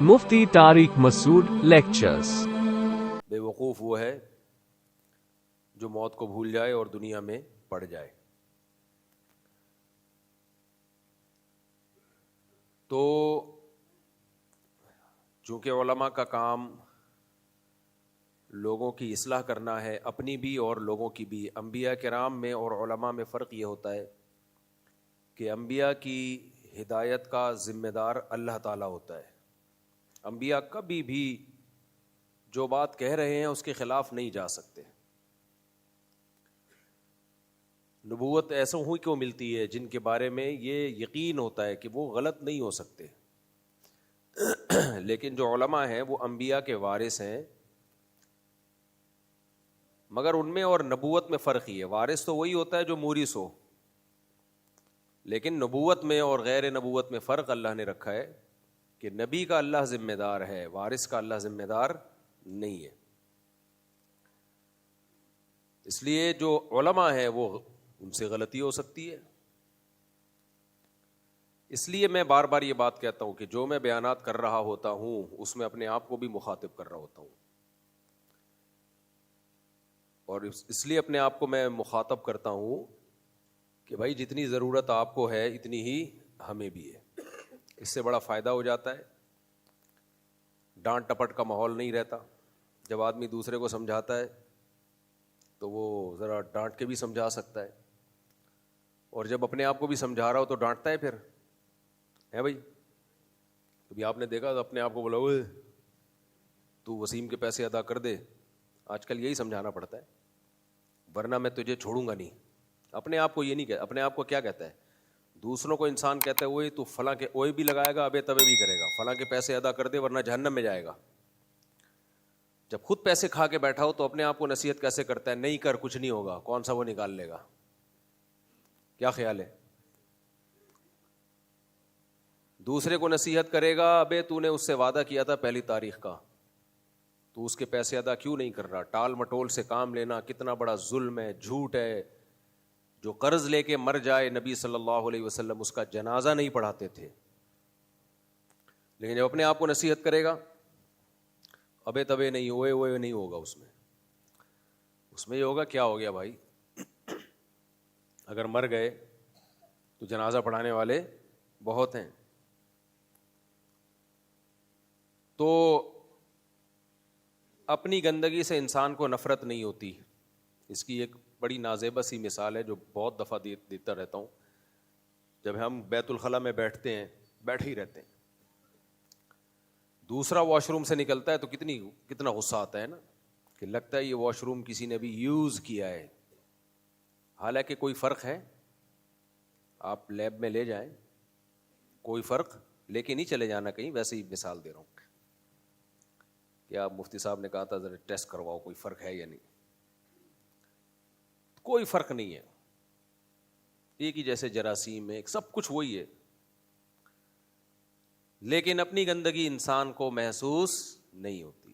مفتی طارق مسعود lectures. بے وقوف وہ ہے جو موت کو بھول جائے اور دنیا میں پڑ جائے۔ تو چونکہ علماء کا کام لوگوں کی اصلاح کرنا ہے، اپنی بھی اور لوگوں کی بھی۔ انبیاء کرام میں اور علماء میں فرق یہ ہوتا ہے کہ انبیاء کی ہدایت کا ذمہ دار اللہ تعالیٰ ہوتا ہے۔ انبیاء کبھی بھی جو بات کہہ رہے ہیں اس کے خلاف نہیں جا سکتے۔ نبوت ایسوں ہی کیوں ملتی ہے جن کے بارے میں یہ یقین ہوتا ہے کہ وہ غلط نہیں ہو سکتے۔ لیکن جو علماء ہیں وہ انبیاء کے وارث ہیں، مگر ان میں اور نبوت میں فرق ہی ہے۔ وارث تو وہی ہوتا ہے جو مورث ہو، لیکن نبوت میں اور غیر نبوت میں فرق اللہ نے رکھا ہے کہ نبی کا اللہ ذمہ دار ہے، وارث کا اللہ ذمہ دار نہیں ہے۔ اس لیے جو علماء ہیں وہ ان سے غلطی ہو سکتی ہے۔ اس لیے میں بار بار یہ بات کہتا ہوں کہ جو میں بیانات کر رہا ہوتا ہوں اس میں اپنے آپ کو بھی مخاطب کر رہا ہوتا ہوں، اور اس لیے اپنے آپ کو میں مخاطب کرتا ہوں کہ بھائی جتنی ضرورت آپ کو ہے اتنی ہی ہمیں بھی ہے۔ اس سے بڑا فائدہ ہو جاتا ہے، ڈانٹ ٹپٹ کا ماحول نہیں رہتا۔ جب آدمی دوسرے کو سمجھاتا ہے تو وہ ذرا ڈانٹ کے بھی سمجھا سکتا ہے، اور جب اپنے آپ کو بھی سمجھا رہا ہو تو ڈانٹتا ہے پھر، ہے بھائی؟ کبھی آپ نے دیکھا تو اپنے آپ کو بولا اوئے تو وسیم کے پیسے ادا کر دے، آج کل یہی سمجھانا پڑتا ہے، ورنہ میں تجھے چھوڑوں گا نہیں۔ اپنے آپ کو یہ نہیں کہتا، اپنے آپ کو کیا کہتا ہے؟ دوسروں کو انسان کہتا ہے اوئے تو فلاں کے اوئے بھی لگائے گا، ابے تبے بھی کرے گا، فلاں کے پیسے ادا کر دے ورنہ جہنم میں جائے گا۔ جب خود پیسے کھا کے بیٹھا ہو تو اپنے آپ کو نصیحت کیسے کرتا ہے؟ نہیں کر، کچھ نہیں ہوگا، کون سا وہ نکال لے گا؟ کیا خیال ہے؟ دوسرے کو نصیحت کرے گا، ابے تو نے اس سے وعدہ کیا تھا پہلی تاریخ کا، تو اس کے پیسے ادا کیوں نہیں کر رہا؟ ٹال مٹول سے کام لینا کتنا بڑا ظلم ہے، جھوٹ ہے۔ جو قرض لے کے مر جائے نبی صلی اللہ علیہ وسلم اس کا جنازہ نہیں پڑھاتے تھے، لیکن جب اپنے آپ کو نصیحت کرے گا ابے تبے نہیں، اوئے اوئے نہیں ہوگا، اس میں یہ ہوگا کیا ہو گیا بھائی؟ اگر مر گئے تو جنازہ پڑھانے والے بہت ہیں۔ تو اپنی گندگی سے انسان کو نفرت نہیں ہوتی۔ اس کی ایک بڑی نازیبہ سی مثال ہے جو بہت دفعہ دیتا رہتا ہوں۔ جب ہم بیت الخلاء میں بیٹھتے ہیں، بیٹھے ہی رہتے ہیں، دوسرا واش روم سے نکلتا ہے تو کتنا غصہ آتا ہے نا، کہ لگتا ہے یہ واش روم کسی نے بھی یوز کیا ہے۔ حالانکہ کوئی فرق ہے؟ آپ لیب میں لے جائیں، کوئی فرق لے کے نہیں چلے جانا کہیں، ویسے ہی مثال دے رہا ہوں کہ آپ مفتی صاحب نے کہا تھا ذرا ٹیسٹ کرواؤ کوئی فرق ہے یا نہیں۔ کوئی فرق نہیں ہے، ایک ہی جیسے جراثیم ہے، سب کچھ وہی ہے، لیکن اپنی گندگی انسان کو محسوس نہیں ہوتی۔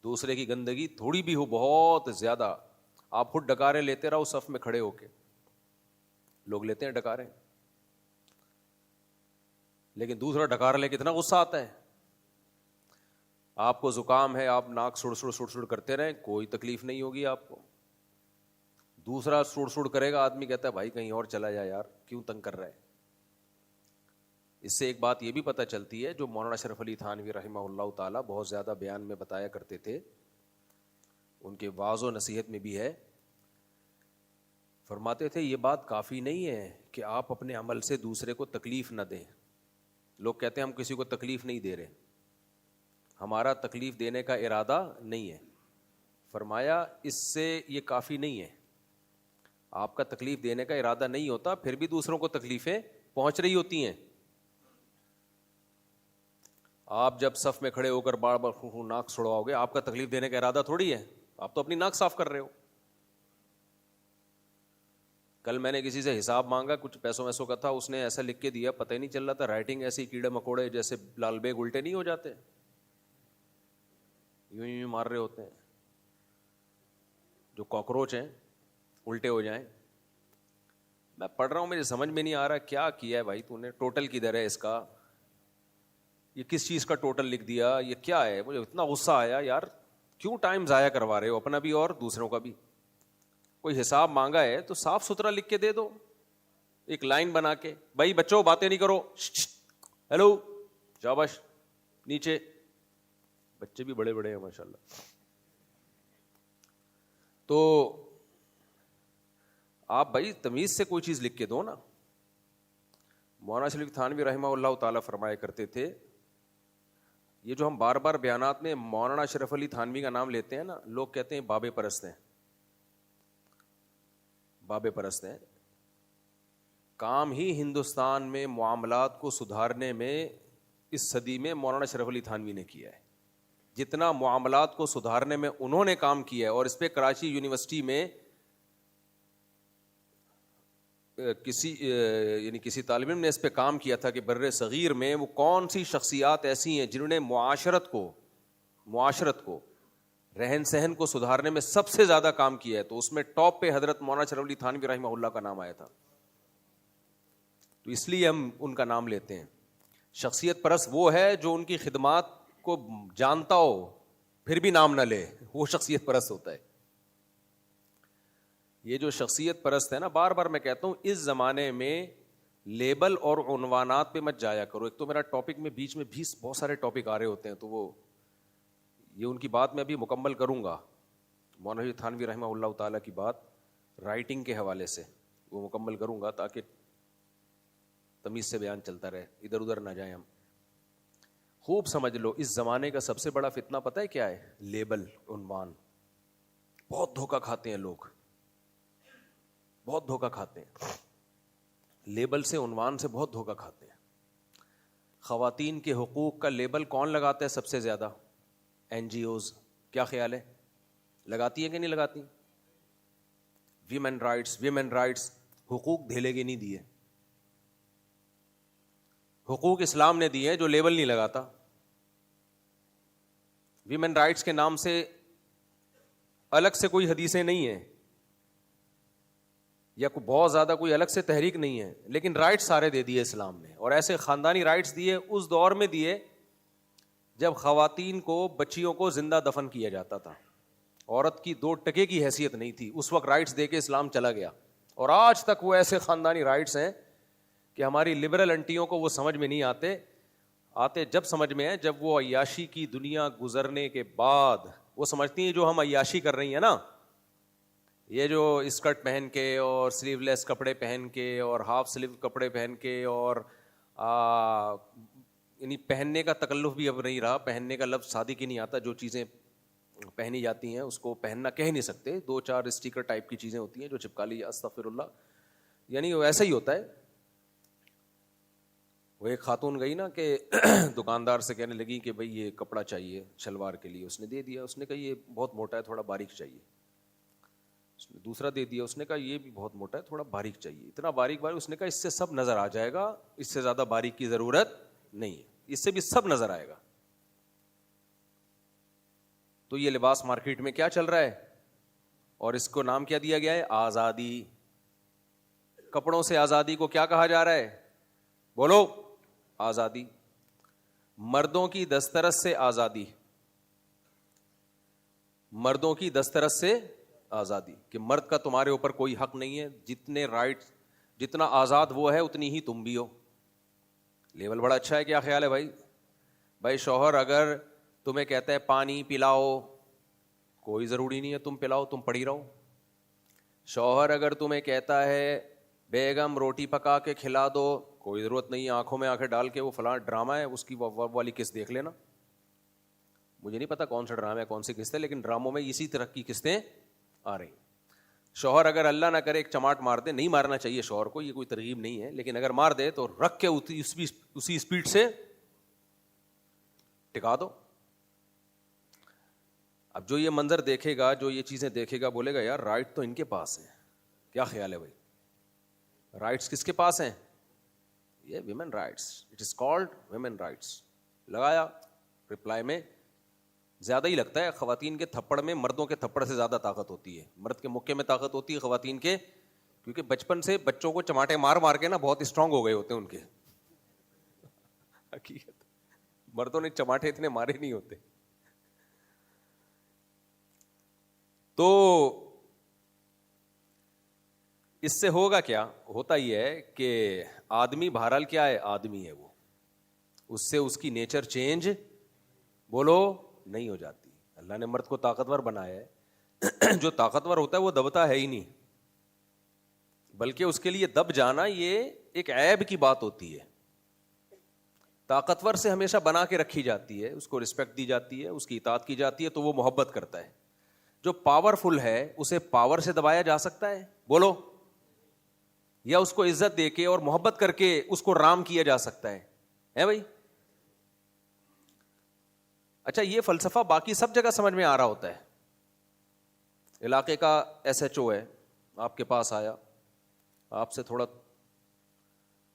دوسرے کی گندگی تھوڑی بھی ہو، بہت زیادہ، آپ خود ڈکارے لیتے رہو صف میں کھڑے ہو کے، لوگ لیتے ہیں ڈکارے، لیکن دوسرا ڈکار لے کتنا غصہ آتا ہے۔ آپ کو زکام ہے، آپ ناک سڑ سڑ کرتے رہیں، کوئی تکلیف نہیں ہوگی آپ کو۔ دوسرا سڑ کرے گا، آدمی کہتا ہے بھائی کہیں اور چلا جائے یار، کیوں تنگ کر رہا ہے؟ اس سے ایک بات یہ بھی پتہ چلتی ہے جو مولانا اشرف علی تھانوی رحمہ اللہ تعالیٰ بہت زیادہ بیان میں بتایا کرتے تھے، ان کے وعظ و نصیحت میں بھی ہے، فرماتے تھے یہ بات کافی نہیں ہے کہ آپ اپنے عمل سے دوسرے کو تکلیف نہ دیں۔ لوگ کہتے ہیں ہم کسی کو تکلیف نہیں دے رہے، ہمارا تکلیف دینے کا ارادہ نہیں ہے۔ فرمایا اس سے یہ کافی نہیں ہے، آپ کا تکلیف دینے کا ارادہ نہیں ہوتا پھر بھی دوسروں کو تکلیفیں پہنچ رہی ہوتی ہیں۔ آپ جب صف میں کھڑے ہو کر بار بار ناک سڑواؤ گے، آپ کا تکلیف دینے کا ارادہ تھوڑی ہے، آپ تو اپنی ناک صاف کر رہے ہو۔ کل میں نے کسی سے حساب مانگا، کچھ پیسوں ویسوں کا تھا، اس نے ایسا لکھ کے دیا پتہ ہی نہیں چل رہا تھا، رائٹنگ ایسی کیڑے مکوڑے جیسے لال بیگ الٹے نہیں ہو جاتے، یوں مار رہے ہوتے ہیں، جو کاکروچ ہیں الٹے ہو جائیں۔ میں پڑھ رہا ہوں, مجھے سمجھ میں نہیں آ رہا کیا کیا ہے بھائی تو نے, ٹوٹل کدھر ہے اس کا, یہ کس چیز کا ٹوٹل لکھ دیا, یہ کیا ہے. مجھے اتنا غصہ آیا یار, کیوں ٹائم ضائع کروا رہے ہو اپنا بھی اور دوسروں کا بھی. کوئی حساب مانگا ہے تو صاف ستھرا لکھ کے دے دو, ایک لائن بنا کے, بھائی بچوں باتیں نہیں کرو, ہیلو شاباش نیچے. بچے بھی بڑے بڑے ہیں ماشاء اللہ. تو آپ بھائی تمیز سے کوئی چیز لکھ کے دو نا. مولانا شریف تھانوی رحمہ اللہ تعالیٰ فرمایا کرتے تھے, یہ جو ہم بار بار بیانات میں مولانا اشرف علی تھانوی کا نام لیتے ہیں نا, لوگ کہتے ہیں بابے پرست ہیں, بابے پرست ہیں. کام ہی ہندوستان میں معاملات کو سدھارنے میں اس صدی میں مولانا اشرف علی تھانوی نے کیا ہے. جتنا معاملات کو سدھارنے میں انہوں نے کام کیا ہے, اور اس پہ کراچی یونیورسٹی میں کسی طالب علم نے اس پہ کام کیا تھا کہ بر صغیر میں وہ کون سی شخصیات ایسی ہیں جنہوں نے معاشرت کو رہن سہن کو سدھارنے میں سب سے زیادہ کام کیا ہے, تو اس میں ٹاپ پہ حضرت مولانا اشرف علی تھانوی رحمہ اللہ کا نام آیا تھا. تو اس لیے ہم ان کا نام لیتے ہیں. شخصیت پرست وہ ہے جو ان کی خدمات کو جانتا ہو پھر بھی نام نہ لے, وہ شخصیت پرست ہوتا ہے. یہ جو شخصیت پرست ہے نا, بار بار میں کہتا ہوں اس زمانے میں لیبل اور عنوانات پہ مت جایا کرو. ایک تو میرا ٹاپک میں بیچ میں 20 بہت سارے ٹاپک آ رہے ہوتے ہیں, تو وہ یہ ان کی بات میں ابھی مکمل کروں گا. مولانا تھانوی رحمہ اللہ تعالیٰ کی بات رائٹنگ کے حوالے سے وہ مکمل کروں گا تاکہ تمیز سے بیان چلتا رہے, ادھر ادھر نہ جائیں ہم. خوب سمجھ لو, اس زمانے کا سب سے بڑا فتنہ پتہ ہے کیا ہے؟ لیبل, عنوان. بہت دھوکہ کھاتے ہیں لوگ, بہت دھوکہ کھاتے ہیں لیبل سے, عنوان سے بہت دھوکہ کھاتے ہیں. خواتین کے حقوق کا لیبل کون لگاتا ہے سب سے زیادہ؟ N G Os. کیا خیال ہے, لگاتی ہے کہ نہیں لگاتی؟ Women rights. حقوق دھیلے کے نہیں دیے, حقوق اسلام نے دیے جو لیبل نہیں لگاتا. ویمن رائٹس کے نام سے الگ سے کوئی حدیثیں نہیں ہیں یا کوئی بہت زیادہ کوئی الگ سے تحریک نہیں ہے, لیکن رائٹس سارے دے دیے اسلام نے. اور ایسے خاندانی رائٹس دیے اس دور میں دیے جب خواتین کو, بچیوں کو زندہ دفن کیا جاتا تھا, عورت کی 2 ٹکے کی حیثیت نہیں تھی. اس وقت رائٹس دے کے اسلام چلا گیا, اور آج تک وہ ایسے خاندانی رائٹس ہیں کہ ہماری لبرل انٹیوں کو وہ سمجھ میں نہیں آتے جب سمجھ میں ہے جب وہ عیاشی کی دنیا گزرنے کے بعد وہ سمجھتی ہیں جو ہم عیاشی کر رہی ہیں نا, یہ جو اسکرٹ پہن کے اور سلیو لیس کپڑے پہن کے اور ہاف سلیو کپڑے پہن کے, اور یعنی پہننے کا تکلف بھی اب نہیں رہا, پہننے کا لفظ صادق ہی نہیں آتا. جو چیزیں پہنی جاتی ہیں اس کو پہننا کہہ نہیں سکتے, 2-4 اسٹیکر ٹائپ کی چیزیں ہوتی ہیں جو چپکا لی, استغفر اللہ, یعنی وہ ایسا ہی ہوتا ہے. وہ ایک خاتون گئی نا کہ دکاندار سے کہنے لگی کہ بھئی یہ کپڑا چاہیے شلوار کے لیے, اس نے دے دیا. اس نے کہا یہ بہت موٹا ہے, تھوڑا باریک چاہیے. اس نے دوسرا دے دیا, اس نے کہا یہ بھی بہت موٹا ہے, تھوڑا باریک چاہیے. اتنا باریک, اس نے کہا اس سے سب نظر آ جائے گا, اس سے زیادہ باریک کی ضرورت نہیں ہے, اس سے بھی سب نظر آئے گا. تو یہ لباس مارکیٹ میں کیا چل رہا ہے, اور اس کو نام کیا دیا گیا ہے؟ آزادی. کپڑوں سے آزادی کو کیا کہا جا رہا ہے؟ بولو, آزادی. مردوں کی دسترس سے آزادی, مردوں کی دسترس سے آزادی, کہ مرد کا تمہارے اوپر کوئی حق نہیں ہے, جتنے رائٹ, جتنا آزاد وہ ہے اتنی ہی تم بھی ہو. لیول بڑا اچھا ہے. کیا خیال ہے بھائی شوہر اگر تمہیں کہتا ہے پانی پلاؤ, کوئی ضروری نہیں ہے تم پلاؤ, تم پڑی رہو. شوہر اگر تمہیں کہتا ہے بیگم روٹی پکا کے کھلا دو, کوئی ضرورت نہیں ہے آنکھوں میں آنکھیں ڈال کے وہ فلاں ڈرامہ ہے اس کی والی قسط دیکھ لینا. مجھے نہیں پتا کون سا ڈرامہ ہے کون سی قسط ہے, لیکن ڈراموں میں اسی طرح کی قسطیں آ رہی. شوہر اگر اللہ نہ کرے ایک چماٹ مار دے, نہیں مارنا چاہیے شوہر کو, یہ کوئی ترغیب نہیں ہے, لیکن اگر مار دے تو رکھ کے اسی اسپیڈ سے ٹکا دو. اب جو یہ منظر دیکھے گا, جو یہ چیزیں دیکھے گا, بولے گا یار رائٹ تو ان کے پاس ہیں. کیا خیال ہے بھائی, رائٹس کس کے پاس ہیں؟ یہ women rights, it is called women rights. لگایا رپلائی میں, زیادہ ہی لگتا ہے. خواتین کے تھپڑ میں مردوں کے تھپڑ سے زیادہ طاقت ہوتی ہے, مرد کے مکے میں طاقت ہوتی ہے, خواتین کے کیونکہ بچپن سے بچوں کو چماٹے مار مار کے نا بہت اسٹرانگ ہو گئے ہوتے ہیں ان کے. حقیقت مردوں نے چماٹے اتنے مارے نہیں ہوتے. تو اس سے ہوگا کیا؟ ہوتا ہی ہے کہ آدمی بہرحال کیا ہے؟ آدمی ہے وہ. اس سے اس کی نیچر چینج بولو نہیں ہو جاتی. اللہ نے مرد کو طاقتور بنایا ہے. جو طاقتور ہوتا ہے وہ دبتا ہے ہی نہیں, بلکہ اس کے لیے دب جانا یہ ایک عیب کی بات ہوتی ہے. طاقتور سے ہمیشہ بنا کے رکھی جاتی ہے, اس کو رسپیکٹ دی جاتی ہے, اس کی اطاعت کی جاتی ہے, تو وہ محبت کرتا ہے. جو پاورفل ہے اسے پاور سے دبایا جا سکتا ہے بولو, یا اس کو عزت دے کے اور محبت کر کے اس کو رام کیا جا سکتا ہے بھائی. اچھا یہ فلسفہ باقی سب جگہ سمجھ میں آ رہا ہوتا ہے. علاقے کا ایس ایچ او ہے, آپ کے پاس آیا, آپ سے تھوڑا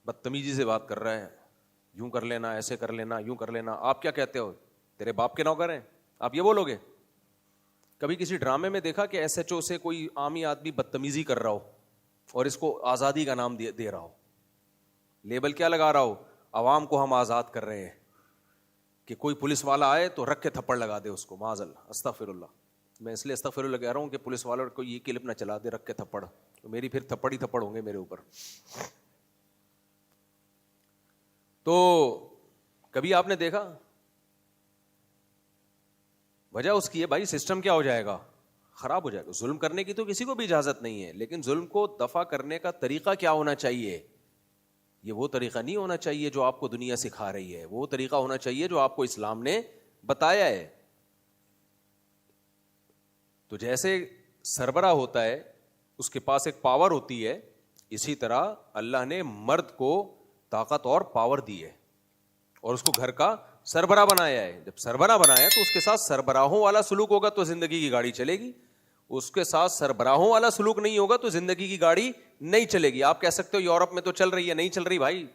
بدتمیزی سے بات کر رہا ہے, یوں کر لینا, ایسے کر لینا, یوں کر لینا. آپ کیا کہتے ہو؟ تیرے باپ کے نوکر ہیں, آپ یہ بولو گے؟ کبھی کسی ڈرامے میں دیکھا کہ ایس ایچ او سے کوئی عامی آدمی بدتمیزی کر رہا ہو اور اس کو آزادی کا نام دے رہا ہو, لیبل کیا لگا رہا ہو؟ عوام کو ہم آزاد کر رہے ہیں, کہ کوئی پولیس والا آئے تو رکھ کے تھپڑ لگا دے اس کو, معاذ اللہ, استغفر اللہ. میں اس لیے استغفر اللہ کہہ رہا ہوں کہ پولیس والوں کو یہ کلپ نہ چلا دے رکھ کے تھپڑ, تو میری پھر تھپڑ ہی تھپڑ ہوں گے میرے اوپر. تو کبھی آپ نے دیکھا؟ وجہ اس کی ہے بھائی, سسٹم کیا ہو جائے گا؟ خراب ہو جائے گا. ظلم کرنے کی تو کسی کو بھی اجازت نہیں ہے, لیکن ظلم کو دفع کرنے کا طریقہ کیا ہونا چاہیے؟ یہ وہ طریقہ نہیں ہونا چاہیے جو آپ کو دنیا سکھا رہی ہے, وہ طریقہ ہونا چاہیے جو آپ کو اسلام نے بتایا ہے. تو جیسے سربراہ ہوتا ہے اس کے پاس ایک پاور ہوتی ہے, اسی طرح اللہ نے مرد کو طاقت اور پاور دی ہے اور اس کو گھر کا سربراہ بنایا ہے. جب سربراہ بنایا تو اس کے ساتھ سربراہوں والا سلوک ہوگا تو زندگی کی گاڑی چلے گی, اس کے ساتھ سربراہوں والا سلوک نہیں ہوگا تو زندگی کی گاڑی نہیں چلے گی. آپ کہہ سکتے ہو یورپ میں تو چل رہی ہے, نہیں چل رہی بھائی.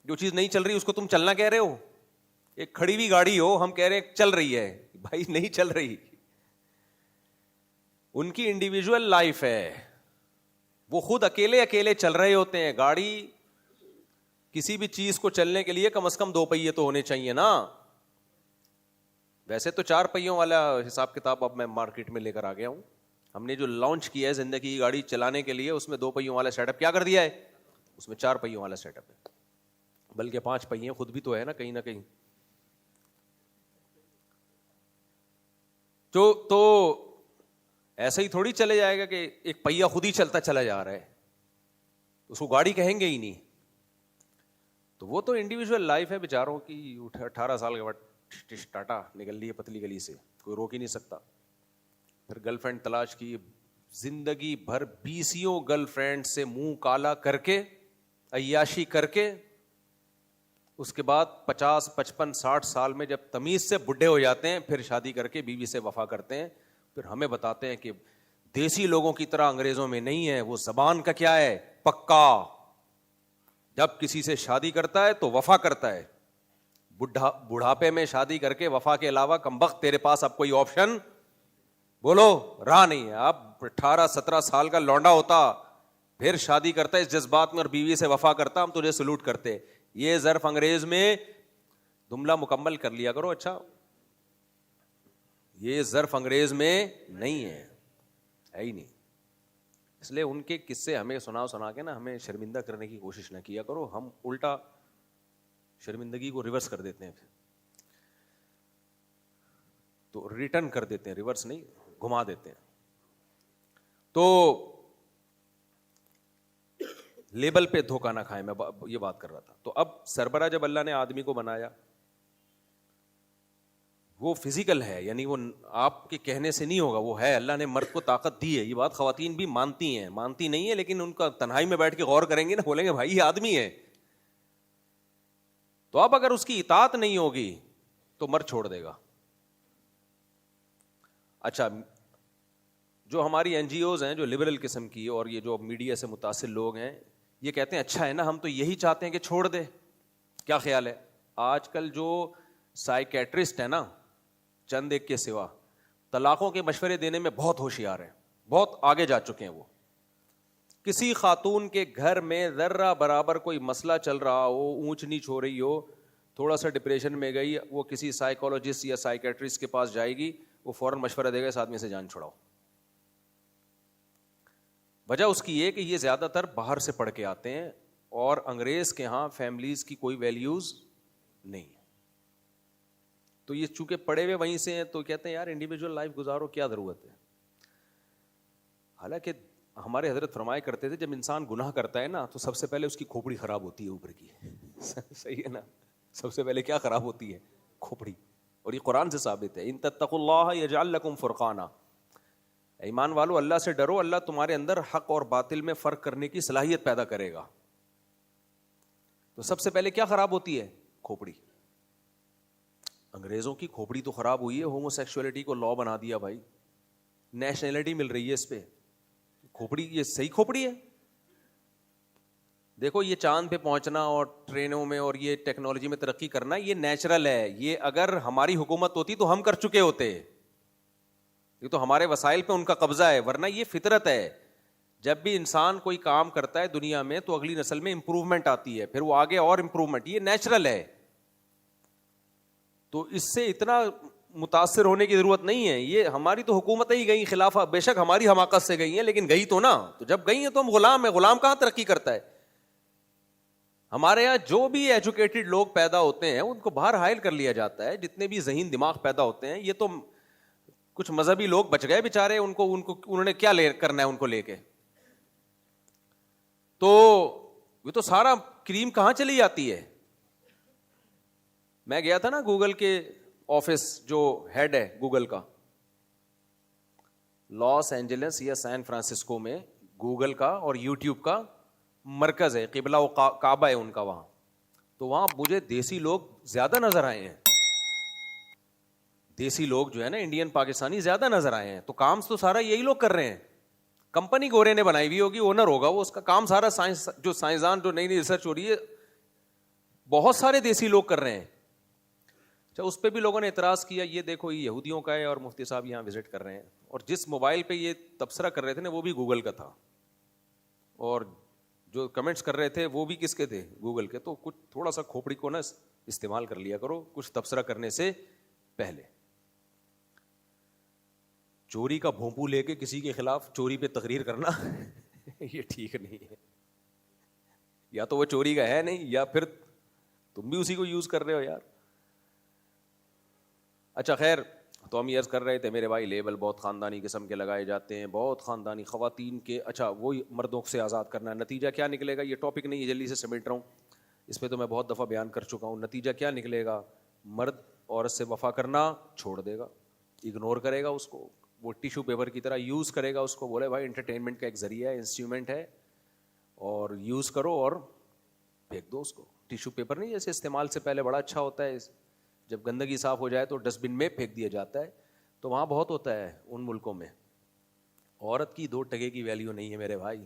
جو چیز نہیں چل رہی اس کو تم چلنا کہہ رہے ہو. ایک کھڑی ہوئی گاڑی ہو, ہم کہہ رہے ہیں چل رہی ہے, بھائی نہیں چل رہی. ان کی انڈیویجول لائف ہے, وہ خود اکیلے چل رہے ہوتے ہیں. گاڑی کسی بھی چیز کو چلنے کے لیے کم از کم 2 پہیے تو ہونے چاہیے نا. ویسے تو 4 پہیوں والا حساب کتاب اب میں مارکیٹ میں لے کر آ گیا ہوں. ہم نے جو لانچ کیا ہے زندگی کی گاڑی چلانے کے لیے, اس میں 2 پہیوں والا سیٹ اپ کیا کر دیا ہے, اس میں 4 پہیوں والا سیٹ اپ ہے, بلکہ 5 پہیے خود بھی تو ہے نا کہیں نہ کہیں. تو ایسا ہی تھوڑی چلے جائے گا کہ ایک پہیا خود ہی چلتا چلا جا رہا ہے, اس کو گاڑی کہیں گے ہی نہیں. تو وہ تو انڈیویجول لائف ہے بیچاروں کی. 18 سال کے بعد ٹاٹا نکل لی ہے پتلی گلی سے, کوئی روک ہی نہیں سکتا. پھر گرل فرینڈ تلاش کی, زندگی بھر 20 گرل فرینڈ سے منہ کالا کر کے, عیاشی کر کے, اس کے بعد 50 55 60 سال میں جب تمیز سے بڈھے ہو جاتے ہیں پھر شادی کر کے بیوی سے وفا کرتے ہیں. پھر ہمیں بتاتے ہیں کہ دیسی لوگوں کی طرح انگریزوں میں نہیں ہے, وہ زبان کا کیا ہے, پکا. جب کسی سے شادی کرتا ہے تو وفا کرتا ہے. بڑھاپے میں شادی کر کے وفا کے علاوہ کمبخت تیرے پاس اب کوئی آپشن بولو رہا نہیں ہے. اب 18 17 سال کا لونڈا ہوتا پھر شادی کرتا ہے اس جذبات میں اور بیوی سے وفا کرتا, ہم تجھے سلوٹ کرتے. یہ ظرف انگریز میں جملہ مکمل کر لیا کرو. اچھا یہ ظرف انگریز میں نہیں ہے ہی نہیں. اس لیے ان کے قصے ہمیں سنا کے نا ہمیں شرمندہ کرنے کی کوشش نہ کیا کرو. ہم الٹا شرمندگی کو ریورس کر دیتے ہیں, تو ریٹرن کر دیتے ہیں, ریورس نہیں گھما دیتے ہیں. تو لیبل پہ دھوکہ نہ کھائیں, میں یہ بات کر رہا تھا. تو اب سربراہ جب اللہ نے آدمی کو بنایا, وہ فزیکل ہے, یعنی وہ آپ کے کہنے سے نہیں ہوگا, وہ ہے. اللہ نے مرد کو طاقت دی ہے, یہ بات خواتین بھی مانتی ہیں, مانتی نہیں ہے لیکن ان کا تنہائی میں بیٹھ کے غور کریں گے نا, بولیں گے بھائی یہ آدمی ہے. تو اب اگر اس کی اطاعت نہیں ہوگی تو مرد چھوڑ دے گا. اچھا جو ہماری این جی اوز ہیں جو لبرل قسم کی اور یہ جو میڈیا سے متاثر لوگ ہیں, یہ کہتے ہیں اچھا ہے نا, ہم تو یہی چاہتے ہیں کہ چھوڑ دے. کیا خیال ہے؟ آج کل جو سائیکیٹرسٹ ہے نا, چند ایک کے سوا, طلاقوں کے مشورے دینے میں بہت ہوشیار ہیں, بہت آگے جا چکے ہیں. وہ کسی خاتون کے گھر میں ذرہ برابر کوئی مسئلہ چل رہا ہو, اونچ نیچ ہو رہی ہو, تھوڑا سا ڈپریشن میں گئی, وہ کسی سائیکولوجسٹ یا سائیکیٹرسٹ کے پاس جائے گی, وہ فوراً مشورہ دے گا اس آدمی سے جان چھڑاؤ. وجہ اس کی یہ کہ یہ زیادہ تر باہر سے پڑھ کے آتے ہیں, اور انگریز کے ہاں فیملیز کی کوئی ویلیوز نہیں ہے. تو یہ چونکہ پڑھے ہوئے وہیں سے ہیں تو کہتے ہیں یار انڈیویجول لائف گزارو, کیا ضرورت ہے. حالانکہ ہمارے حضرت فرمایا کرتے تھے جب انسان گناہ کرتا ہے نا تو سب سے پہلے اس کی کھوپڑی خراب ہوتی ہے اوپر کی. صحیح ہے نا, سب سے پہلے کیا خراب ہوتی ہے؟ کھوپڑی. اور یہ قرآن سے ثابت ہے, ان تتقوا اللہ یجعل لکم فرقانا. ایمان والو اللہ سے ڈرو, اللہ تمہارے اندر حق اور باطل میں فرق کرنے کی صلاحیت پیدا کرے گا. تو سب سے پہلے کیا خراب ہوتی ہے؟ کھوپڑی. انگریزوں کی کھوپڑی تو خراب ہوئی ہے, ہومو سیکسولیٹی کو لا بنا دیا بھائی, نیشنلٹی مل رہی ہے اس پہ. کھوپڑی یہ صحیح کھوپڑی ہے. دیکھو یہ چاند پہ پہنچنا اور ٹرینوں میں اور یہ ٹیکنالوجی میں ترقی کرنا یہ نیچرل ہے. یہ اگر ہماری حکومت ہوتی تو ہم کر چکے ہوتے, یہ تو ہمارے وسائل پہ ان کا قبضہ ہے, ورنہ یہ فطرت ہے. جب بھی انسان کوئی کام کرتا ہے دنیا میں تو اگلی نسل میں امپروومنٹ آتی ہے, پھر وہ آگے اور امپروومنٹ, یہ نیچرل ہے. تو اس سے اتنا متاثر ہونے کی ضرورت نہیں ہے. یہ ہماری تو حکومتیں ہی گئی خلافہ, بے شک ہماری حماقت سے گئی ہیں لیکن گئی تو نا. تو جب گئی ہیں تو ہم غلام ہیں, غلام کہاں ترقی کرتا ہے. ہمارے یہاں جو بھی ایجوکیٹڈ لوگ پیدا ہوتے ہیں ان کو باہر حائل کر لیا جاتا ہے. جتنے بھی ذہین دماغ پیدا ہوتے ہیں, یہ تو کچھ مذہبی لوگ بچ گئے بیچارے, انہوں نے کیا کرنا ہے ان کو لے کے. تو یہ تو سارا کریم کہاں چلی جاتی ہے. میں گیا تھا نا گوگل کے آفس, جو ہیڈ ہے گوگل کا, لاس اینجلس یا سین فرانسسکو میں گوگل کا اور یوٹیوب کا مرکز ہے, قبلہ و کعبہ ہے ان کا وہاں. تو وہاں مجھے دیسی لوگ زیادہ نظر آئے ہیں. دیسی لوگ جو ہے نا انڈین پاکستانی زیادہ نظر آئے ہیں. تو کام تو سارا یہی لوگ کر رہے ہیں. کمپنی گورے نے بنائی ہوئی ہوگی, اونر ہوگا وہ, اس کا کام سارا سائنس, جو سائنسدان جو نئی نئی ریسرچ ہو رہی ہے بہت سارے دیسی لوگ کر رہے ہیں. اچھا, اس پہ بھی لوگوں نے اعتراض کیا, یہ دیکھو یہ یہودیوں کا ہے اور مفتی صاحب یہاں وزٹ کر رہے ہیں. اور جس موبائل پہ یہ تبصرہ کر رہے تھے نا وہ بھی گوگل کا تھا, اور جو کمنٹس کر رہے تھے وہ بھی کس کے تھے؟ گوگل کے. تو کچھ تھوڑا سا کھوپڑی کو نا استعمال کر لیا کرو کچھ تبصرہ کرنے سے پہلے. چوری کا بھونپو لے کے کسی کے خلاف چوری پہ تقریر کرنا یہ ٹھیک نہیں ہے. یا تو وہ چوری کا ہے نہیں, یا پھر تم بھی اسی کو یوز کر رہے ہو یار. اچھا خیر, تو ہم یہ عرض کر رہے تھے میرے بھائی, لیبل بہت خاندانی قسم کے لگائے جاتے ہیں, بہت خاندانی خواتین کے. اچھا وہی مردوں سے آزاد کرنا, نتیجہ کیا نکلے گا؟ یہ ٹاپک نہیں ہے, جلدی سے سمیٹ رہا ہوں, اس پہ تو میں بہت دفعہ بیان کر چکا ہوں. نتیجہ کیا نکلے گا؟ مرد عورت سے وفا کرنا چھوڑ دے گا, اگنور کرے گا اس کو, وہ ٹیشو پیپر کی طرح یوز کرے گا اس کو. بولے بھائی انٹرٹینمنٹ کا ایک ذریعہ ہے, انسٹرومنٹ ہے, اور یوز کرو اور پھینک دو اس کو. ٹیشو پیپر نہیں جیسے استعمال سے پہلے بڑا اچھا ہوتا ہے, جب گندگی صاف ہو جائے تو ڈسٹ بن میں پھینک دیا جاتا ہے. تو وہاں بہت ہوتا ہے ان ملکوں میں. عورت کی 2 ٹکے کی ویلیو نہیں ہے میرے بھائی,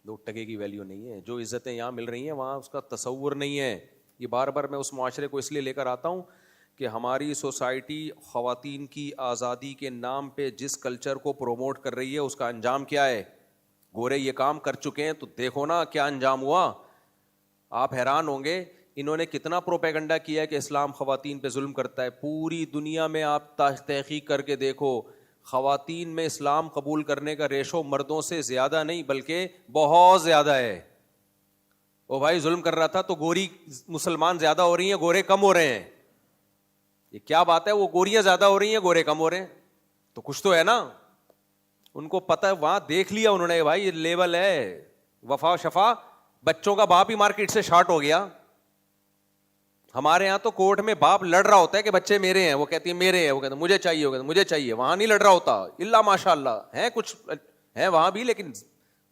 2 ٹکے کی ویلیو نہیں ہے. جو عزتیں یہاں مل رہی ہیں وہاں اس کا تصور نہیں ہے. یہ بار بار میں اس معاشرے کو اس لیے لے کر آتا ہوں کہ ہماری سوسائٹی خواتین کی آزادی کے نام پہ جس کلچر کو پروموٹ کر رہی ہے اس کا انجام کیا ہے. گورے یہ کام کر چکے ہیں تو دیکھو نا کیا انجام ہوا. آپ حیران ہوں گے انہوں نے کتنا پروپیگنڈا کیا ہے کہ اسلام خواتین پہ ظلم کرتا ہے. پوری دنیا میں آپ تحقیق کر کے دیکھو, خواتین میں اسلام قبول کرنے کا ریشو مردوں سے زیادہ نہیں بلکہ بہت زیادہ ہے. او بھائی ظلم کر رہا تھا تو گوری مسلمان زیادہ ہو رہی ہیں, گورے کم ہو رہے ہیں. یہ کیا بات ہے؟ وہ گوریاں زیادہ ہو رہی ہیں, گورے کم ہو رہے ہیں. تو کچھ تو ہے نا. ان کو پتہ ہے, وہاں دیکھ لیا انہوں نے, بھائی یہ لیول ہے وفا شفا. بچوں کا باپ ہی مارکیٹ سے شارٹ ہو گیا. ہمارے یہاں تو کورٹ میں باپ لڑ رہا ہوتا ہے کہ بچے میرے ہیں, وہ کہتی ہے میرے ہیں, وہ کہتے ہیں مجھے چاہیے, وہ کہتے ہیں مجھے چاہیے. وہاں نہیں لڑ رہا ہوتا, اللہ ماشاء اللہ ہے, کچھ ہے وہاں بھی, لیکن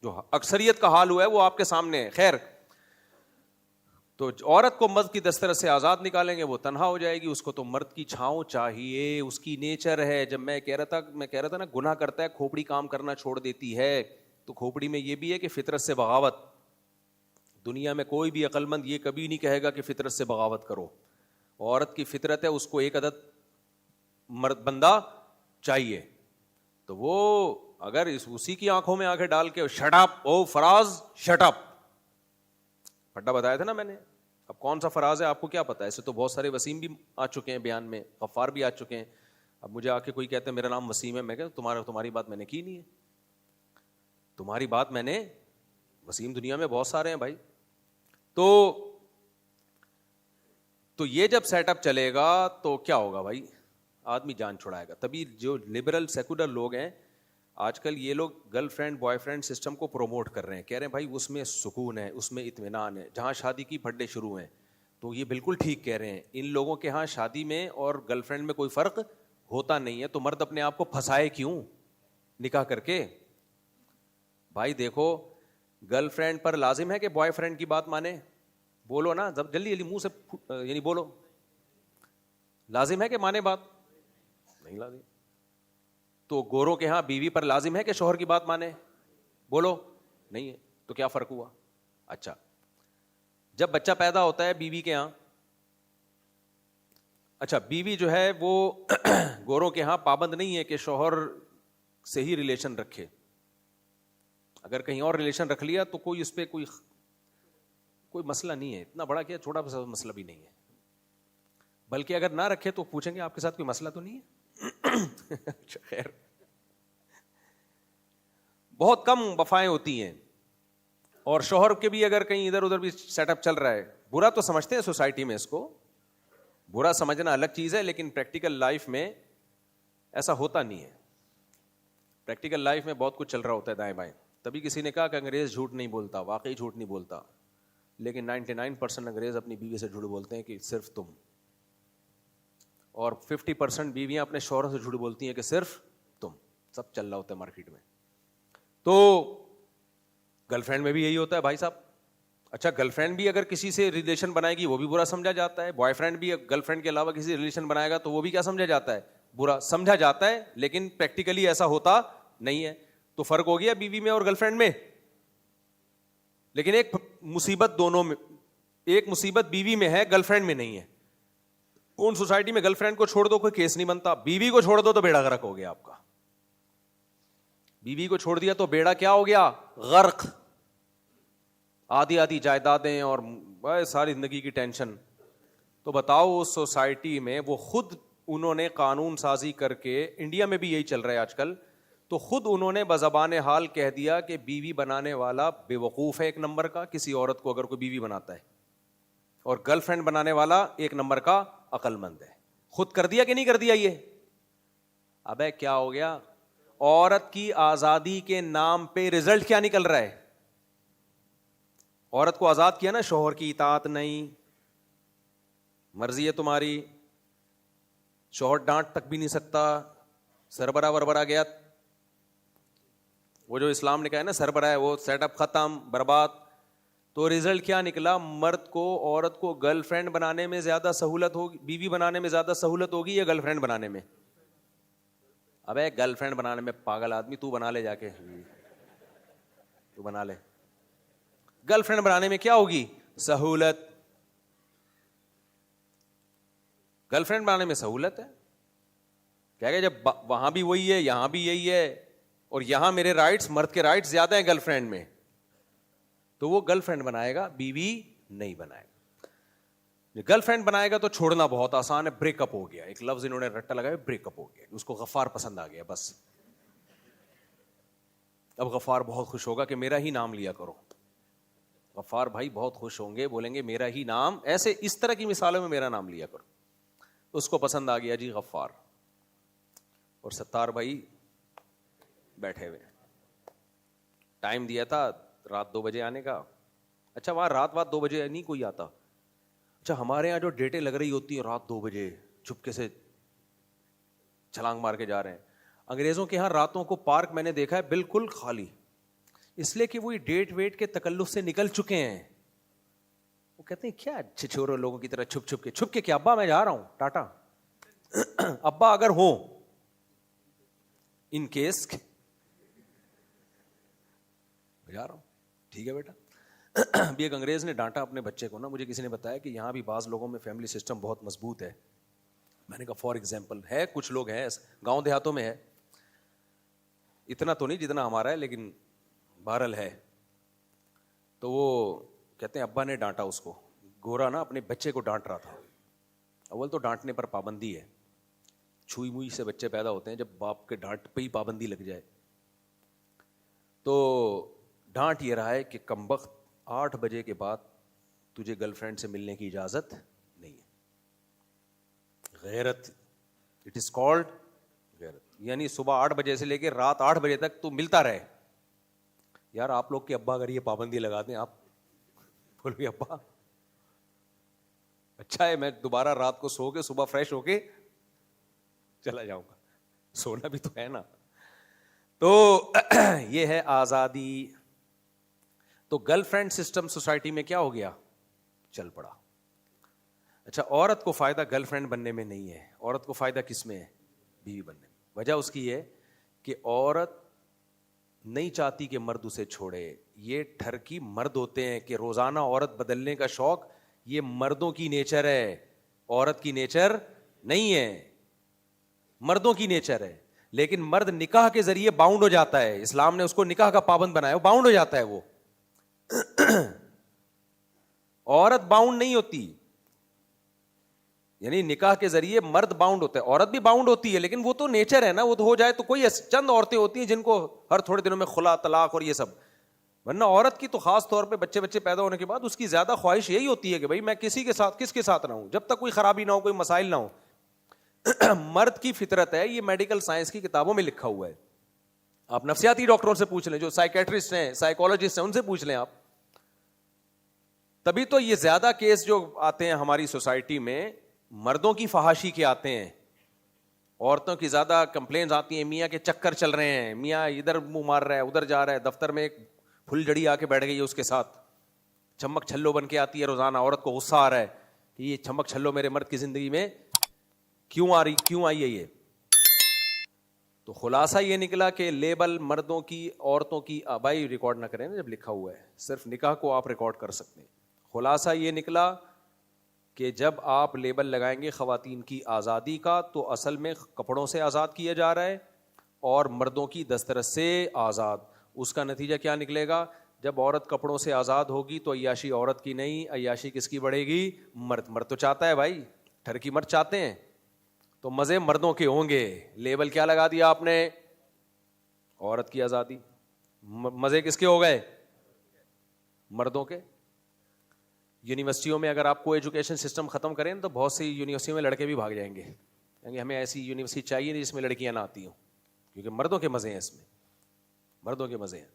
جو اکثریت کا حال ہوا ہے وہ آپ کے سامنے ہے. خیر, تو عورت کو مرد کی دسترس سے آزاد نکالیں گے وہ تنہا ہو جائے گی. اس کو تو مرد کی چھاؤں چاہیے, اس کی نیچر ہے. جب میں کہہ رہا تھا نا گناہ کرتا ہے کھوپڑی کام کرنا چھوڑ دیتی ہے, تو کھوپڑی میں یہ بھی ہے کہ فطرت سے بغاوت. دنیا میں کوئی بھی عقل مند یہ کبھی نہیں کہے گا کہ فطرت سے بغاوت کرو. عورت کی فطرت ہے, اس کو ایک عدد مرد بندہ چاہیے. تو وہ اگر اسی کی آنکھوں میں آنکھیں ڈال کے شٹ اپ او فراز شٹ اپ، پھڈا بتایا تھا نا میں نے. اب کون سا فراز ہے آپ کو کیا پتا ہے؟ ایسے تو بہت سارے وسیم بھی آ چکے ہیں بیان میں، غفار بھی آ چکے ہیں. اب مجھے آ کے کوئی کہتے ہیں میرا نام وسیم ہے، میں کہتا تمہاری بات میں نے کی نہیں ہے، تمہاری بات میں نے، وسیم دنیا میں بہت سارے ہیں بھائی. تو یہ جب سیٹ اپ چلے گا تو کیا ہوگا بھائی؟ آدمی جان چھڑائے گا. تبھی جو لبرل سیکولر لوگ ہیں آج کل، یہ لوگ girl friend boy friend system کو پروموٹ کر رہے ہیں، کہہ رہے ہیں بھائی اس میں سکون ہے، اس میں اطمینان ہے. جہاں شادی کی پھڈے شروع ہیں، تو یہ بالکل ٹھیک کہہ رہے ہیں. ان لوگوں کے ہاں شادی میں اور گرل فرینڈ میں کوئی فرق ہوتا نہیں ہے، تو مرد اپنے آپ کو پھنسائے کیوں نکاح کر کے؟ بھائی دیکھو، گرل فرینڈ پر لازم ہے کہ بوائے فرینڈ کی بات مانے؟ بولو نا جلدی جلدی منہ سے، یعنی بولو، لازم ہے کہ مانے بات؟ نہیں لازم. تو گوروں کے ہاں بیوی پر لازم ہے کہ شوہر کی بات مانے؟ بولو نہیں ہے. تو کیا فرق ہوا؟ اچھا، جب بچہ پیدا ہوتا ہے بیوی کے ہاں، اچھا بیوی جو ہے وہ گوروں کے ہاں پابند نہیں ہے کہ شوہر سے ہی ریلیشن رکھے. اگر کہیں اور ریلیشن رکھ لیا تو کوئی اس پہ کوئی مسئلہ نہیں ہے. اتنا بڑا کیا چھوٹا سا مسئلہ بھی نہیں ہے. بلکہ اگر نہ رکھے تو پوچھیں گے آپ کے ساتھ کوئی مسئلہ تو نہیں ہے؟ خیر، بہت کم وفائیں ہوتی ہیں. اور شوہر کے بھی اگر کہیں ادھر ادھر بھی سیٹ اپ چل رہا ہے، برا تو سمجھتے ہیں سوسائٹی میں، اس کو برا سمجھنا الگ چیز ہے، لیکن پریکٹیکل لائف میں ایسا ہوتا نہیں ہے. پریکٹیکل لائف میں بہت کچھ چل رہا ہوتا ہے دائیں بائیں. تبھی کسی نے کہا کہ انگریز جھوٹ نہیں بولتا، واقعی جھوٹ نہیں بولتا، لیکن 99% انگریز اپنی بیوی سے جھوٹ بولتے ہیں کہ صرف تم، اور 50% بیویاں اپنے شوہر سے جھوٹ بولتی ہیں کہ صرف تم. سب چل رہا ہوتا ہے مارکیٹ میں. تو گرل فرینڈ میں بھی یہی ہوتا ہے بھائی صاحب. اچھا، گرل فرینڈ بھی اگر کسی سے ریلیشن بنائے گی وہ بھی برا سمجھا جاتا ہے. بوائے فرینڈ بھی گرل فرینڈ کے علاوہ کسی ریلیشن بنائے گا تو وہ بھی کیا سمجھا جاتا ہے؟ برا سمجھا جاتا ہے. لیکن پریکٹیکلی ایسا ہوتا نہیں ہے. تو فرق ہو گیا بیوی میں اور گرل فرینڈ میں. لیکن ایک مصیبت دونوں میں، ایک مصیبت بیوی میں ہے، گرل فرینڈ میں نہیں ہے. ان سوسائٹی میں گرل فرینڈ کو چھوڑ دو کوئی کیس نہیں بنتا، بیوی کو چھوڑ دو تو بیڑا غرق ہو گیا آپ کا. بیوی کو چھوڑ دیا تو بیڑا کیا ہو گیا؟ غرق. آدھی آدھی جائیدادیں اور ساری زندگی کی ٹینشن. تو بتاؤ اس سوسائٹی میں وہ خود انہوں نے قانون سازی کر کے، انڈیا میں بھی یہی چل رہا ہے آج کل، تو خود انہوں نے بزبان حال کہہ دیا کہ بیوی بنانے والا بے وقوف ہے ایک نمبر کا، کسی عورت کو اگر کوئی بیوی بناتا ہے، اور گرل فرینڈ بنانے والا ایک نمبر کا عقل مند ہے. خود کر دیا کہ نہیں کر دیا یہ؟ ابے کیا ہو گیا؟ عورت کی آزادی کے نام پہ رزلٹ کیا نکل رہا ہے؟ عورت کو آزاد کیا نا، شوہر کی اطاعت نہیں، مرضی ہے تمہاری، شوہر ڈانٹ تک بھی نہیں سکتا، سربراہ وربراہ گیا، وہ جو اسلام نے کہا ہے نا سربراہ ہے، وہ سیٹ اپ ختم، برباد. تو رزلٹ کیا نکلا؟ مرد کو، عورت کو گرل فرینڈ بنانے میں زیادہ سہولت ہوگی، بیوی بنانے میں زیادہ سہولت ہوگی یا گرل فرینڈ بنانے میں؟ ابے گرل فرینڈ بنانے میں پاگل آدمی، تو بنا لے جا کے، تو بنا لے. گرل فرینڈ بنانے میں کیا ہوگی؟ سہولت. گرل فرینڈ بنانے میں سہولت ہے. کیا کہ جب وہاں بھی وہی ہے یہاں بھی یہی ہے، اور یہاں میرے رائٹس، مرد کے رائٹس زیادہ ہیں گرل فرینڈ میں، تو وہ گرل فرینڈ بنائے گا، بیوی نہیں بنائے گا. گرل فرینڈ بنائے گا تو چھوڑنا بہت آسان ہے. بریک اپ ہو گیا، ایک لفظ انہوں نے رٹا لگایا، بریک اپ ہو گیا، اس کو غفار پسند آ گیا. بس اب غفار بہت خوش ہوگا کہ میرا ہی نام لیا کرو. غفار بھائی بہت خوش ہوں گے، بولیں گے میرا ہی نام، ایسے اس طرح کی مثالوں میں میرا نام لیا کرو. اس کو پسند آ گیا جی غفار. اور ستار بھائی بیٹھے ہوئے، ٹائم دیا تھا رات 2 بجے آنے کا. اچھا وہاں رات 2 بجے نہیں کوئی آتا. اچھا ہمارے یہاں جو ڈیٹیں لگ رہی ہوتی ہیں رات 2 بجے چپکے سے چھلانگ مار کے جا رہے ہیں. انگریزوں کے یہاں راتوں کو پارک میں نے دیکھا ہے بالکل خالی، اس لیے کہ وہی ڈیٹ ویٹ کے تکلف سے نکل چکے ہیں. وہ کہتے ہیں کیا چھچورے لوگوں کی طرح چھپ کے کہ ابا میں جا رہا ہوں ٹاٹا. ابا اگر ہوں ان کیس جا رہا ہوں، ٹھیک ہے بیٹا. ابھی ایک انگریز نے ڈانٹا اپنے بچے کو نا، مجھے کسی نے بتایا کہ یہاں بھی بعض لوگوں میں فیملی سسٹم بہت مضبوط ہے. میں نے کہا فار ایگزامپل ہے، کچھ لوگ ہیں گاؤں دیہاتوں میں ہے. اتنا تو نہیں جتنا ہمارا ہے لیکن بہرحال ہے. تو وہ کہتے ہیں ابا نے ڈانٹا اس کو, گورا نا اپنے بچے کو ڈانٹ رہا تھا. اول تو ڈانٹنے پر پابندی ہے, چھوئی موئی سے بچے پیدا ہوتے ہیں, جب باپ کے ڈانٹ پہ ہی پابندی لگ جائے. تو ڈانٹ یہ رہا ہے کہ کمبخت 8 بجے کے بعد تجھے گرل فرینڈ سے ملنے کی اجازت نہیں ہے. غیرت, اٹ از کالڈ غیرت, یعنی صبح 8 بجے سے لے کے رات 8 بجے تک تو ملتا رہے. یار آپ لوگ کے ابا اگر یہ پابندی لگا دیں, آپ بولو ابا اچھا ہے میں دوبارہ رات کو سو کے صبح فریش ہو کے چلا جاؤں گا, سونا بھی تو ہے نا. تو یہ ہے آزادی. تو گرل فرینڈ سسٹم سوسائٹی میں کیا ہو گیا, چل پڑا. اچھا, عورت کو فائدہ گرل فرینڈ بننے میں نہیں ہے, عورت کو فائدہ کس میں ہے, بیوی بننے میں. وجہ اس کی ہے کہ عورت نہیں چاہتی کہ مرد اسے چھوڑے. یہ ٹھرکی مرد ہوتے ہیں کہ روزانہ عورت بدلنے کا شوق, یہ مردوں کی نیچر ہے, عورت کی نیچر نہیں ہے, مردوں کی نیچر ہے. لیکن مرد نکاح کے ذریعے باؤنڈ ہو جاتا ہے, اسلام نے اس کو نکاح کا پابند بنایا, وہ باؤنڈ ہو جاتا ہے. وہ عورت باؤنڈ نہیں ہوتی, یعنی نکاح کے ذریعے مرد باؤنڈ ہوتا ہے, عورت بھی باؤنڈ ہوتی ہے, لیکن وہ تو نیچر ہے نا, وہ تو ہو جائے تو کوئی چند عورتیں ہوتی ہیں جن کو ہر تھوڑے دنوں میں خلا طلاق اور یہ سب, ورنہ عورت کی تو خاص طور پہ بچے پیدا ہونے کے بعد اس کی زیادہ خواہش یہی ہوتی ہے کہ بھائی میں کسی کے ساتھ کس کے ساتھ نہ ہوں, جب تک کوئی خرابی نہ ہو, کوئی مسائل نہ ہو. مرد کی فطرت ہے, یہ میڈیکل سائنس کی کتابوں میں لکھا ہوا ہے. آپ نفسیاتی ڈاکٹروں سے پوچھ لیں, جو سائیکیٹرسٹ ہیں, سائیکولوجسٹ ہیں, ان سے پوچھ لیں آپ. تبھی تو یہ زیادہ کیس جو آتے ہیں ہماری سوسائٹی میں مردوں کی فحاشی کے آتے ہیں, عورتوں کی زیادہ کمپلینز آتی ہیں, میاں کے چکر چل رہے ہیں, میاں ادھر منہ مار رہا ہے, ادھر جا رہا ہے, دفتر میں ایک پھل جڑی آ کے بیٹھ گئی ہے اس کے ساتھ, چمک چھلو بن کے آتی ہے روزانہ. عورت کو غصہ آ رہا ہے کہ یہ چمک چھلو میرے مرد کی زندگی میں کیوں آئی ہے یہ. تو خلاصہ یہ نکلا کہ لیبل مردوں کی عورتوں کی, بھائی ریکارڈ نہ کریں نا جب لکھا ہوا ہے, صرف نکاح کو آپ ریکارڈ کر سکتے ہیں. خلاصہ یہ نکلا کہ جب آپ لیبل لگائیں گے خواتین کی آزادی کا, تو اصل میں کپڑوں سے آزاد کیا جا رہا ہے اور مردوں کی دسترس سے آزاد. اس کا نتیجہ کیا نکلے گا, جب عورت کپڑوں سے آزاد ہوگی تو عیاشی عورت کی نہیں, عیاشی کس کی بڑھے گی, مرد تو چاہتا ہے بھائی, ٹھرکی مرد چاہتے ہیں, تو مزے مردوں کے ہوں گے. لیبل کیا لگا دیا آپ نے, عورت کی آزادی, مزے کس کے ہو گئے, مردوں کے. یونیورسٹیوں میں اگر آپ کو ایجوکیشن سسٹم ختم کریں تو بہت سی یونیورسٹیوں میں لڑکے بھی بھاگ جائیں گے, کیونکہ ہمیں ایسی یونیورسٹی چاہیے نہیں جس میں لڑکیاں نہ آتی ہوں, کیونکہ مردوں کے مزے ہیں اس میں, مردوں کے مزے ہیں.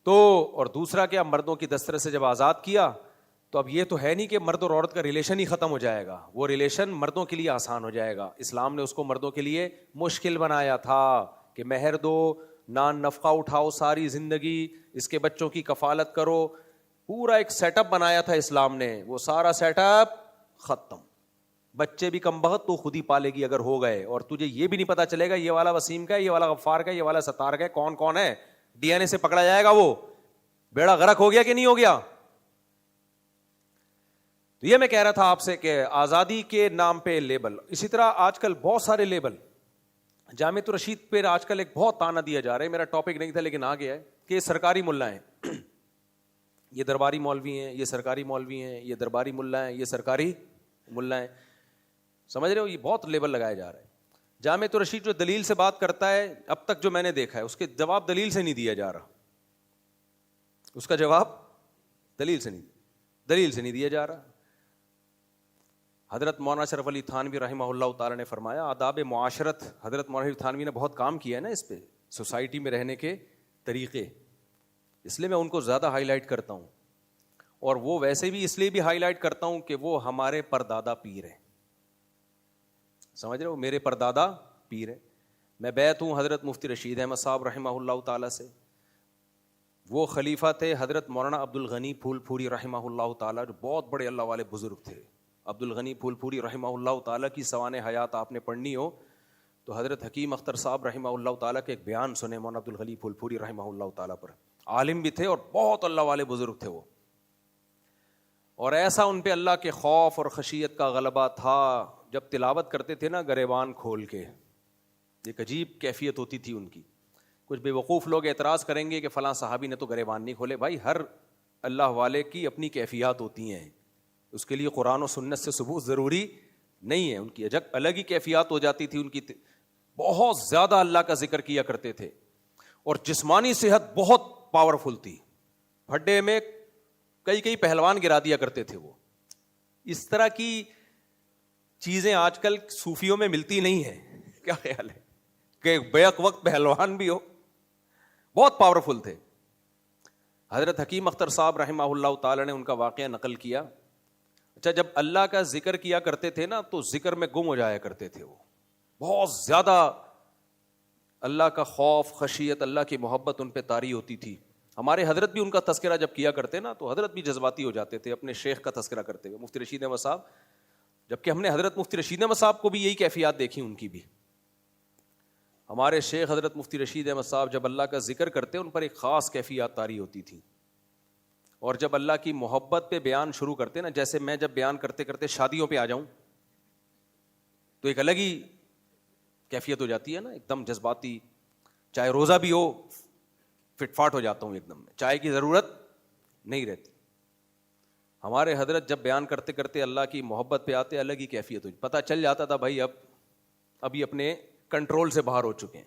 تو اور دوسرا کیا, مردوں کی دسترس سے جب آزاد کیا تو اب یہ تو ہے نہیں کہ مرد اور عورت کا ریلیشن ہی ختم ہو جائے گا, وہ ریلیشن مردوں کے لیے آسان ہو جائے گا. اسلام نے اس کو مردوں کے لیے مشکل بنایا تھا کہ مہر دو, نان نفقہ اٹھاؤ ساری زندگی, اس کے بچوں کی کفالت کرو, پورا ایک سیٹ اپ بنایا تھا اسلام نے. وہ سارا سیٹ اپ ختم, بچے بھی کم بخت تو خود ہی پالے گی اگر ہو گئے, اور تجھے یہ بھی نہیں پتا چلے گا یہ والا وسیم کا ہے, یہ والا غفار کا ہے, یہ والا ستار کا ہے, کون کون ہے. ڈی این اے سے پکڑا جائے گا, وہ بیڑا غرق ہو گیا کہ نہیں ہو گیا. تو یہ میں کہہ رہا تھا آپ سے کہ آزادی کے نام پہ لیبل. اسی طرح آج کل بہت سارے لیبل, جامعۃ الرشید پہ آج کل ایک بہت تانا دیا جا رہا ہے, میرا ٹاپک نہیں تھا لیکن آ گیا ہے, کہ سرکاری ملا ہیں, یہ درباری مولوی ہیں, یہ سرکاری مولوی ہیں, یہ درباری ملا ہیں, یہ سرکاری ملا ہیں. سمجھ رہے ہو, یہ بہت لیبل لگایا جا رہا ہے. جامعۃ الرشید جو دلیل سے بات کرتا ہے, اب تک جو میں نے دیکھا ہے اس کے جواب دلیل سے نہیں دیا جا رہا, اس کا جواب دلیل سے نہیں دیا جا رہا. حضرت مولانا اشرف علی تھانوی رحمہ اللہ تعالی نے فرمایا, آداب معاشرت, حضرت مولانا تھانوی نے بہت کام کیا ہے نا اس پہ, سوسائٹی میں رہنے کے طریقے, اس لیے میں ان کو زیادہ ہائی لائٹ کرتا ہوں. اور وہ ویسے بھی اس لیے بھی ہائی لائٹ کرتا ہوں کہ وہ ہمارے پردادا پیر ہیں, سمجھ رہے ہو, میرے پردادا پیر ہیں. میں بیعت ہوں حضرت مفتی رشید احمد صاحب رحمہ اللہ تعالی سے. وہ خلیفہ تھے حضرت مولانا عبد الغنی پھول پوری رحمہ اللہ تعالی, جو بہت بڑے اللہ والے بزرگ تھے. عبد الغنی پھول پوری رحمہ اللہ تعالیٰ کی سوانح حیات آپ نے پڑھنی ہو تو حضرت حکیم اختر صاحب رحمہ اللہ تعالیٰ کے ایک بیان سنے مولانا عبد الغنی پھول پوری رحمہ اللہ تعالیٰ پر. عالم بھی تھے اور بہت اللہ والے بزرگ تھے وہ, اور ایسا ان پہ اللہ کے خوف اور خشیت کا غلبہ تھا, جب تلاوت کرتے تھے نا گریبان کھول کے, ایک عجیب کیفیت ہوتی تھی ان کی. کچھ بے وقوف لوگ اعتراض کریں گے کہ فلاں صحابی نے تو گریبان نہیں کھولے. بھائی ہر اللہ والے کی اپنی کیفیات ہوتی ہیں, اس کے لیے قرآن و سنت سے ثبوت ضروری نہیں ہے. ان کی الگ ہی کیفیات ہو جاتی تھی. ان کی بہت زیادہ اللہ کا ذکر کیا کرتے تھے اور جسمانی صحت بہت پاورفل تھی. پھڈے میں کئی پہلوان گرا دیا کرتے تھے وہ. اس طرح کی چیزیں آج کل صوفیوں میں ملتی نہیں ہیں. کیا خیال ہے کہ بیک وقت پہلوان بھی ہو؟ بہت پاورفل تھے. حضرت حکیم اختر صاحب رحمہ اللہ تعالی نے ان کا واقعہ نقل کیا. اچھا, جب اللہ کا ذکر کیا کرتے تھے نا تو ذکر میں گم ہو جایا کرتے تھے. وہ بہت زیادہ اللہ کا خوف, خشیت, اللہ کی محبت ان پہ طاری ہوتی تھی. ہمارے حضرت بھی ان کا تذکرہ جب کیا کرتے نا تو حضرت بھی جذباتی ہو جاتے تھے اپنے شیخ کا تذکرہ کرتے ہوئے, مفتی رشید احمد صاحب. جبکہ ہم نے حضرت مفتی رشید احمد صاحب کو بھی یہی کیفیات دیکھی ان کی بھی. ہمارے شیخ حضرت مفتی رشید احمد صاحب جب اللہ کا ذکر کرتے ان پر ایک خاص کیفیات طاری ہوتی تھی. اور جب اللہ کی محبت پہ بیان شروع کرتے نا, جیسے میں جب بیان کرتے کرتے شادیوں پہ آ جاؤں تو ایک الگ ہی کیفیت ہو جاتی ہے نا, ایک دم جذباتی. چاہے روزہ بھی ہو فٹ فاٹ ہو جاتا ہوں ایک دم, چائے کی ضرورت نہیں رہتی. ہمارے حضرت جب بیان کرتے کرتے اللہ کی محبت پہ آتے الگ ہی کیفیت ہو, پتہ چل جاتا تھا بھائی ابھی اپنے کنٹرول سے باہر ہو چکے ہیں.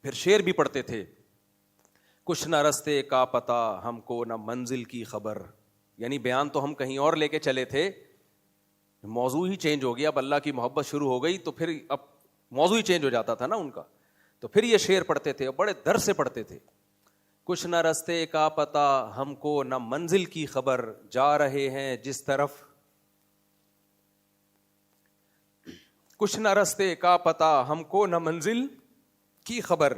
پھر شعر بھی پڑھتے تھے, کچھ نہ رستے کا پتہ ہم کو نہ منزل کی خبر. یعنی بیان تو ہم کہیں اور لے کے چلے تھے, موضوع ہی چینج ہو گیا. اب اللہ کی محبت شروع ہو گئی تو پھر اب موضوع ہی چینج ہو جاتا تھا نا ان کا. تو پھر یہ شعر پڑھتے تھے, بڑے درد سے پڑھتے تھے. کچھ نہ رستے کا پتہ ہم کو نہ منزل کی خبر, جا رہے ہیں جس طرف. کچھ نہ رستے کا پتہ ہم کو نہ منزل کی خبر,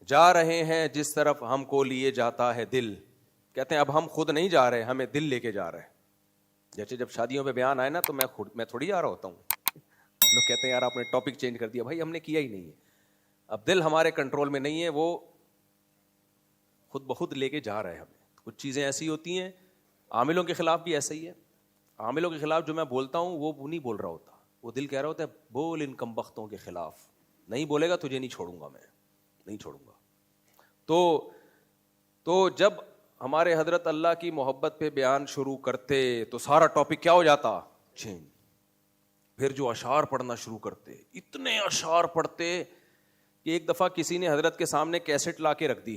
جا رہے ہیں جس طرف ہم کو لیے جاتا ہے دل. کہتے ہیں اب ہم خود نہیں جا رہے, ہمیں دل لے کے جا رہے ہیں. جیسے جب شادیوں پہ بیان آئے نا تو میں تھوڑی جا رہا ہوتا ہوں. لوگ کہتے ہیں یار آپ نے ٹاپک چینج کر دیا. بھائی ہم نے کیا ہی نہیں ہے, اب دل ہمارے کنٹرول میں نہیں ہے, وہ خود بخود لے کے جا رہے ہیں ہمیں. کچھ چیزیں ایسی ہوتی ہیں, عاملوں کے خلاف بھی ایسا ہی ہے. عاملوں کے خلاف جو میں بولتا ہوں وہ نہیں بول رہا ہوتا, وہ دل کہہ رہا ہوتا ہے بول ان کمبختوں کے خلاف. نہیں بولے گا تجھے نہیں چھوڑوں گا, میں نہیں چھوڑوں گا. تو جب ہمارے حضرت اللہ کی محبت پہ بیان شروع کرتے تو سارا ٹاپک کیا ہو جاتا, چینج. پھر جو اشعار پڑھنا شروع کرتے, اتنے اشعار پڑھتے کہ ایک دفعہ کسی نے حضرت کے سامنے کیسٹ لا کے رکھ دی.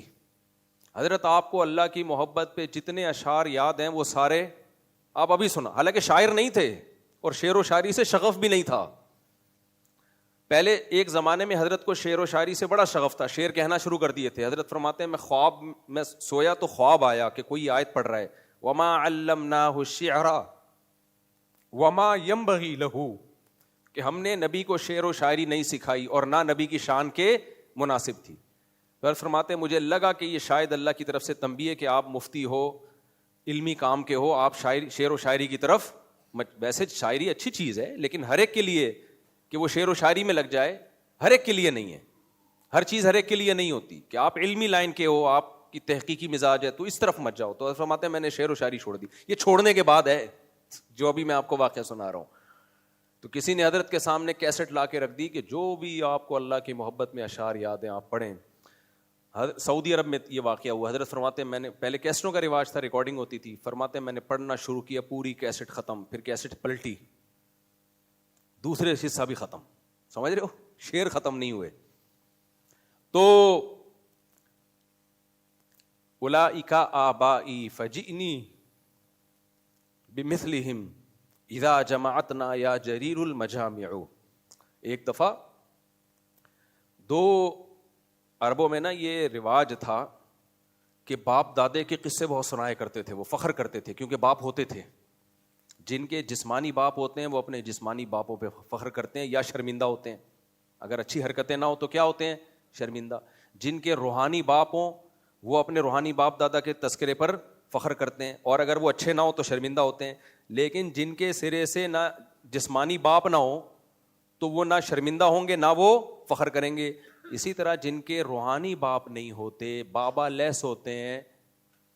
حضرت آپ کو اللہ کی محبت پہ جتنے اشعار یاد ہیں وہ سارے آپ ابھی سنا. حالانکہ شاعر نہیں تھے اور شعر و شاعری سے شغف بھی نہیں تھا. پہلے ایک زمانے میں حضرت کو شعر و شاعری سے بڑا شغف تھا, شعر کہنا شروع کر دیے تھے. حضرت فرماتے ہیں میں سویا تو خواب آیا کہ کوئی آیت پڑھ رہا ہے, وما علمناہ الشعر وما ينبغي له, کہ ہم نے نبی کو شعر و شاعری نہیں سکھائی اور نہ نبی کی شان کے مناسب تھی. حضرت فرماتے ہیں مجھے لگا کہ یہ شاید اللہ کی طرف سے تنبیہ ہے کہ آپ مفتی ہو, علمی کام کے ہو, آپ شعر و شاعری کی طرف. ویسے شاعری اچھی چیز ہے لیکن ہر ایک کے لیے کہ وہ شعر و شاعری میں لگ جائے ہر ایک کے لیے نہیں ہے. ہر چیز ہر ایک کے لیے نہیں ہوتی کہ آپ علمی لائن کے ہو, آپ کی تحقیقی مزاج ہے تو اس طرف مت جاؤ. تو فرماتے ہیں میں نے شعر و شاعری چھوڑ دی. یہ چھوڑنے کے بعد ہے جو ابھی میں آپ کو واقعہ سنا رہا ہوں. تو کسی نے حضرت کے سامنے کیسٹ لا کے رکھ دی کہ جو بھی آپ کو اللہ کی محبت میں اشعار یاد ہیں آپ پڑھیں. سعودی عرب میں یہ واقعہ ہوا. حضرت فرماتے ہیں میں نے, پہلے کیسٹوں کا رواج تھا, ریکارڈنگ ہوتی تھی. فرماتے ہیں میں نے پڑھنا شروع کیا, پوری کیسٹ ختم, پھر کیسٹ پلٹی, دوسرے حصہ بھی ختم. سمجھ رہے ہو, شعر ختم نہیں ہوئے. تو اولئک آبائی فجئنی بمثلہم اذا جمعتنا یا جریر المجامع. ایک دفعہ 2 عربوں میں نا یہ رواج تھا کہ باپ دادے کے قصے بہت سنایا کرتے تھے. وہ فخر کرتے تھے کیونکہ باپ ہوتے تھے. جن کے جسمانی باپ ہوتے ہیں وہ اپنے جسمانی باپوں پہ فخر کرتے ہیں یا شرمندہ ہوتے ہیں. اگر اچھی حرکتیں نہ ہو تو کیا ہوتے ہیں, شرمندہ. جن کے روحانی باپ ہوں وہ اپنے روحانی باپ دادا کے تذکرے پر فخر کرتے ہیں, اور اگر وہ اچھے نہ ہو تو شرمندہ ہوتے ہیں. لیکن جن کے سرے سے نہ جسمانی باپ نہ ہو تو وہ نہ شرمندہ ہوں گے نہ وہ فخر کریں گے. اسی طرح جن کے روحانی باپ نہیں ہوتے, بابا لیس ہوتے ہیں,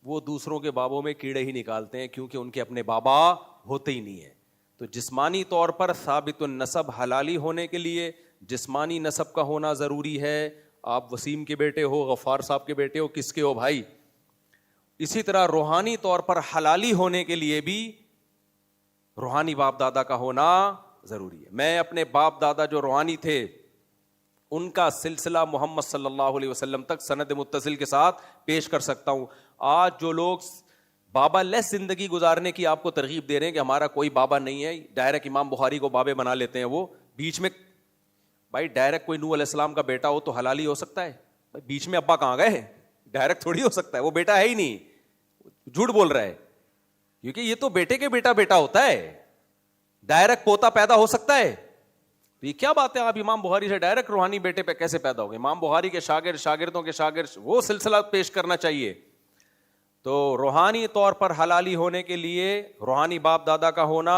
وہ دوسروں کے بابوں میں کیڑے ہی نکالتے ہیں کیونکہ ان کے اپنے بابا ہوتے ہی نہیں ہیں. تو جسمانی طور پر ثابت النسب حلالی ہونے کے لیے جسمانی نسب کا ہونا ضروری ہے, آپ وسیم کے بیٹے ہو, غفار صاحب کے بیٹے ہو, کس کے ہو بھائی. اسی طرح روحانی طور پر حلالی ہونے کے لیے بھی روحانی باپ دادا کا ہونا ضروری ہے. میں اپنے باپ دادا جو روحانی تھے ان کا سلسلہ محمد صلی اللہ علیہ وسلم تک سند متصل کے ساتھ پیش کر سکتا ہوں. آج جو لوگ بابا لیس زندگی گزارنے کی آپ کو ترغیب دے رہے ہیں کہ ہمارا کوئی بابا نہیں ہے, ڈائریکٹ امام بخاری کو بابے بنا لیتے ہیں, وہ بیچ میں بھائی ڈائریکٹ کوئی نوح علیہ السلام کا بیٹا ہو تو حلالی ہو سکتا ہے؟ بیچ میں ابا کہاں گئے, ڈائریکٹ تھوڑی ہو سکتا ہے, وہ بیٹا ہے ہی نہیں, جھوٹ بول رہا ہے. کیونکہ یہ تو بیٹے کے بیٹا بیٹا ہوتا ہے, ڈائریکٹ پوتا پیدا ہو سکتا ہے؟ تو یہ کیا بات ہے, آپ امام بخاری سے ڈائریکٹ روحانی بیٹے پہ کیسے پیدا ہو گئے؟ امام بخاری کے شاگرد, شاگردوں کے شاگرد, وہ سلسلہ پیش کرنا چاہیے. تو روحانی طور پر حلالی ہونے کے لیے روحانی باپ دادا کا ہونا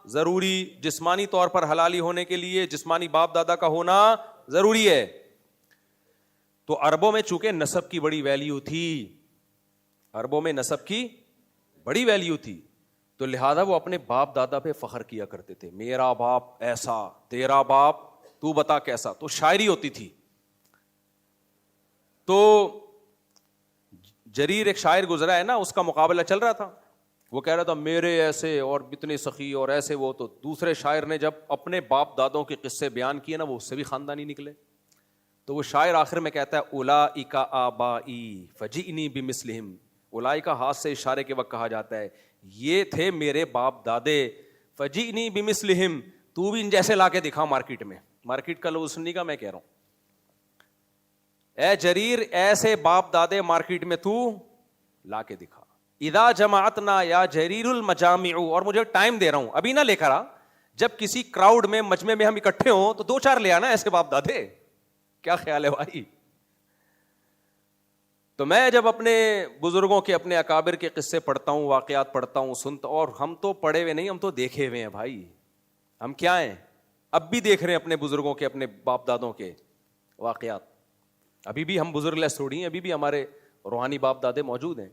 ضروری, جسمانی طور پر حلالی ہونے کے لیے جسمانی باپ دادا کا ہونا ضروری ہے. تو عربوں میں چونکہ نسب کی بڑی ویلیو تھی, عربوں میں نسب کی بڑی ویلیو تھی, تو لہذا وہ اپنے باپ دادا پہ فخر کیا کرتے تھے. میرا باپ ایسا, تیرا باپ تو بتا کیسا, تو شاعری ہوتی تھی. تو جریر ایک شاعر گزرا ہے نا, اس کا مقابلہ چل رہا تھا, وہ کہہ رہا تھا میرے ایسے اور اتنے سخی اور ایسے وہ, تو دوسرے شاعر نے جب اپنے باپ دادوں کے قصے بیان کیے نا, وہ اس سے بھی خاندانی نکلے. تو وہ شاعر آخر میں کہتا ہے اولئک آبائی فجئنی بمثلہم, اولئک ہاتھ سے اشارے کے وقت کہا جاتا ہے یہ تھے میرے باپ دادے, فجئنی بمثلہم, تو بھی ان جیسے لا کے دکھا مارکیٹ میں. مارکیٹ کا لفظ سننے کا میں کہہ رہا ہوں, اے جریر ایسے باپ دادے مارکیٹ میں تو لا کے دکھا. اذا جماعتنا یا جریر المجامع, اور مجھے ٹائم دے رہا ہوں, ابھی نہ لے کر آ, جب کسی کراؤڈ میں مجمع میں ہم اکٹھے ہوں تو 2-4 لے آنا ایسے باپ دادے. کیا خیال ہے بھائی؟ تو میں جب اپنے بزرگوں کے, اپنے اکابر کے قصے پڑھتا ہوں, واقعات پڑھتا ہوں, سنتا, اور ہم تو پڑھے ہوئے نہیں, ہم تو دیکھے ہوئے ہیں بھائی. ہم کیا ہیں, اب بھی دیکھ رہے ہیں اپنے بزرگوں کے, اپنے باپ دادوں کے واقعات. ابھی بھی ہم بزرگ لیس تھوڑی ہیں, ابھی بھی ہمارے روحانی باپ دادے موجود ہیں.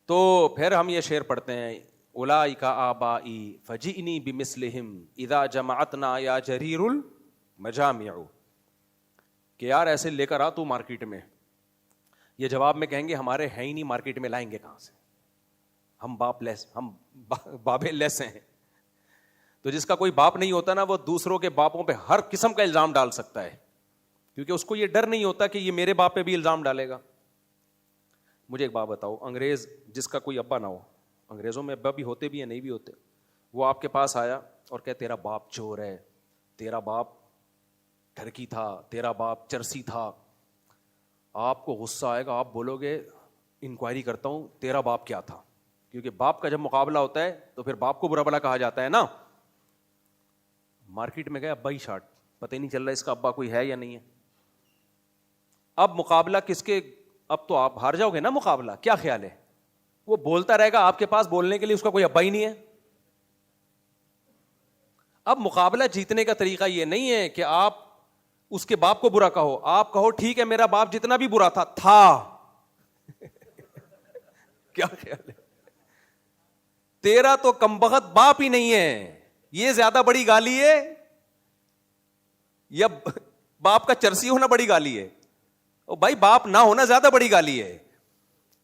تو پھر ہم یہ شعر پڑھتے ہیں اولئک آبائی فجئنی بمثلہم اذا جمعتنا یا جریر المجامع, کہ یار ایسے لے کر آ تو مارکیٹ میں. یہ جواب میں کہیں گے ہمارے ہیں ہی نہیں, مارکیٹ میں لائیں گے کہاں سے, ہم باپ لیس, ہم بابے لیس ہیں. تو جس کا کوئی باپ نہیں ہوتا نا, وہ دوسروں کے باپوں پہ ہر قسم کا الزام ڈال سکتا ہے, کیونکہ اس کو یہ ڈر نہیں ہوتا کہ یہ میرے باپ پہ بھی الزام ڈالے گا. مجھے ایک بات بتاؤ, انگریز جس کا کوئی ابا نہ ہو, انگریزوں میں ابا بھی ہوتے بھی ہیں نہیں بھی ہوتے, وہ آپ کے پاس آیا اور کہ تیرا باپ چور ہے, تیرا باپ ٹھرکی تھا, تیرا باپ چرسی تھا, آپ کو غصہ آئے گا, آپ بولو گے انکوائری کرتا ہوں تیرا باپ کیا تھا, کیونکہ باپ کا جب مقابلہ ہوتا ہے تو پھر باپ کو برا بلا کہا جاتا ہے نا. مارکیٹ میں گئے ابا ہی شارٹ, پتہ ہی نہیں چل رہا اس کا ابا کوئی ہے یا نہیں ہے. اب مقابلہ کس کے, اب تو آپ ہار جاؤ گے نا مقابلہ, کیا خیال ہے؟ وہ بولتا رہے گا, آپ کے پاس بولنے کے لیے اس کا کوئی ابا ہی نہیں ہے. اب مقابلہ جیتنے کا طریقہ یہ نہیں ہے کہ آپ اس کے باپ کو برا کہو, آپ کہو ٹھیک ہے میرا باپ جتنا بھی برا تھا کیا خیال ہے؟ تیرا تو کمبخت باپ ہی نہیں ہے, یہ زیادہ بڑی گالی ہے یا باپ کا چرسی ہونا بڑی گالی ہے؟ او بھائی باپ نہ ہونا زیادہ بڑی گالی ہے.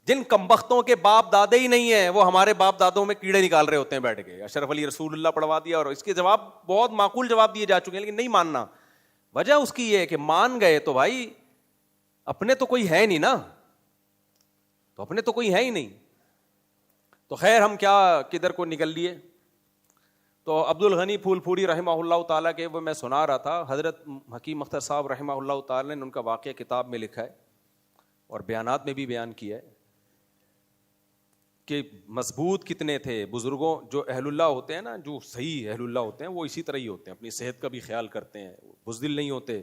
جن کمبختوں کے باپ دادے ہی نہیں ہیں وہ ہمارے باپ دادوں میں کیڑے نکال رہے ہوتے ہیں بیٹھ کے. اشرف علی رسول اللہ پڑھوا دیا, اور اس کے جواب بہت معقول جواب دیے جا چکے ہیں, لیکن نہیں ماننا. وجہ اس کی یہ ہے کہ مان گئے تو بھائی اپنے تو کوئی ہے نہیں نا, تو اپنے تو کوئی ہے ہی نہیں. تو خیر ہم کیا کدھر کو نکل لیے. تو عبد الغنی پھول پھوری رحمہ اللہ تعالیٰ کے, وہ میں سنا رہا تھا, حضرت حکیم اختر صاحب رحمہ اللہ تعالیٰ نے ان کا واقعہ کتاب میں لکھا ہے اور بیانات میں بھی بیان کیا ہے کہ مضبوط کتنے تھے بزرگوں. جو اہل اللہ ہوتے ہیں نا, جو صحیح اہل اللہ ہوتے ہیں, وہ اسی طرح ہی ہوتے ہیں, اپنی صحت کا بھی خیال کرتے ہیں, بزدل نہیں ہوتے,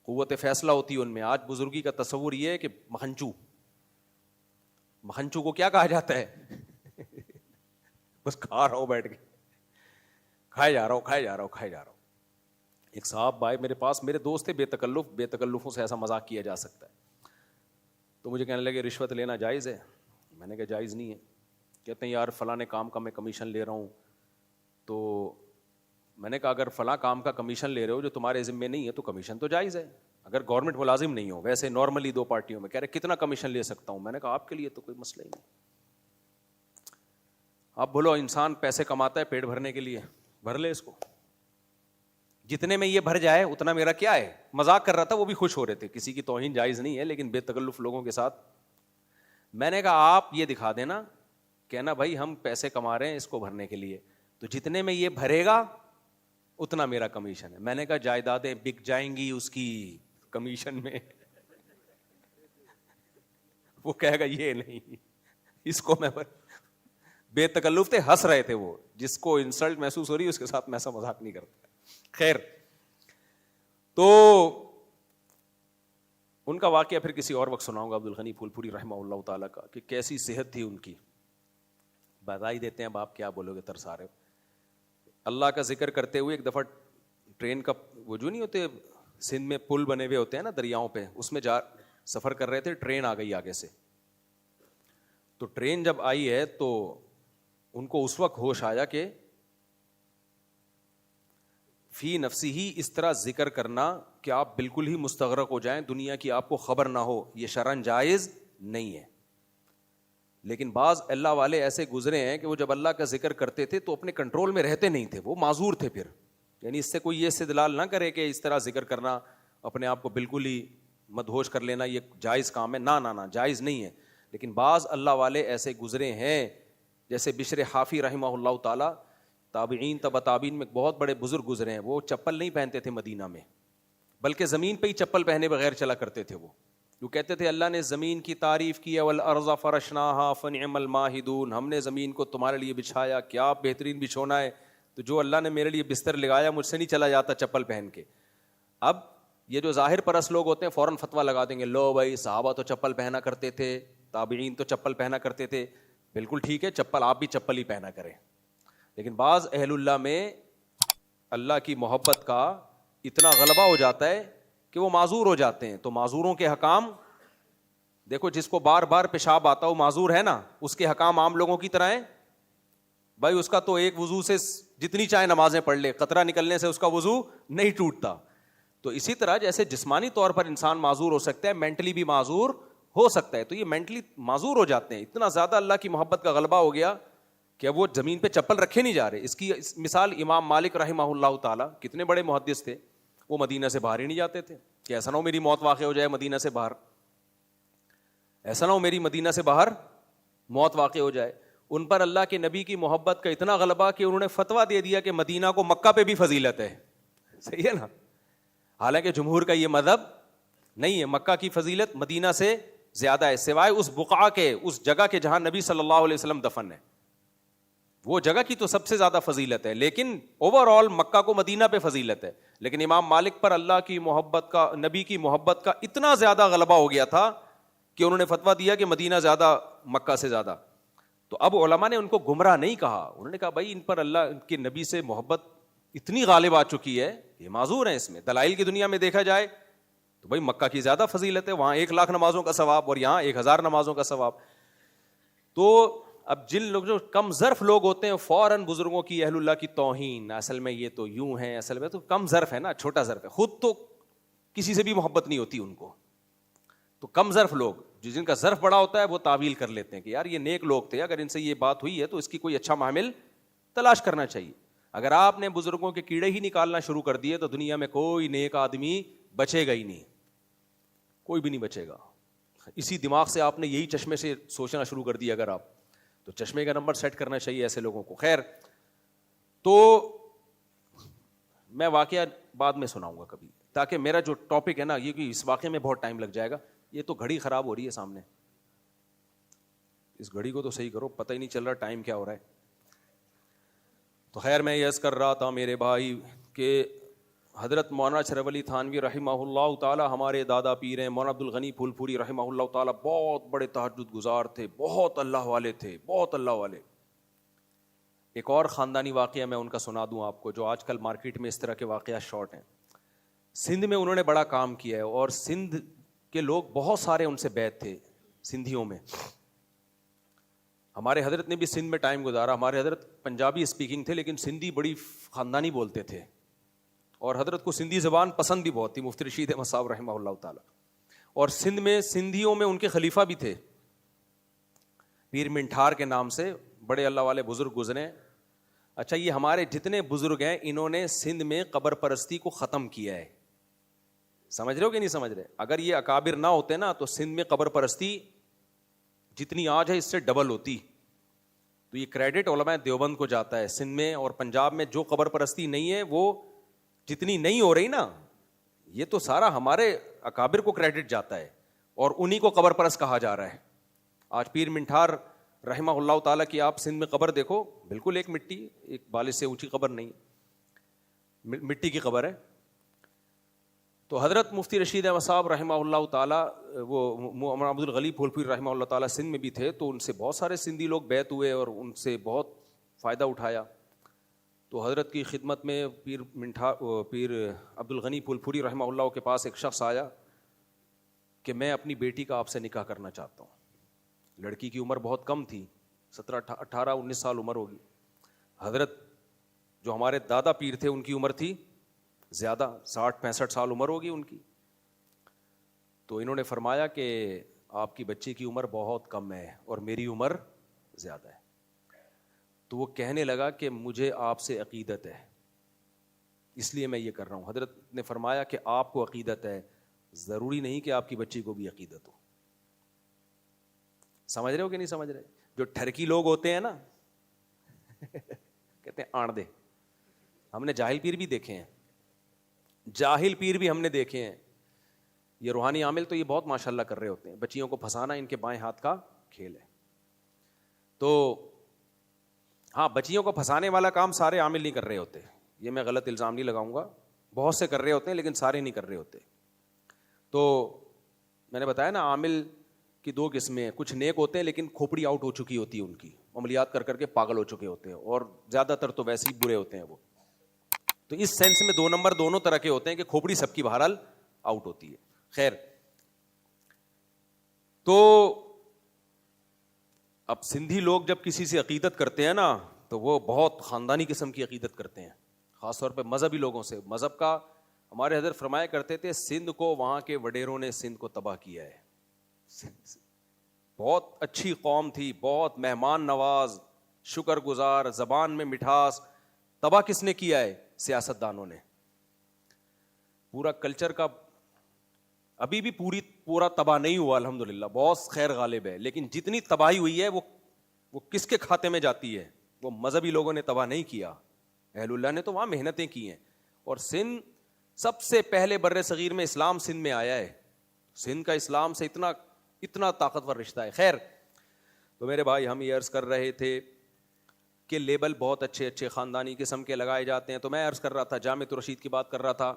قوت فیصلہ ہوتی ہے ان میں. آج بزرگی کا تصور یہ ہے کہ مکھنچو کو کیا کہا جاتا ہے بس کھا رہا ہوں بیٹھ کے, کھائے جا رہا ہوں. ایک صاحب بھائی میرے پاس, میرے دوست تھے, بے تکلفوں سے ایسا مذاق کیا جا سکتا ہے. تو مجھے کہنے لگے رشوت لینا جائز ہے؟ میں نے کہا جائز نہیں ہے. کہتے ہیں یار فلاں کام کا میں کمیشن لے رہا ہوں, تو میں نے کہا اگر فلاں کام کا کمیشن لے رہے ہو جو تمہارے ذمے نہیں ہے تو کمیشن تو جائز ہے. اگر گورنمنٹ ملازم نہیں ہو, ویسے نارملی 2 پارٹیوں میں کہہ رہے کتنا کمیشن لے سکتا ہوں, میں نے کہا آپ کے لیے تو کوئی مسئلہ ہی نہیں. آپ بولو انسان پیسے کماتا ہے پیٹ بھرنے کے لیے, بھر لے اس کو, جتنے میں یہ بھر جائے اتنا میرا کیا ہے. مذاق کر رہا تھا, وہ بھی خوش ہو رہے تھے, کسی کی توہین جائز نہیں ہے لیکن بے تکلف لوگوں کے ساتھ. میں نے کہا آپ یہ دکھا دینا, کہنا بھائی ہم پیسے کما رہے ہیں اس کو بھرنے کے لیے, تو جتنے میں یہ بھرے گا اتنا میرا کمیشن ہے. میں نے کہا جائیدادیں بک جائیں گی اس کی کمیشن میں. وہ کہے گا یہ نہیں, اس کو میں بے تکلف تھے, ہنس رہے تھے وہ, جس کو انسلٹ محسوس ہو رہی ہے اس کے ساتھ میں ایسا مذاق نہیں کرتا. خیر, تو ان کا واقعہ پھر کسی اور وقت سناؤں گا, عبدالغنی پھول پوری رحمہ اللہ تعالیٰ کا, کہ کیسی صحت تھی ان کی. بتائی دیتے ہیں, اب آپ کیا بولو گے, ترسا رہے ہو. اللہ کا ذکر کرتے ہوئے ایک دفعہ ٹرین کا وہ جو نہیں ہوتے سندھ میں پل بنے ہوئے ہوتے ہیں نا دریاؤں پہ, اس میں سفر کر رہے تھے, ٹرین آ گئی آگے سے. تو ٹرین جب آئی ہے تو ان کو اس وقت ہوش آیا کہ فی نفسی ہی اس طرح ذکر کرنا کہ آپ بالکل ہی مستغرق ہو جائیں, دنیا کی آپ کو خبر نہ ہو, یہ شرعاً جائز نہیں ہے. لیکن بعض اللہ والے ایسے گزرے ہیں کہ وہ جب اللہ کا ذکر کرتے تھے تو اپنے کنٹرول میں رہتے نہیں تھے, وہ معذور تھے پھر. یعنی اس سے کوئی یہ استدلال نہ کرے کہ اس طرح ذکر کرنا, اپنے آپ کو بالکل ہی مدہوش کر لینا یہ جائز کام ہے, نہ جائز نہیں ہے. لیکن بعض اللہ والے ایسے گزرے ہیں, جیسے بشر حافی رحمہ اللہ تعالی, تابعین تبع تابعین میں بہت بڑے بزرگ گزرے ہیں. وہ چپل نہیں پہنتے تھے مدینہ میں, بلکہ زمین پہ ہی چپل پہنے بغیر چلا کرتے تھے. وہ کہتے تھے اللہ نے زمین کی تعریف کی ہے, والارض فرشناہا فنعم الماہدون, ہم نے زمین کو تمہارے لیے بچھایا, کیا بہترین بچھونا ہے. تو جو اللہ نے میرے لیے بستر لگایا مجھ سے نہیں چلا جاتا چپل پہن کے. اب یہ جو ظاہر پرست لوگ ہوتے ہیں فوراً فتویٰ لگا دیں گے, لو بھائی صحابہ تو چپل پہنا کرتے تھے, تابعین تو چپل پہنا کرتے تھے, بالکل ٹھیک ہے چپل آپ بھی چپل ہی پہنا کریں. لیکن بعض اہل اللہ میں اللہ کی محبت کا اتنا غلبہ ہو جاتا ہے کہ وہ معذور ہو جاتے ہیں. تو معذوروں کے حکام دیکھو, جس کو بار بار پیشاب آتا وہ معذور ہے نا, اس کے حکام عام لوگوں کی طرح ہیں. بھائی اس کا تو ایک وضو سے جتنی چاہے نمازیں پڑھ لے, قطرہ نکلنے سے اس کا وضو نہیں ٹوٹتا. تو اسی طرح جیسے جسمانی طور پر انسان معذور ہو سکتا ہے, مینٹلی بھی معذور ہو سکتا ہے. تو یہ مینٹلی معذور ہو جاتے ہیں. اتنا زیادہ اللہ کی محبت کا غلبہ ہو گیا کہ اب وہ زمین پہ چپل رکھے نہیں جا رہے. اس کی مثال امام مالک رحمہ اللہ تعالیٰ, کتنے بڑے محدث تھے, وہ مدینہ سے باہر ہی نہیں جاتے تھے کہ ایسا نہ ہو میری موت واقع ہو جائے مدینہ سے باہر, ایسا نہ ہو میری مدینہ سے باہر موت واقع ہو جائے. ان پر اللہ کے نبی کی محبت کا اتنا غلبہ کہ انہوں نے فتویٰ دے دیا کہ مدینہ کو مکہ پہ بھی فضیلت ہے. صحیح ہے نا, حالانکہ جمہور کا یہ مذہب نہیں ہے, مکہ کی فضیلت مدینہ سے زیادہ ہے, سوائے اس بقعہ کے, اس جگہ کے جہاں نبی صلی اللہ علیہ وسلم دفن ہے. وہ جگہ کی تو سب سے زیادہ فضیلت ہے, لیکن اوور آل مکہ کو مدینہ پہ فضیلت ہے. لیکن امام مالک پر اللہ کی محبت کا, نبی کی محبت کا اتنا زیادہ غلبہ ہو گیا تھا کہ انہوں نے فتویٰ دیا کہ مدینہ زیادہ مکہ سے زیادہ. تو اب علماء نے ان کو گمراہ نہیں کہا, انہوں نے کہا بھائی ان پر اللہ کے نبی سے محبت اتنی غالب آ چکی ہے, یہ معذور ہیں اس میں. دلائل کی دنیا میں دیکھا جائے تو بھائی مکہ کی زیادہ فضیلت ہے, وہاں 1,00,000 نمازوں کا ثواب اور یہاں 1,000 نمازوں کا ثواب. تو اب جن لوگ جو کم ظرف لوگ ہوتے ہیں فوراً بزرگوں کی, اہل اللہ کی توہین, اصل میں یہ تو یوں ہے, اصل میں تو کم ظرف ہے نا, چھوٹا ظرف ہے, خود تو کسی سے بھی محبت نہیں ہوتی ان کو. تو کم ظرف لوگ جن کا ظرف بڑا ہوتا ہے وہ تعویل کر لیتے ہیں کہ یار یہ نیک لوگ تھے, اگر ان سے یہ بات ہوئی ہے تو اس کی کوئی اچھا معامل تلاش کرنا چاہیے. اگر آپ نے بزرگوں کے کیڑے ہی نکالنا شروع کر دیے تو دنیا میں کوئی نیک آدمی بچے گا ہی نہیں, کوئی بھی نہیں بچے گا. اسی دماغ سے آپ نے یہی چشمے سے سوچنا شروع کر دیا اگر آپ, تو چشمے کا نمبر سیٹ کرنا چاہیے ایسے لوگوں کو. خیر, تو میں واقعہ بعد میں سناؤں گا کبھی, تاکہ میرا جو ٹاپک ہے نا یہ کہ اس واقعے میں بہت ٹائم لگ جائے گا. یہ تو گھڑی خراب ہو رہی ہے سامنے, اس گھڑی کو تو صحیح کرو, پتہ ہی نہیں چل رہا ٹائم کیا ہو رہا ہے. تو خیر میں یہ عرض کر رہا تھا میرے بھائی کہ حضرت مولانا اشرف علی تھانوی رحمہ اللہ تعالی ہمارے دادا پیر ہیں. مولانا عبدالغنی پھول پوری رحمہ اللہ تعالی بہت بڑے تہجد گزار تھے, بہت اللہ والے تھے, بہت اللہ والے. ایک اور خاندانی واقعہ میں ان کا سنا دوں آپ کو, جو آج کل مارکیٹ میں اس طرح کے واقعات شارٹ ہیں. سندھ میں انہوں نے بڑا کام کیا ہے, اور سندھ کے لوگ بہت سارے ان سے بیعت تھے سندھیوں میں. ہمارے حضرت نے بھی سندھ میں ٹائم گزارا. ہمارے حضرت پنجابی اسپیکنگ تھے لیکن سندھی بڑی خاندانی بولتے تھے, اور حضرت کو سندھی زبان پسند بھی بہت تھی, مفتی رشید احمد صاحب رحمہ اللہ تعالیٰ. اور سندھ میں سندھیوں میں ان کے خلیفہ بھی تھے, پیر منٹھار کے نام سے, بڑے اللہ والے بزرگ گزرے. اچھا, یہ ہمارے جتنے بزرگ ہیں انہوں نے سندھ میں قبر پرستی کو ختم کیا ہے. سمجھ رہے ہو کہ نہیں سمجھ رہے؟ اگر یہ اکابر نہ ہوتے نا تو سندھ میں قبر پرستی جتنی آج ہے اس سے ڈبل ہوتی. تو یہ کریڈٹ علماء دیوبند کو جاتا ہے. سندھ میں اور پنجاب میں جو قبر پرستی نہیں ہے وہ جتنی نہیں ہو رہی نا, یہ تو سارا ہمارے اکابر کو کریڈٹ جاتا ہے, اور انہی کو قبر پرست کہا جا رہا ہے. آج پیر منٹھار رحمہ اللہ تعالیٰ کی آپ سندھ میں قبر دیکھو, بالکل ایک مٹی, ایک بالش سے اونچی قبر نہیں, مٹی کی قبر ہے. تو حضرت مفتی رشید احمد صاحب رحمہ اللہ تعالیٰ, وہ عبد الغنی پھولپوری رحمہ اللہ تعالیٰ سندھ میں بھی تھے, تو ان سے بہت سارے سندھی لوگ بیعت ہوئے اور ان سے بہت فائدہ اٹھایا. تو حضرت کی خدمت میں پیر عبد الغنی پھولپوری رحمہ اللہ کے پاس ایک شخص آیا کہ میں اپنی بیٹی کا آپ سے نکاح کرنا چاہتا ہوں. لڑکی کی عمر بہت کم تھی, 17-18-19 سال عمر ہوگی. حضرت جو ہمارے دادا پیر تھے ان کی عمر تھی زیادہ, 60-65 سال عمر ہوگی ان کی. تو انہوں نے فرمایا کہ آپ کی بچی کی عمر بہت کم ہے اور میری عمر زیادہ ہے. تو وہ کہنے لگا کہ مجھے آپ سے عقیدت ہے, اس لیے میں یہ کر رہا ہوں. حضرت نے فرمایا کہ آپ کو عقیدت ہے, ضروری نہیں کہ آپ کی بچی کو بھی عقیدت ہو. سمجھ رہے ہو کہ نہیں سمجھ رہے؟ جو ٹھرکی لوگ ہوتے ہیں نا کہتے ہیں آڑ دے. ہم نے جاہل پیر بھی دیکھے ہیں, جاہل پیر بھی ہم نے دیکھے ہیں. یہ روحانی عامل تو یہ بہت ماشاءاللہ کر رہے ہوتے ہیں, بچیوں کو پھنسانا ان کے بائیں ہاتھ کا کھیل ہے. تو ہاں, بچیوں کو پھنسانے والا کام سارے عامل نہیں کر رہے ہوتے, یہ میں غلط الزام نہیں لگاؤں گا, بہت سے کر رہے ہوتے ہیں لیکن سارے نہیں کر رہے ہوتے. تو میں نے بتایا نا عامل کی دو قسمیں ہیں, کچھ نیک ہوتے ہیں لیکن کھوپڑی آؤٹ ہو چکی ہوتی ہے ان کی, عملیات کر کر کے پاگل ہو چکے ہوتے ہیں, اور زیادہ تر تو ویسے ہی برے ہوتے ہیں وہ. تو اس سینس میں 2 نمبر دونوں طرح کے ہوتے ہیں کہ کھوپڑی سب کی بہرحال آؤٹ ہوتی ہے. خیر, تو اب سندھی لوگ جب کسی سے عقیدت کرتے ہیں نا تو وہ بہت خاندانی قسم کی عقیدت کرتے ہیں, خاص طور پہ مذہبی لوگوں سے. مذہب کا ہمارے حضرت فرمایا کرتے تھے سندھ کو وہاں کے وڈیروں نے سندھ کو تباہ کیا ہے. بہت اچھی قوم تھی, بہت مہمان نواز, شکر گزار, زبان میں مٹھاس. تباہ کس نے کیا ہے؟ سیاست دانوں نے. پورا کلچر کا ابھی بھی پورا تباہ نہیں ہوا الحمدللہ, بہت خیر غالب ہے, لیکن جتنی تباہی ہوئی ہے وہ کس کے کھاتے میں جاتی ہے؟ وہ مذہبی لوگوں نے تباہ نہیں کیا, اہل اللہ نے تو وہاں محنتیں کی ہیں. اور سندھ سب سے پہلے بر صغیر میں اسلام سندھ میں آیا ہے. سندھ کا اسلام سے اتنا طاقتور رشتہ ہے. خیر, تو میرے بھائی ہم یہ عرض کر رہے تھے کہ لیبل بہت اچھے اچھے خاندانی قسم کے لگائے جاتے ہیں. تو میں عرض کر رہا تھا, جامع الرشید کی بات کر رہا تھا,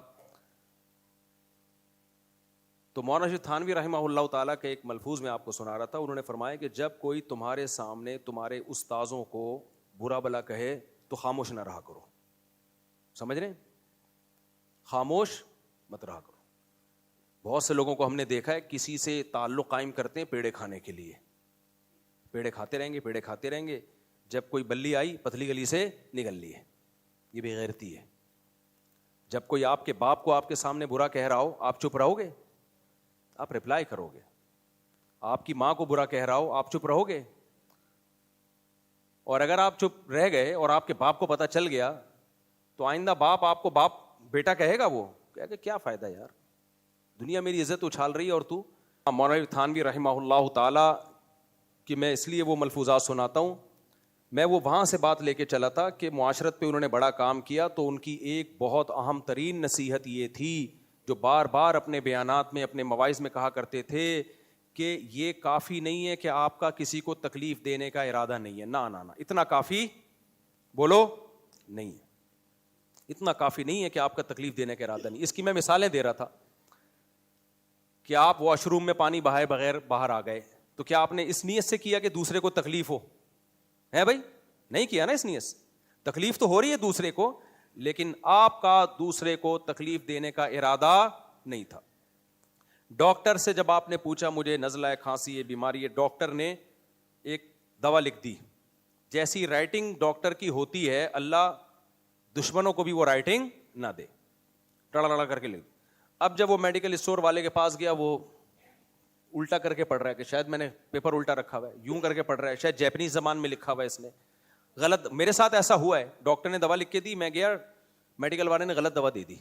تو مولانا رشید تھانوی رحمہ اللہ تعالیٰ کے ایک ملفوظ میں آپ کو سنا رہا تھا. انہوں نے فرمایا کہ جب کوئی تمہارے سامنے تمہارے استاذوں کو برا بلا کہے تو خاموش نہ رہا کرو. سمجھ رہے ہیں؟ خاموش مت رہا کرو. بہت سے لوگوں کو ہم نے دیکھا ہے کسی سے تعلق قائم کرتے ہیں پیڑے کھانے کے لیے, پیڑے کھاتے رہیں گے, جب کوئی بلی آئی پتلی گلی سے نکل لی ہے. یہ بے غیرتی ہے. جب کوئی آپ کے باپ کو آپ کے سامنے برا کہہ رہا ہو, آپ چپ رہو گے؟ آپ ریپلائی کرو گے. آپ کی ماں کو برا کہہ رہا ہو, آپ چپ رہو گے؟ اور اگر آپ چپ رہ گئے اور آپ کے باپ کو پتہ چل گیا تو آئندہ باپ آپ کو باپ بیٹا کہے گا, وہ کہے گا کیا فائدہ یار, دنیا میری عزت اچھال رہی ہے اور تو. مولانا تھانوی رحمہ اللہ تعالی کہ میں اس لیے وہ ملفوظات سناتا ہوں, میں وہ وہاں سے بات لے کے چلا تھا کہ معاشرت پہ انہوں نے بڑا کام کیا. تو ان کی ایک بہت اہم ترین نصیحت یہ تھی جو بار بار اپنے بیانات میں اپنے مواعظ میں کہا کرتے تھے کہ یہ کافی نہیں ہے کہ آپ کا کسی کو تکلیف دینے کا ارادہ نہیں ہے. نہ اتنا کافی بولو نہیں ہے, اتنا کافی نہیں ہے کہ آپ کا تکلیف دینے کا ارادہ نہیں. اس کی میں مثالیں دے رہا تھا کہ آپ واش روم میں پانی بہائے بغیر باہر آ گئے, تو کیا آپ نے اس نیت سے کیا کہ دوسرے کو تکلیف ہو؟ ہے بھائی, نہیں کیا نا اس نیت سے. تکلیف تو ہو رہی ہے دوسرے کو, لیکن آپ کا دوسرے کو تکلیف دینے کا ارادہ نہیں تھا. ڈاکٹر سے جب آپ نے پوچھا مجھے نزلہ ہے, کھانسی ہے, بیماری ہے, ڈاکٹر نے ایک دوا لکھ دی. جیسی رائٹنگ ڈاکٹر کی ہوتی ہے اللہ دشمنوں کو بھی وہ رائٹنگ نہ دے, ٹڑا لڑا کر کے لکھ. اب جب وہ میڈیکل اسٹور والے کے پاس گیا, وہ الٹا کر کے پڑھ رہا ہے کہ شاید میں نے پیپر الٹا رکھا ہوا ہے, یوں کر کے پڑھ رہا ہے, شاید جیپنیز زبان میں لکھا ہوا ہے اس نے, غلط. میرے ساتھ ایسا ہوا ہے, ڈاکٹر نے دوا لکھ کے دی, میں گیا, میڈیکل والے نے غلط دوا دے دی.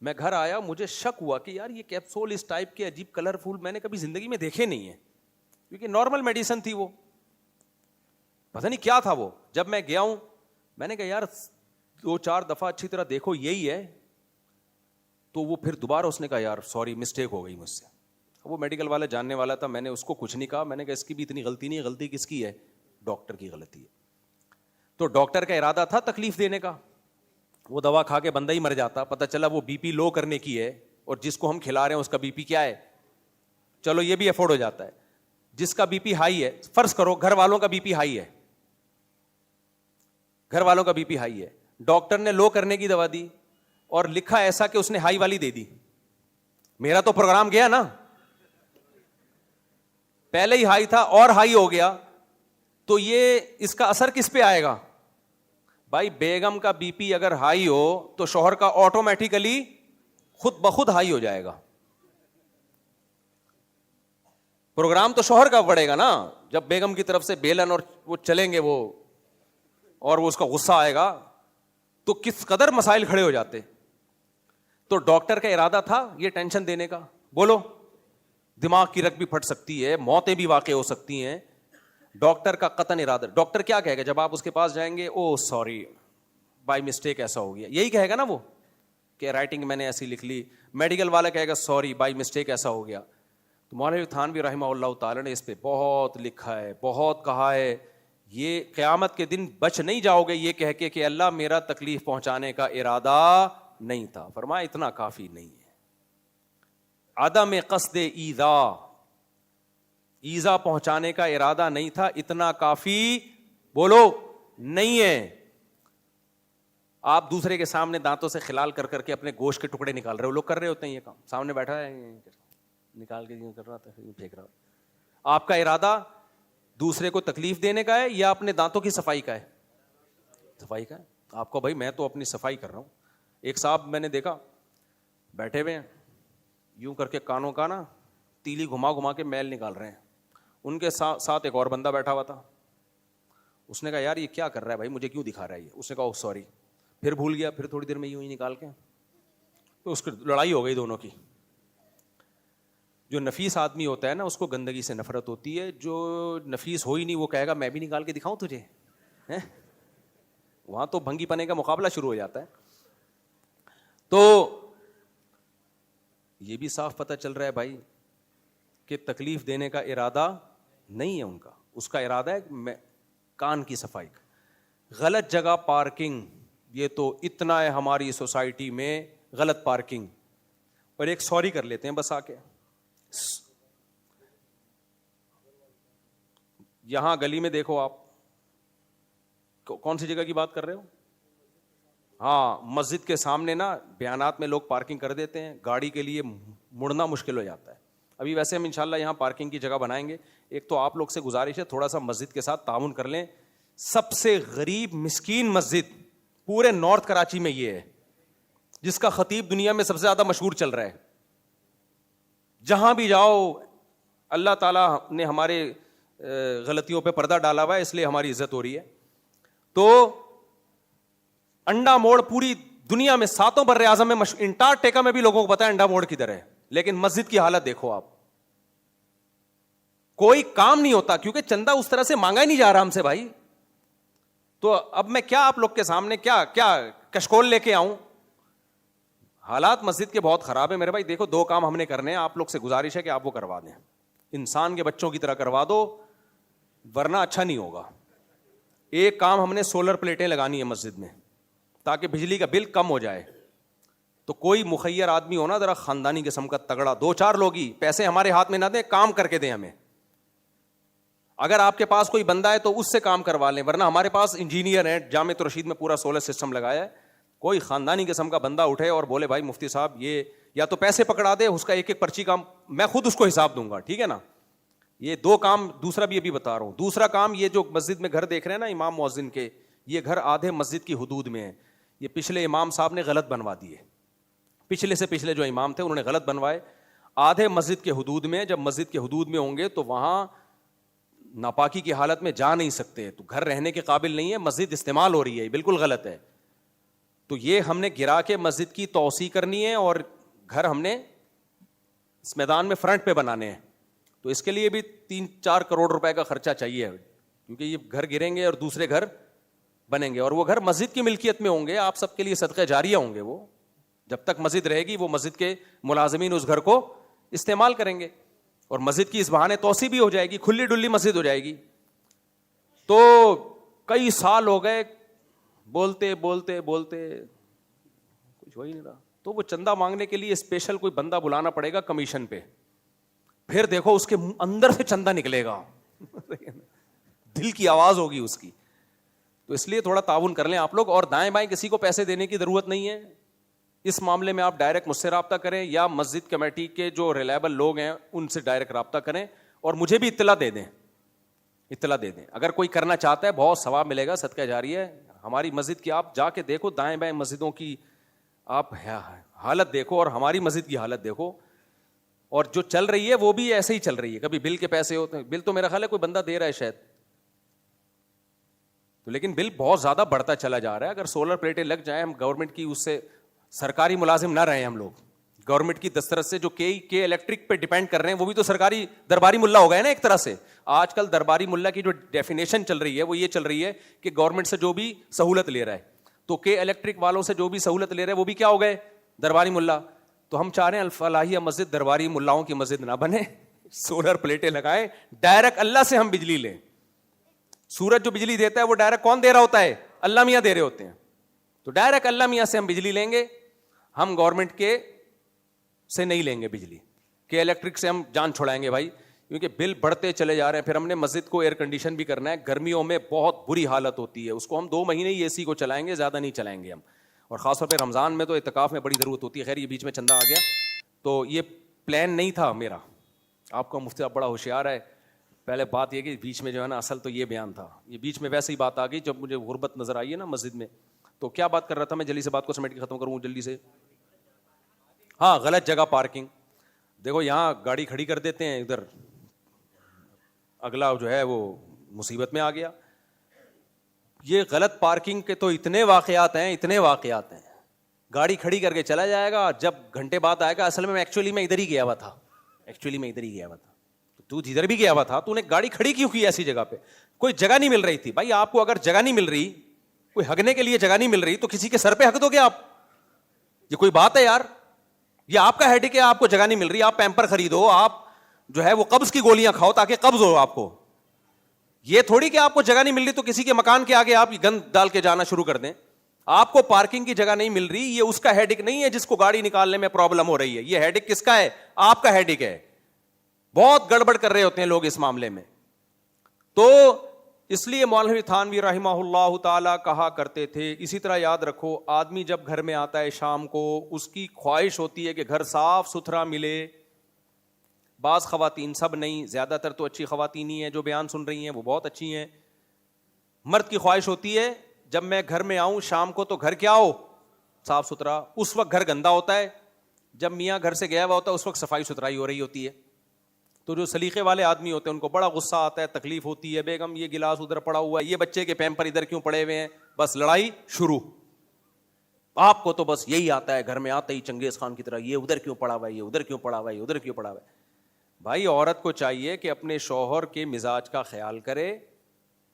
میں گھر آیا, مجھے شک ہوا کہ یار یہ کیپسول اس ٹائپ کے عجیب کلرفل میں نے کبھی زندگی میں دیکھے نہیں ہیں, کیونکہ نارمل میڈیسن تھی وہ, پتہ نہیں کیا تھا وہ. جب میں گیا ہوں, میں نے کہا یار 2-4 دفعہ اچھی طرح دیکھو یہی ہے, تو وہ پھر دوبارہ اس نے کہا یار سوری مسٹیک ہو گئی مجھ سے. وہ میڈیکل والا جاننے والا تھا, میں نے اس کو کچھ نہیں کہا, میں نے کہا اس کی بھی اتنی غلطی نہیں ہے, غلطی کس کی ہے, ڈاکٹر کی غلطی ہے. تو ڈاکٹر کا ارادہ تھا تکلیف دینے کا, وہ دوا کھا کے بندہ ہی مر جاتا. پتہ چلا وہ بی پی لو کرنے کی ہے, اور جس کو ہم کھلا رہے ہیں اس کا بی پی کیا ہے, چلو یہ بھی افورڈ ہو جاتا ہے. جس کا بی پی ہائی ہے, فرض کرو گھر والوں کا بی پی ہائی ہے, گھر والوں کا بی پی ہائی ہے, ڈاکٹر نے لو کرنے کی دوا دی اور لکھا ایسا کہ اس نے ہائی والی دے دی, میرا تو پروگرام گیا نا. پہلے ہی ہائی تھا اور ہائی ہو گیا, تو یہ اس کا اثر کس پہ آئے گا بھائی؟ بیگم کا بی پی اگر ہائی ہو تو شوہر کا آٹومیٹیکلی خود بخود ہائی ہو جائے گا. پروگرام تو شوہر کا پڑے گا نا, جب بیگم کی طرف سے بیلن اور وہ چلیں گے وہ, اور وہ اس کا غصہ آئے گا, تو کس قدر مسائل کھڑے ہو جاتے. تو ڈاکٹر کا ارادہ تھا یہ ٹینشن دینے کا. بولو, دماغ کی رگ بھی پھٹ سکتی ہے, موتیں بھی واقع ہو سکتی ہیں. ڈاکٹر کا قطعاً ارادہ. ڈاکٹر کیا کہے گا جب آپ اس کے پاس جائیں گے؟ او سوری بائی مسٹیک ایسا ہو گیا, یہی کہے گا نا وہ, کہ رائٹنگ میں نے ایسی لکھ لی. میڈیکل والا کہے گا سوری بائی مسٹیک ایسا ہو گیا. تو مولوی تھانوی رحمہ اللہ تعالی نے اس پہ بہت لکھا ہے, بہت کہا ہے. یہ قیامت کے دن بچ نہیں جاؤ گے یہ کہہ کے کہ اللہ میرا تکلیف پہنچانے کا ارادہ نہیں تھا. فرمایا اتنا کافی نہیں ہے. عدم قصد ایذا پہنچانے کا ارادہ نہیں تھا, اتنا کافی بولو نہیں ہے. آپ دوسرے کے سامنے دانتوں سے خلال کر کر کے اپنے گوشت کے ٹکڑے نکال رہے ہو, لوگ کر رہے ہوتے ہیں یہ کام, سامنے بیٹھا ہے نکال کے کر رہا تھا, پھینک رہا. آپ کا ارادہ دوسرے کو تکلیف دینے کا ہے یا اپنے دانتوں کی صفائی کا ہے؟ صفائی کا ہے. آپ کو بھائی میں تو اپنی صفائی کر رہا ہوں. ایک صاحب میں نے دیکھا بیٹھے ہوئے ہیں, یوں کر کے کانوں کا نا تیلی گھما گھما کے میل نکال رہے ہیں. ان کے ساتھ ایک اور بندہ بیٹھا ہوا تھا. اس نے کہا یار یہ کیا کر رہا ہے بھائی, مجھے کیوں دکھا رہا ہے یہ؟ اس نے کہا سوری, پھر بھول گیا, پھر تھوڑی دیر میں یوں ہی نکال کے, تو اس کی لڑائی ہو گئی دونوں کی. جو نفیس آدمی ہوتا ہے نا اس کو گندگی سے نفرت ہوتی ہے, جو نفیس ہو ہی نہیں وہ کہے گا میں بھی نکال کے دکھاؤں تجھے, وہاں تو بھنگی پنے کا مقابلہ شروع ہو جاتا ہے. تو یہ بھی صاف پتہ چل رہا ہے بھائی کہ تکلیف دینے کا ارادہ نہیں ہے ان کا, اس کا ارادہ ہے کان کی صفائی کا. غلط جگہ پارکنگ, یہ تو اتنا ہے ہماری سوسائٹی میں غلط پارکنگ. اور ایک سوری کر لیتے ہیں بس آ کے, یہاں گلی میں دیکھو آپ, کون سی جگہ کی بات کر رہے ہو؟ ہاں مسجد کے سامنے نا بیانات میں لوگ پارکنگ کر دیتے ہیں, گاڑی کے لیے مڑنا مشکل ہو جاتا ہے. ابھی ویسے ہم انشاءاللہ یہاں پارکنگ کی جگہ بنائیں گے. ایک تو آپ لوگ سے گزارش ہے تھوڑا سا مسجد کے ساتھ تعاون کر لیں. سب سے غریب مسکین مسجد پورے نارتھ کراچی میں یہ ہے, جس کا خطیب دنیا میں سب سے زیادہ مشہور چل رہا ہے. جہاں بھی جاؤ اللہ تعالیٰ نے ہمارے غلطیوں پہ پردہ ڈالا ہوا ہے, اس لیے ہماری عزت ہو رہی ہے. تو انڈا موڑ پوری دنیا میں 7 بر اعظم میں انٹارکٹیکا میں بھی لوگوں کو پتا ہے انڈا موڑ کدھر ہے, لیکن مسجد کی حالت دیکھو آپ, کوئی کام نہیں ہوتا کیونکہ چندہ اس طرح سے مانگا ہی نہیں جا رہا ہم سے بھائی. تو اب میں کیا آپ لوگ کے سامنے کیا کشکول لے کے آؤں؟ حالات مسجد کے بہت خراب ہے میرے بھائی. دیکھو 2 کام ہم نے کرنے ہیں, آپ لوگ سے گزارش ہے کہ آپ وہ کروا دیں, انسان کے بچوں کی طرح کروا دو ورنہ اچھا نہیں ہوگا. ایک کام ہم نے سولر پلیٹیں لگانی ہے مسجد میں تاکہ بجلی کا بل کم ہو جائے. تو کوئی مخیر آدمی ہونا ذرا خاندانی قسم کا تگڑا, 2-4 لوگ ہی, پیسے ہمارے ہاتھ میں نہ دیں, کام کر کے دیں ہمیں. اگر آپ کے پاس کوئی بندہ ہے تو اس سے کام کروا لیں, ورنہ ہمارے پاس انجینئر ہیں, جامع رشید میں پورا سولر سسٹم لگایا ہے. کوئی خاندانی قسم کا بندہ اٹھے اور بولے بھائی مفتی صاحب یہ یا تو پیسے پکڑا دے, اس کا ایک پرچی کا میں خود اس کو حساب دوں گا, ٹھیک ہے نا, یہ دو کام, دوسرا بھی ابھی بتا رہا ہوں. دوسرا کام, یہ جو مسجد میں گھر دیکھ رہے ہیں نا امام مؤذن کے, یہ گھر آدھے مسجد کی حدود میں ہیں. یہ پچھلے امام صاحب نے غلط بنوا دیے, پچھلے سے پچھلے جو امام تھے انہوں نے غلط بنوائے. آدھے مسجد کے حدود میں, جب مسجد کے حدود میں ہوں گے تو وہاں ناپاکی کی حالت میں جا نہیں سکتے, تو گھر رہنے کے قابل نہیں ہے, مسجد استعمال ہو رہی ہے, بالکل غلط ہے. تو یہ ہم نے گرا کے مسجد کی توسیع کرنی ہے اور گھر ہم نے اس میدان میں فرنٹ پہ بنانے ہیں. تو اس کے لیے بھی 3-4 کروڑ روپے کا خرچہ چاہیے, کیونکہ یہ گھر گریں گے اور دوسرے گھر بنیں گے, اور وہ گھر مسجد کی ملکیت میں ہوں گے, آپ سب کے لیے صدقہ جاریہ ہوں گے. وہ جب تک مسجد رہے گی وہ مسجد کے ملازمین اس گھر کو استعمال کریں گے, اور مسجد کی اس بہانے توسیع بھی ہو جائے گی, کھلی ڈلی مسجد ہو جائے گی. تو کئی سال ہو گئے بولتے بولتے بولتے کچھ ہو ہی نہیں رہا. تو وہ چندہ مانگنے کے لیے اسپیشل کوئی بندہ بلانا پڑے گا کمیشن پہ, پھر دیکھو اس کے اندر سے چندہ نکلے گا, دل کی آواز ہوگی اس کی. تو اس لیے تھوڑا تعاون کر لیں آپ لوگ, اور دائیں بائیں کسی کو پیسے دینے کی ضرورت نہیں ہے. اس معاملے میں آپ ڈائریکٹ مجھ سے رابطہ کریں, یا مسجد کمیٹی کے جو ریلائبل لوگ ہیں ان سے ڈائریکٹ رابطہ کریں, اور مجھے بھی اطلاع دے دیں. اگر کوئی کرنا چاہتا ہے بہت ثواب ملے گا, صدقہ جاریہ ہے. ہماری مسجد کی آپ جا کے دیکھو, دائیں بائیں مسجدوں کی آپ حالت دیکھو اور ہماری مسجد کی حالت دیکھو, اور جو چل رہی ہے وہ بھی ایسے ہی چل رہی ہے. کبھی بل کے پیسے ہوتے ہیں, بل تو میرا خیال ہے کوئی بندہ دے رہا ہے شاید, تو لیکن بل بہت زیادہ بڑھتا چلا جا رہا ہے. اگر سولر پلیٹیں لگ جائیں, ہم گورنمنٹ کی اس سے سرکاری ملازم نہ رہے, ہم لوگ گورنمنٹ کی دسترس سے جو کے الیکٹرک پہ ڈیپینڈ کر رہے ہیں, وہ بھی تو سرکاری درباری ملا ہو گئے نا ایک طرح سے. آج کل درباری ملا کی جو ڈیفینیشن چل رہی ہے وہ یہ چل رہی ہے کہ گورنمنٹ سے جو بھی سہولت لے رہا ہے, تو کے الیکٹرک والوں سے جو بھی سہولت لے رہے ہیں وہ بھی کیا ہو گئے, درباری ملا. تو ہم چاہ رہے ہیں الفلاحیہ مسجد درباری ملاؤں کی مسجد نہ بنے, سولر پلیٹیں لگائیں, ڈائریکٹ اللہ سے ہم بجلی لیں. سورج جو بجلی دیتا ہے وہ ڈائریکٹ کون دے رہا ہوتا ہے, اللہ میاں دے رہے ہوتے ہیں. تو ڈائریکٹ اللہ میاں سے ہم بجلی لیں گے, ہم گورنمنٹ کے سے نہیں لیں گے بجلی, کہ الیکٹرک سے ہم جان چھڑائیں گے بھائی, کیونکہ بل بڑھتے چلے جا رہے ہیں. پھر ہم نے مسجد کو ایئر کنڈیشن بھی کرنا ہے, گرمیوں میں بہت بری حالت ہوتی ہے, اس کو ہم 2 مہینے ہی اے سی کو چلائیں گے, زیادہ نہیں چلائیں گے ہم. اور خاص طور پہ رمضان میں تو اعتکاف میں بڑی ضرورت ہوتی ہے. خیر یہ بیچ میں چندہ آ گیا, تو یہ پلان نہیں تھا میرا. آپ کا مفتی صاحب بڑا ہوشیار ہے, پہلے بات یہ کہ بیچ میں جو ہے نا اصل تو یہ بیان تھا, یہ بیچ میں ویسے ہی بات آ گئی جب مجھے غربت نظر آئی ہے نا مسجد میں. تو کیا بات کر رہا تھا میں, جلدی سے بات کو سمیٹ کے ختم کروں جلدی سے. ہاں, غلط جگہ پارکنگ. دیکھو یہاں گاڑی کھڑی کر دیتے ہیں, ادھر اگلا جو ہے وہ مصیبت میں آ گیا. یہ غلط پارکنگ کے تو اتنے واقعات ہیں. گاڑی کھڑی کر کے چلا جائے گا, جب گھنٹے بعد آئے گا اصل میں ایکچولی میں ادھر ہی گیا ہوا تھا, تو جدھر بھی گیا ہوا تھا تو نے گاڑی کھڑی کیوں کی ایسی جگہ پہ؟ کوئی جگہ نہیں مل رہی تھی. بھائی آپ کو اگر جگہ نہیں مل رہی, کوئی ہگنے کے لیے جگہ نہیں مل رہی, تو کسی کے سر پہ ہگ دو گے آپ؟ یہ کوئی بات ہے یار؟ یہ آپ کا ہیڈک ہے, آپ کو جگہ نہیں مل رہی, آپ پیمپر خریدو, آپ جو ہے وہ قبض کی گولیاں کھاؤ تاکہ قبض ہو آپ کو. یہ تھوڑی کہ آپ کو جگہ نہیں مل رہی تو کسی کے مکان کے آگے آپ گند ڈال کے جانا شروع کر دیں. آپ کو پارکنگ کی جگہ نہیں مل رہی, یہ اس کا ہیڈک نہیں ہے جس کو گاڑی نکالنے میں پرابلم ہو رہی ہے. یہ ہیڈک کس کا ہے؟ آپ کا ہیڈک ہے. بہت گڑبڑ کر رہے ہوتے ہیں لوگ اس معاملے میں. تو اس لیے مولوی تھانوی رحمہ اللہ تعالی کہا کرتے تھے, اسی طرح یاد رکھو, آدمی جب گھر میں آتا ہے شام کو, اس کی خواہش ہوتی ہے کہ گھر صاف ستھرا ملے. بعض خواتین, سب نہیں, زیادہ تر تو اچھی خواتین ہی ہیں جو بیان سن رہی ہیں, وہ بہت اچھی ہیں. مرد کی خواہش ہوتی ہے جب میں گھر میں آؤں شام کو تو گھر کیا ہو, صاف ستھرا. اس وقت گھر گندا ہوتا ہے, جب میاں گھر سے گیا ہوا ہوتا ہے اس وقت صفائی ستھرائی ہو رہی ہوتی ہے. تو جو سلیقے والے آدمی ہوتے ہیں ان کو بڑا غصہ آتا ہے, تکلیف ہوتی ہے, بیگم یہ گلاس ادھر پڑا ہوا ہے, یہ بچے کے پیمپر ادھر کیوں پڑے ہوئے ہیں, بس لڑائی شروع. آپ کو تو بس یہی آتا ہے, گھر میں آتے ہی چنگیز خان کی طرح, یہ ادھر کیوں پڑا ہوا ہے, یہ ادھر کیوں پڑا ہوا ہے, یہ ادھر کیوں پڑا ہوا ہے. بھائی عورت کو چاہیے کہ اپنے شوہر کے مزاج کا خیال کرے.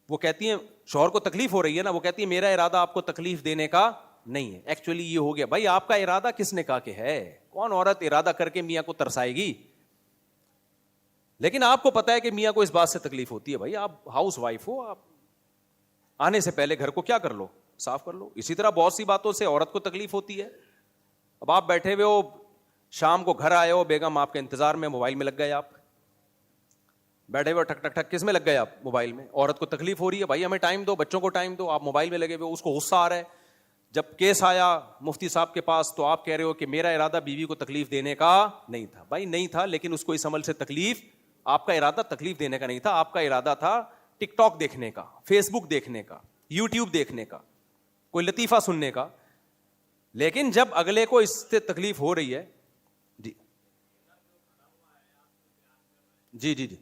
وہ کہتی ہیں شوہر کو تکلیف ہو رہی ہے نا, وہ کہتی ہے میرا ارادہ آپ کو تکلیف دینے کا نہیں ہے, ایکچولی یہ ہو گیا. بھائی آپ کا ارادہ کس نے کہا کہ ہے؟ کون عورت ارادہ کر کے میاں کو ترسائے گی؟ لیکن آپ کو پتا ہے کہ میاں کو اس بات سے تکلیف ہوتی ہے. بھائی آپ ہاؤس وائف ہو, آپ آنے سے پہلے گھر کو کیا کر لو, صاف کر لو. اسی طرح بہت سی باتوں سے عورت کو تکلیف ہوتی ہے. اب آپ بیٹھے ہوئے ہو, شام کو گھر آئے ہو, بیگم آپ کے انتظار میں, موبائل میں لگ گئے, آپ بیٹھے ہوئے ٹھک ٹھک ٹھک, کس میں لگ گئے آپ؟ موبائل میں. عورت کو تکلیف ہو رہی ہے, بھائی ہمیں ٹائم دو, بچوں کو ٹائم دو, آپ موبائل میں لگے ہوئے, اس کو غصہ آ رہا ہے. جب کیس آیا مفتی صاحب کے پاس تو آپ کہہ رہے ہو کہ میرا ارادہ بیوی کو تکلیف دینے کا نہیں تھا. بھائی نہیں تھا, لیکن اس کو اس عمل سے تکلیف آپ کا ارادہ تکلیف دینے کا نہیں تھا, آپ کا ارادہ تھا ٹک ٹاک دیکھنے کا, فیس بک دیکھنے کا, یوٹیوب دیکھنے کا, کوئی لطیفہ سننے کا. لیکن جب اگلے کو اس سے تکلیف ہو رہی ہے, جی جی جی جی,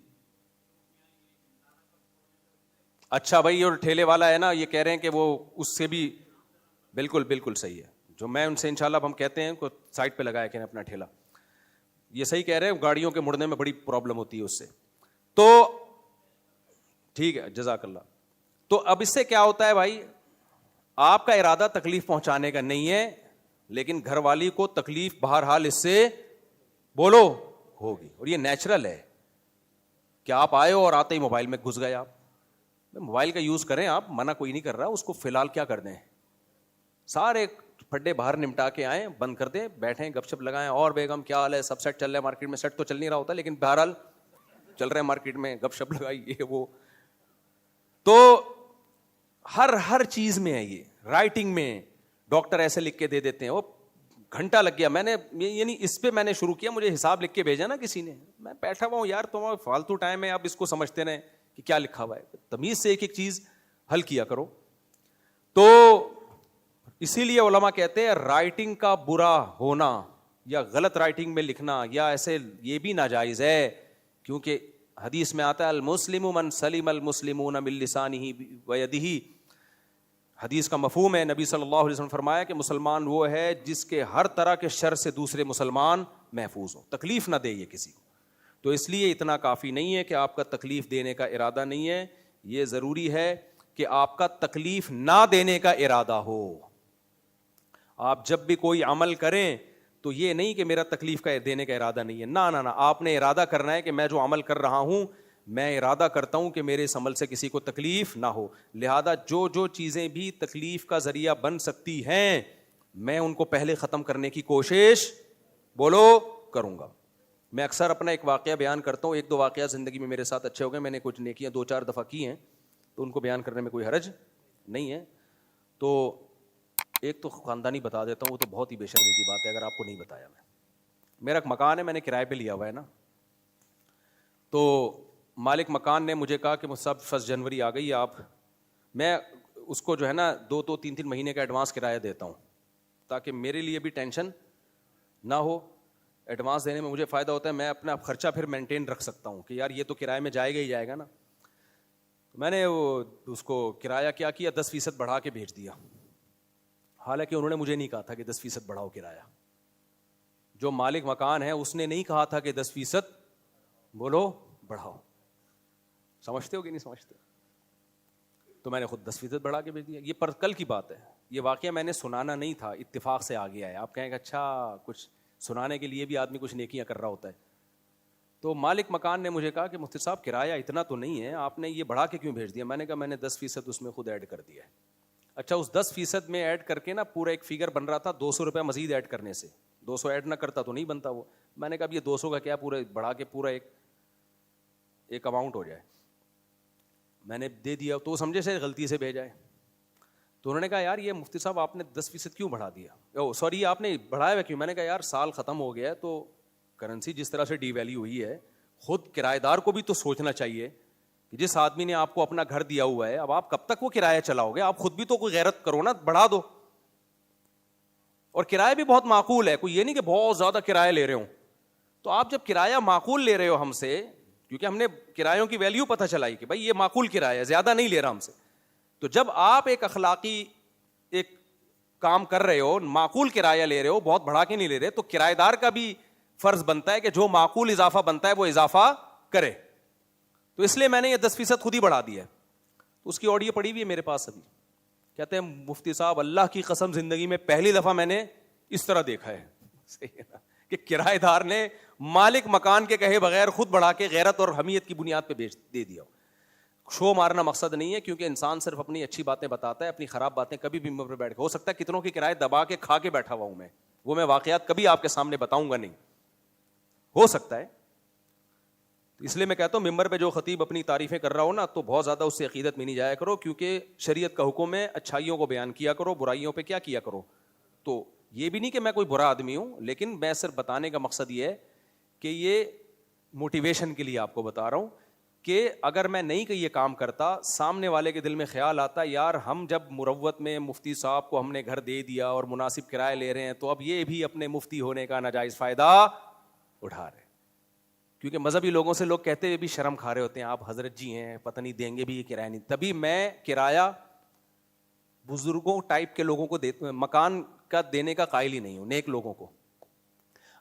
اچھا بھائی, اور ٹھیلے والا ہے نا, یہ کہہ رہے ہیں کہ وہ اس سے بھی بالکل بالکل صحیح ہے, جو میں ان سے انشاءاللہ ہم کہتے ہیں کو سائڈ پہ لگایا کہ اپنا ٹھیلا, یہ صحیح کہہ رہے ہیں, گاڑیوں کے مڑنے میں بڑی پرابلم ہوتی ہے اس سے. تو ٹھیک ہے, جزاک اللہ. تو اب اس سے کیا ہوتا ہے بھائی, آپ کا ارادہ تکلیف پہنچانے کا نہیں ہے, لیکن گھر والی کو تکلیف بہرحال اس سے بولو ہوگی, اور یہ نیچرل ہے کہ آپ آئے ہو اور آتے ہی موبائل میں گھس گئے. آپ موبائل کا یوز کریں, آپ منع کوئی نہیں کر رہا, اس کو فی الحال کیا کر دیں, سارے پھڈے باہر نمٹا کے آئیں, بند کر دیں, بیٹھیں گپ شپ لگائیں, اور بیگم کیا حال ہے, سب سیٹ چل رہا ہے مارکیٹ میں, سیٹ تو چل نہیں رہا ہوتا لیکن بہرحال چل رہے ہیں مارکیٹ میں, گپ شپ لگائی, یہ وہ. تو ہر چیز میں ہے یہ, رائٹنگ میں ڈاکٹر ایسے لکھ کے دے دیتے ہیں, وہ گھنٹہ لگ گیا, میں نے یعنی اس پہ میں نے شروع کیا, مجھے حساب لکھ کے بھیجا نا کسی نے, میں بیٹھا ہوا ہوں یار, تمہارا فالتو ٹائم ہے, آپ اس کو سمجھتے رہیں کہ کیا لکھا ہوا ہے, تمیز سے ایک ایک چیز حل کیا کرو. تو اسی لیے علماء کہتے ہیں رائٹنگ کا برا ہونا یا غلط رائٹنگ میں لکھنا یا ایسے, یہ بھی ناجائز ہے, کیونکہ حدیث میں آتا ہے المسلم من سلم المسلمون من لسانہ ویدہ, حدیث کا مفہوم ہے, نبی صلی اللہ علیہ وسلم فرمایا کہ مسلمان وہ ہے جس کے ہر طرح کے شر سے دوسرے مسلمان محفوظ ہو, تکلیف نہ دے یہ کسی کو. تو اس لیے اتنا کافی نہیں ہے کہ آپ کا تکلیف دینے کا ارادہ نہیں ہے, یہ ضروری ہے کہ آپ کا تکلیف نہ دینے کا ارادہ ہو. آپ جب بھی کوئی عمل کریں تو یہ نہیں کہ میرا تکلیف کا دینے کا ارادہ نہیں ہے, نہ, آپ نے ارادہ کرنا ہے کہ میں جو عمل کر رہا ہوں, میں ارادہ کرتا ہوں کہ میرے اس عمل سے کسی کو تکلیف نہ ہو, لہذا جو چیزیں بھی تکلیف کا ذریعہ بن سکتی ہیں میں ان کو پہلے ختم کرنے کی کوشش بولو کروں گا. میں اکثر اپنا ایک واقعہ بیان کرتا ہوں, ایک دو واقعہ زندگی میں میرے ساتھ اچھے ہو گئے, میں نے کچھ نیکیاں 2-4 دفعہ کی ہیں تو ان کو بیان کرنے میں کوئی حرج نہیں ہے. تو ایک تو خاندانی بتا دیتا ہوں, وہ تو بہت ہی بے شرمی کی بات ہے اگر آپ کو نہیں بتایا. میرا ایک مکان ہے, میں نے کرائے پہ لیا ہوا ہے نا, تو مالک مکان نے مجھے کہا کہ صاحب 1 جنوری آ گئی, آپ, میں اس کو جو ہے نا 2-3 مہینے کا ایڈوانس کرایہ دیتا ہوں تاکہ میرے لیے بھی ٹینشن نہ ہو. ایڈوانس دینے میں مجھے فائدہ ہوتا ہے, میں اپنا خرچہ پھر مینٹین رکھ سکتا ہوں کہ یار یہ تو کرائے میں جائے گا ہی جائے گا نا. میں نے وہ اس کو کرایہ کیا 10% بڑھا کے بھیج دیا, حالانکہ انہوں نے مجھے نہیں کہا تھا کہ 10% بڑھاؤ کرایہ. جو مالک مکان ہے اس نے نہیں کہا تھا کہ 10% بولو بڑھاؤ. سمجھتے ہو کہ نہیں سمجھتے؟ تو میں نے خود 10% بڑھا کے بھیج دیا. یہ پر کل کی بات ہے, یہ واقعہ میں نے سنانا نہیں تھا, اتفاق سے آ گیا ہے. آپ کہیں گے اچھا کچھ سنانے کے لیے بھی آدمی کچھ نیکیاں کر رہا ہوتا ہے. تو مالک مکان نے مجھے کہا کہ مفتی صاحب کرایہ اتنا تو نہیں ہے, آپ نے یہ بڑھا کے کیوں بھیج دیا؟ میں نے کہا میں نے 10% اس میں خود ایڈ کر دیا ہے. اچھا, اس 10% میں ایڈ کر کے نا پورا ایک فگر بن رہا تھا 200 روپے مزید ایڈ کرنے سے, 200 ایڈ نہ کرتا تو نہیں بنتا وہ. میں نے کہا اب یہ 200 کا کیا, پورا بڑھا کے پورا ایک اماؤنٹ ہو جائے. میں نے دے دیا, تو وہ سمجھے سے غلطی سے بھیجا ہے. تو انہوں نے کہا یار یہ مفتی صاحب آپ نے 10% کیوں بڑھا دیا, سوری آپ نے بڑھایا ہوا کیوں؟ میں نے کہا یار سال ختم ہو گیا ہے تو کرنسی جس طرح سے ڈی ویلیو ہوئی ہے, خود کرایہ دار کو بھی تو سوچنا چاہیے کہ جس آدمی نے آپ کو اپنا گھر دیا ہوا ہے, اب آپ کب تک وہ کرایہ چلاؤ گے؟ آپ خود بھی تو کوئی غیرت کرو نا, بڑھا دو. اور کرایہ بھی بہت معقول ہے, کوئی یہ نہیں کہ بہت زیادہ کرایہ لے رہے ہوں. تو آپ جب کرایہ معقول لے رہے ہو ہم سے, کیونکہ ہم نے کرایوں کی ویلیو پتہ چلائی کہ بھائی یہ معقول کرایہ ہے, زیادہ نہیں لے رہا ہم سے, تو جب آپ ایک اخلاقی ایک کام کر رہے ہو, معقول کرایہ لے رہے ہو, بہت بڑھا کے نہیں لے رہے, تو کرایہ دار کا بھی فرض بنتا ہے کہ جو معقول اضافہ بنتا ہے وہ اضافہ کرے. تو اس لیے میں نے یہ 10% خود ہی بڑھا دیا ہے. اس کی آڈیو پڑی ہوئی ہے میرے پاس ابھی. کہتے ہیں مفتی صاحب اللہ کی قسم زندگی میں پہلی دفعہ میں نے اس طرح دیکھا ہے, صحیح ہے نا, کہ کرایہ دار نے مالک مکان کے کہے بغیر خود بڑھا کے غیرت اور حمیت کی بنیاد پہ دے دیا. شو مارنا مقصد نہیں ہے, کیونکہ انسان صرف اپنی اچھی باتیں بتاتا ہے, اپنی خراب باتیں کبھی بھی ممبر پہ بیٹھ کے, ہو سکتا ہے کتنوں کی کرایہ دبا کے کھا کے بیٹھا ہوا ہوں وہ میں واقعات کبھی آپ کے سامنے بتاؤں گا نہیں, ہو سکتا ہے. اس لیے میں کہتا ہوں ممبر پہ جو خطیب اپنی تعریفیں کر رہا ہو نا, تو بہت زیادہ اس سے عقیدت میں نہیں جایا کرو, کیونکہ شریعت کا حکم ہے اچھائیوں کو بیان کیا کرو, برائیوں پہ کیا کیا کرو. تو یہ بھی نہیں کہ میں کوئی برا آدمی ہوں, لیکن میں صرف بتانے کا مقصد یہ ہے کہ یہ موٹیویشن کے لیے آپ کو بتا رہا ہوں کہ اگر میں نہیں کہ یہ کام کرتا, سامنے والے کے دل میں خیال آتا یار ہم جب مروت میں مفتی صاحب کو ہم نے گھر دے دیا اور مناسب کرایہ لے رہے ہیں تو اب یہ بھی اپنے مفتی ہونے کا ناجائز فائدہ اٹھا رہے ہیں. کیونکہ مذہبی لوگوں سے لوگ کہتے ہوئے بھی شرم کھا رہے ہوتے ہیں, آپ حضرت جی ہیں پتہ نہیں دیں گے بھی یہ کرایہ نہیں. تبھی میں کرایہ بزرگوں ٹائپ کے لوگوں کو مکان کا دینے کا قائل ہی نہیں ہوں. نیک لوگوں کو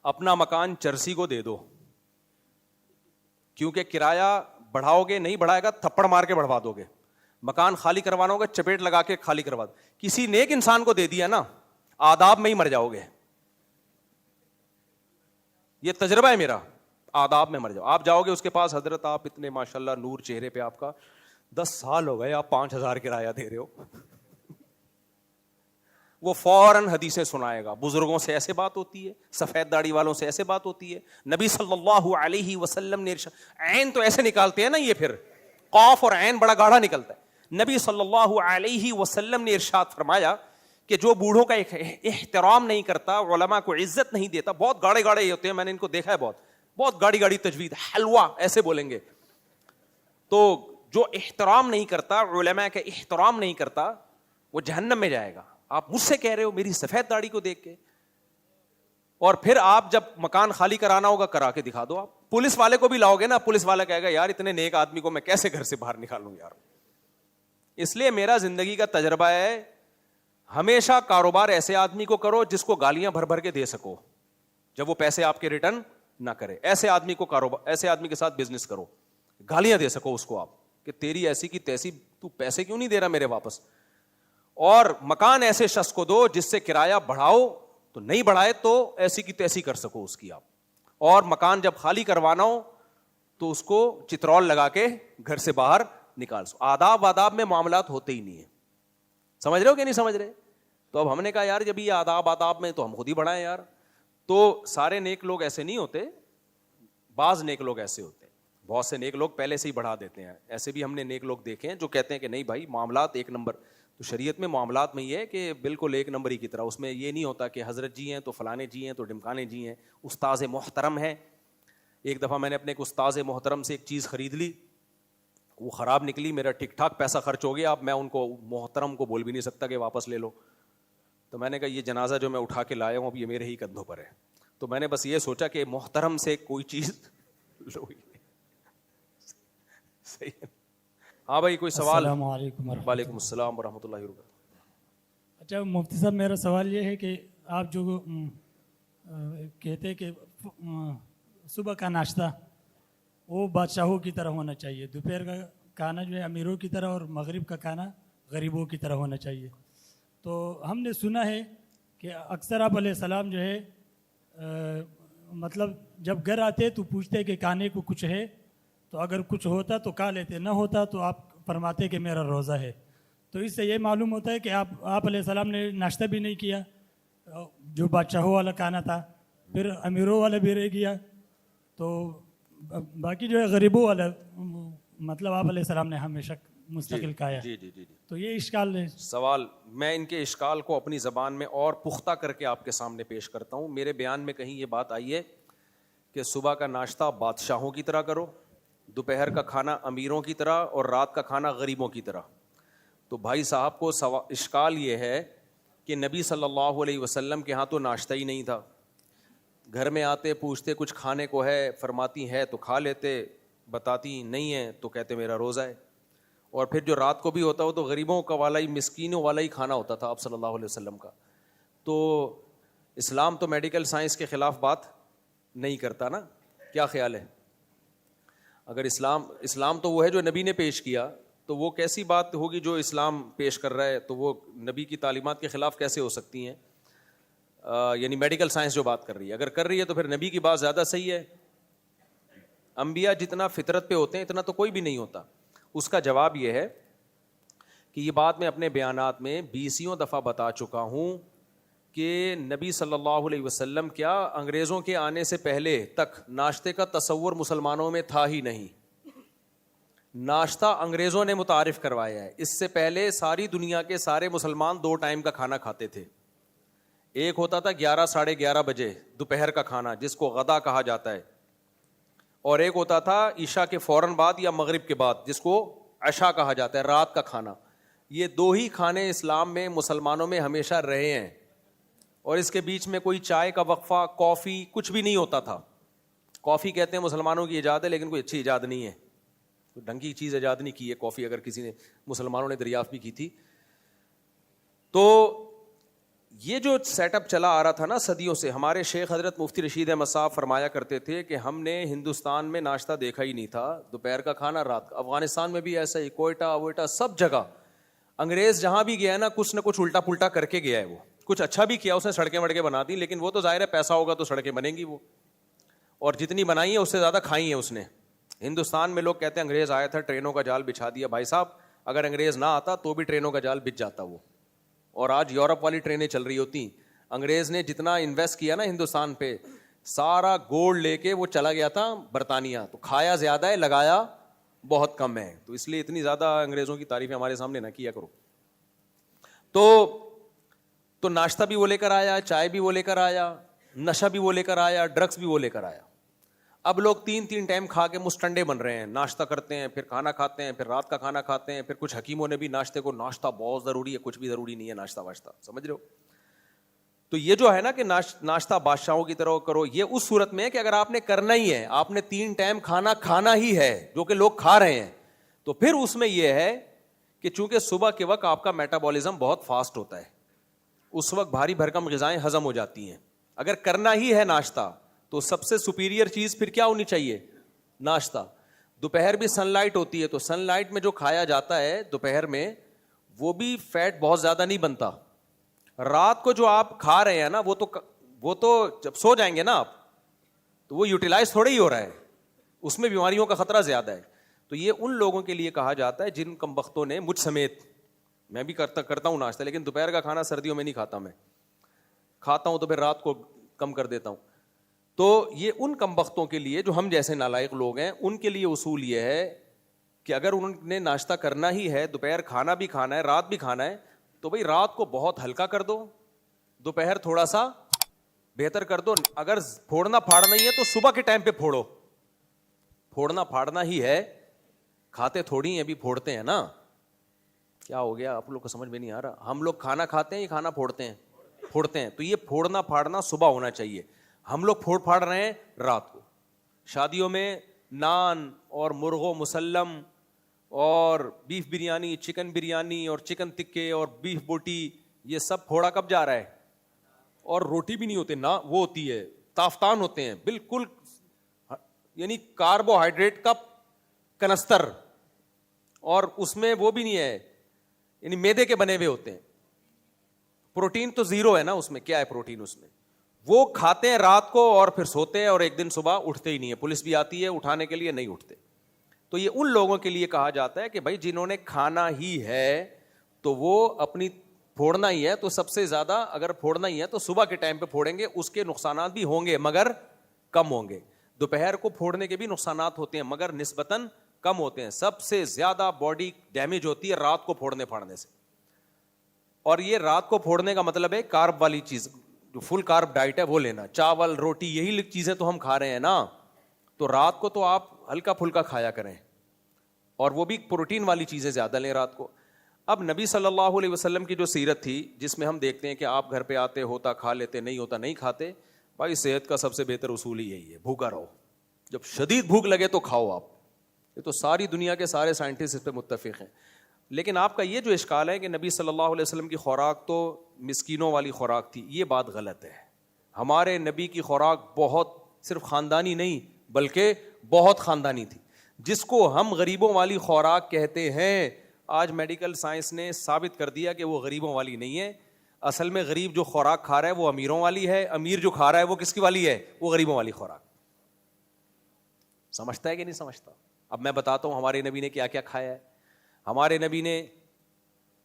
اپنا مکان چرسی کو دے دو, کیونکہ کرایہ بڑھاؤ گے نہیں بڑھائے گا تھپڑ مار کے بڑھوا دو گے. مکان خالی کروانا ہوگا چپیٹ لگا کے خالی کروا دو. کسی نیک انسان کو دے دیا نا آداب میں ہی مر جاؤ گے. یہ تجربہ ہے میرا, آداب میں مر جاؤ. آپ جاؤ گے اس کے پاس, حضرت آپ اتنے ماشاءاللہ نور چہرے پہ آپ کا, 10 سال ہو گئے آپ 5,000 کرایہ دے رہے ہو. وہ فوراً حدیثیں سنائے گا, بزرگوں سے ایسے بات ہوتی ہے, سفید داڑھی والوں سے ایسے بات ہوتی ہے. نبی صلی اللہ علیہ وسلم نے عین تو ایسے نکالتے ہیں نا, یہ پھر قاف اور عین بڑا گاڑھا نکلتا ہے. نبی صلی اللہ علیہ وسلم نے ارشاد فرمایا کہ جو بوڑھوں کا احترام نہیں کرتا, علماء کو عزت نہیں دیتا, بہت گاڑے گاڑے ہوتے ہیں, میں نے ان کو دیکھا ہے, بہت گاڑی گاڑی تجوید, حلوہ ایسے بولیں گے. تو جو احترام نہیں کرتا, علماء کا احترام نہیں کرتا, وہ جہنم میں جائے گا. آپ مجھ سے کہہ رہے ہو میری سفید داڑھی کو دیکھ کے, اور پھر آپ جب مکان خالی کرانا ہوگا کرا کے دکھا دو. آپ پولیس والے کو بھی لاؤ گے نا, پولیس والا کہے گا یار اتنے نیک آدمی کو میں کیسے گھر سے باہر نکالوں یار. اس لیے میرا زندگی کا تجربہ ہے, ہمیشہ کاروبار ایسے آدمی کو کرو جس کو گالیاں بھر بھر کے دے سکو جب وہ پیسے آپ کے ریٹرن نہ کرے. ایسے آدمی کو کاروبار, ایسے آدمی کے ساتھ بزنس کرو, گالیاں دے سکو اس کو آپ کہ تیری ایسی کی تیسی, تو پیسے کیوں نہیں دے رہا میرے واپس. اور مکان ایسے شخص کو دو جس سے کرایہ بڑھاؤ تو نہیں بڑھائے تو ایسی کی تیسی کر سکو اس کی آپ. اور مکان جب خالی کروانا ہو تو اس کو چترول لگا کے گھر سے باہر نکال سکو. آداب میں معاملات ہوتے ہی نہیں ہیں. سمجھ رہے ہو کہ نہیں سمجھ رہے؟ تو اب ہم نے کہا یار جب یہ آداب میں تو ہم خود ہی بڑھائیں یار. تو سارے نیک لوگ ایسے نہیں ہوتے, بعض نیک لوگ ایسے ہوتے ہیں, بہت سے نیک لوگ پہلے سے ہی بڑھا دیتے ہیں. ایسے بھی ہم نے نیک لوگ دیکھے ہیں جو کہتے ہیں کہ نہیں بھائی معاملات ایک نمبر. تو شریعت میں معاملات میں یہ ہے کہ بالکل ایک نمبر ہی کی طرح, اس میں یہ نہیں ہوتا کہ حضرت جی ہیں تو فلانے جی ہیں تو ڈمکانے جی ہیں, استاذ محترم ہیں. ایک دفعہ میں نے اپنے ایک استاذ محترم سے ایک چیز خرید لی, وہ خراب نکلی, میرا ٹھیک ٹھاک پیسہ خرچ ہو گیا. اب میں ان کو محترم کو بول بھی نہیں سکتا کہ واپس لے لو. تو میں نے کہا یہ جنازہ جو میں اٹھا کے لایا ہوں اب یہ میرے ہی کندھوں پر ہے. تو میں نے بس یہ سوچا کہ محترم سے کوئی چیز لو. صحیح ہے. ہاں بھائی کوئی سوال؟ السلام علیکم. وعلیکم السلام ورحمۃ اللہ وبرکاتہ. اچھا مفتی صاحب, میرا سوال یہ ہے کہ آپ جو کہتے ہیں کہ صبح کا ناشتہ وہ بادشاہوں کی طرح ہونا چاہیے, دوپہر کا کھانا جو ہے امیروں کی طرح, اور مغرب کا کھانا غریبوں کی طرح ہونا چاہیے. تو ہم نے سنا ہے کہ اکثر آپ علیہ السلام جو ہے مطلب جب گھر آتے تو پوچھتے کہ کھانے کو کچھ ہے, تو اگر کچھ ہوتا تو کھا لیتے, نہ ہوتا تو آپ فرماتے کہ میرا روزہ ہے. تو اس سے یہ معلوم ہوتا ہے کہ آپ علیہ السلام نے ناشتہ بھی نہیں کیا, جو بادشاہوں والا کھانا تھا, پھر امیروں والا بھی رہ گیا, تو باقی جو ہے غریبوں والا مطلب آپ علیہ السلام نے ہمیشہ مستقل کھایا. جی جی جی جی. تو یہ اشکال ہے. سوال میں ان کے اشکال کو اپنی زبان میں اور پختہ کر کے آپ کے سامنے پیش کرتا ہوں. میرے بیان میں کہیں یہ بات آئی ہے کہ صبح کا ناشتہ بادشاہوں کی طرح کرو, دوپہر کا کھانا امیروں کی طرح, اور رات کا کھانا غریبوں کی طرح. تو بھائی صاحب کو اشکال یہ ہے کہ نبی صلی اللہ علیہ وسلم کے ہاں تو ناشتہ ہی نہیں تھا. گھر میں آتے پوچھتے کچھ کھانے کو ہے, فرماتی ہے تو کھا لیتے, بتاتی نہیں ہے تو کہتے میرا روزہ ہے. اور پھر جو رات کو بھی ہوتا وہ تو غریبوں کا والا ہی, مسکینوں والا ہی کھانا ہوتا تھا آپ صلی اللہ علیہ وسلم کا. تو اسلام تو میڈیکل سائنس کے خلاف بات نہیں کرتا نا, کیا خیال ہے؟ اگر اسلام تو وہ ہے جو نبی نے پیش کیا, تو وہ کیسی بات ہوگی جو اسلام پیش کر رہا ہے تو وہ نبی کی تعلیمات کے خلاف کیسے ہو سکتی ہیں؟ یعنی میڈیکل سائنس جو بات کر رہی ہے, اگر کر رہی ہے تو پھر نبی کی بات زیادہ صحیح ہے. انبیاء جتنا فطرت پہ ہوتے ہیں اتنا تو کوئی بھی نہیں ہوتا. اس کا جواب یہ ہے کہ یہ بات میں اپنے بیانات میں 20 دفعہ بتا چکا ہوں کہ نبی صلی اللہ علیہ وسلم کیا انگریزوں کے آنے سے پہلے تک ناشتے کا تصور مسلمانوں میں تھا ہی نہیں. ناشتہ انگریزوں نے متعارف کروایا ہے. اس سے پہلے ساری دنیا کے سارے مسلمان 2 ٹائم کا کھانا کھاتے تھے. ایک ہوتا تھا 11 ساڑھے 11 بجے دوپہر کا کھانا, جس کو غدا کہا جاتا ہے, اور ایک ہوتا تھا عشاء کے فوراً بعد یا مغرب کے بعد، جس کو عشاء کہا جاتا ہے، رات کا کھانا. یہ دو ہی کھانے اسلام میں مسلمانوں میں ہمیشہ رہے ہیں، اور اس کے بیچ میں کوئی چائے کا وقفہ، کافی، کچھ بھی نہیں ہوتا تھا. کافی کہتے ہیں مسلمانوں کی ایجاد ہے، لیکن کوئی اچھی ایجاد نہیں ہے، کوئی ڈھنگ کی چیز ایجاد نہیں کی ہے کافی، اگر کسی نے مسلمانوں نے دریافت بھی کی تھی. تو یہ جو سیٹ اپ چلا آ رہا تھا نا صدیوں سے، ہمارے شیخ حضرت مفتی رشید احمد صاحب فرمایا کرتے تھے کہ ہم نے ہندوستان میں ناشتہ دیکھا ہی نہیں تھا، دوپہر کا کھانا رات کا. افغانستان میں بھی ایسا ہی، کوئٹہ ووئٹہ سب جگہ انگریز جہاں بھی گیا ہے نا، کچھ نہ کچھ الٹا پلٹا کر کے گیا ہے. وہ کچھ اچھا بھی کیا، اس نے سڑکیں وڑکیں بنا دی، لیکن وہ تو ظاہر ہے پیسہ ہوگا تو سڑکیں بنیں گی وہ، اور جتنی بنائی ہیں اس سے زیادہ کھائی ہیں اس نے. ہندوستان میں لوگ کہتے ہیں انگریز آیا تھا ٹرینوں کا جال بچھا دیا. بھائی صاحب اگر انگریز نہ آتا تو بھی ٹرینوں کا جال بچ جاتا وہ، اور آج یورپ والی ٹرینیں چل رہی ہوتی. انگریز نے جتنا انویسٹ کیا نا ہندوستان پہ، سارا گولڈ لے کے وہ چلا گیا تھا برطانیہ، تو کھایا زیادہ ہے لگایا بہت کم ہے. تو اس لیے اتنی زیادہ انگریزوں کی تعریفیں ہمارے سامنے نہ کیا کرو. تو ناشتہ بھی وہ لے کر آیا، چائے بھی وہ لے کر آیا، نشہ بھی وہ لے کر آیا، ڈرگس بھی وہ لے کر آیا. اب لوگ 3 ٹائم کھا کے مستنڈے بن رہے ہیں، ناشتہ کرتے ہیں، پھر کھانا کھاتے ہیں، پھر رات کا کھانا کھاتے ہیں. پھر کچھ حکیموں نے بھی ناشتے کو، ناشتہ بہت ضروری ہے، کچھ بھی ضروری نہیں ہے ناشتہ واشتہ، سمجھ رہے ہو. تو یہ جو ہے نا کہ ناشتہ بادشاہوں کی طرح کرو، یہ اس صورت میں ہے کہ اگر آپ نے کرنا ہی ہے، آپ نے 3 ٹائم کھانا کھانا ہی ہے جو کہ لوگ کھا رہے ہیں، تو پھر اس میں یہ ہے کہ چونکہ صبح کے وقت آپ کا میٹابولزم بہت فاسٹ ہوتا ہے، اس وقت بھاری بھرکم غذائیں ہضم ہو جاتی ہیں. اگر کرنا ہی ہے ناشتہ تو سب سے سپیریئر چیز پھر کیا ہونی چاہیے؟ ناشتہ. دوپہر بھی سن لائٹ ہوتی ہے، تو سن لائٹ میں جو کھایا جاتا ہے دوپہر میں وہ بھی فیٹ بہت زیادہ نہیں بنتا. رات کو جو آپ کھا رہے ہیں نا وہ تو جب سو جائیں گے نا آپ تو وہ یوٹیلائز تھوڑے ہی ہو رہا ہے، اس میں بیماریوں کا خطرہ زیادہ ہے. تو یہ ان لوگوں کے لیے کہا جاتا ہے جن کم بختوں نے، مجھ سمیت، میں بھی کرتا ہوں ناشتہ، لیکن دوپہر کا کھانا سردیوں میں نہیں کھاتا. میں کھاتا ہوں تو پھر رات کو کم کر دیتا ہوں. تو یہ ان کم بختوں کے لیے جو ہم جیسے نالائق لوگ ہیں، ان کے لیے اصول یہ ہے کہ اگر انہوں نے ناشتہ کرنا ہی ہے، دوپہر کھانا بھی کھانا ہے، رات بھی کھانا ہے، تو بھائی رات کو بہت ہلکا کر دو، دوپہر تھوڑا سا بہتر کر دو. اگر پھوڑنا پھاڑنا ہی ہے تو صبح کے ٹائم پہ پھوڑو. پھوڑنا پھاڑنا ہی ہے، کھاتے تھوڑی ہیں، ابھی پھوڑتے ہیں نا. کیا ہو گیا آپ لوگ کو سمجھ میں نہیں آ رہا؟ ہم لوگ کھانا کھاتے ہیں یا کھانا پھوڑتے ہیں؟ تو یہ پھوڑنا پھاڑنا صبح ہونا چاہیے. ہم لوگ پھوڑ پھاڑ رہے ہیں رات کو. شادیوں میں نان اور مرغو مسلم اور بیف بریانی، چکن بریانی اور چکن تکے اور بیف بوٹی، یہ سب پھوڑا کب جا رہا ہے؟ اور روٹی بھی نہیں ہوتے نا، وہ ہوتی ہے تافتان ہوتے ہیں بالکل، یعنی کاربوہائیڈریٹ کا کنستر، اور اس میں وہ بھی نہیں ہے، یعنی میدے کے بنے ہوئے ہوتے ہیں. پروٹین تو زیرو ہے نا اس میں. کیا ہے پروٹین اس میں؟ وہ کھاتے ہیں رات کو اور پھر سوتے ہیں، اور ایک دن صبح اٹھتے ہی نہیں ہے. پولیس بھی آتی ہے اٹھانے کے لیے، نہیں اٹھتے. تو یہ ان لوگوں کے لیے کہا جاتا ہے کہ بھائی جنہوں نے کھانا ہی ہے تو وہ اپنی پھوڑنا ہی ہے، تو سب سے زیادہ اگر پھوڑنا ہی ہے تو صبح کے ٹائم پہ پھوڑیں گے. اس کے نقصانات بھی ہوں گے مگر کم ہوں گے. دوپہر کو پھوڑنے کے بھی نقصانات ہوتے ہیں مگر نسبتاً کم ہوتے ہیں. سب سے زیادہ باڈی ڈیمیج ہوتی ہے رات کو پھوڑنے پھاڑنے سے. اور یہ رات کو پھوڑنے کا مطلب ہے کارب والی چیز، جو فل کارب ڈائٹ ہے وہ لینا. چاول روٹی یہی چیزیں تو ہم کھا رہے ہیں نا، تو رات کو تو آپ ہلکا پھلکا کھایا کریں، اور وہ بھی پروٹین والی چیزیں زیادہ لیں رات کو. اب نبی صلی اللہ علیہ وسلم کی جو سیرت تھی، جس میں ہم دیکھتے ہیں کہ آپ گھر پہ آتے، ہوتا کھا لیتے، نہیں ہوتا نہیں کھاتے. بھائی صحت کا سب سے بہتر اصول ہی یہی ہے، بھوکا رہو. جب شدید بھوک لگے تو کھاؤ آپ. یہ تو ساری دنیا کے سارے سائنٹسٹ اس پہ متفق ہیں. لیکن آپ کا یہ جو اشکال ہے کہ نبی صلی اللہ علیہ وسلم کی خوراک تو مسکینوں والی خوراک تھی، یہ بات غلط ہے. ہمارے نبی کی خوراک بہت، صرف خاندانی نہیں بلکہ بہت خاندانی تھی. جس کو ہم غریبوں والی خوراک کہتے ہیں، آج میڈیکل سائنس نے ثابت کر دیا کہ وہ غریبوں والی نہیں ہے. اصل میں غریب جو خوراک کھا رہا ہے وہ امیروں والی ہے، امیر جو کھا رہا ہے وہ کس کی والی ہے؟ وہ غریبوں والی خوراک. سمجھتا ہے کہ نہیں سمجھتا؟ اب میں بتاتا ہوں ہمارے نبی نے کیا کیا کھایا ہے. ہمارے نبی نے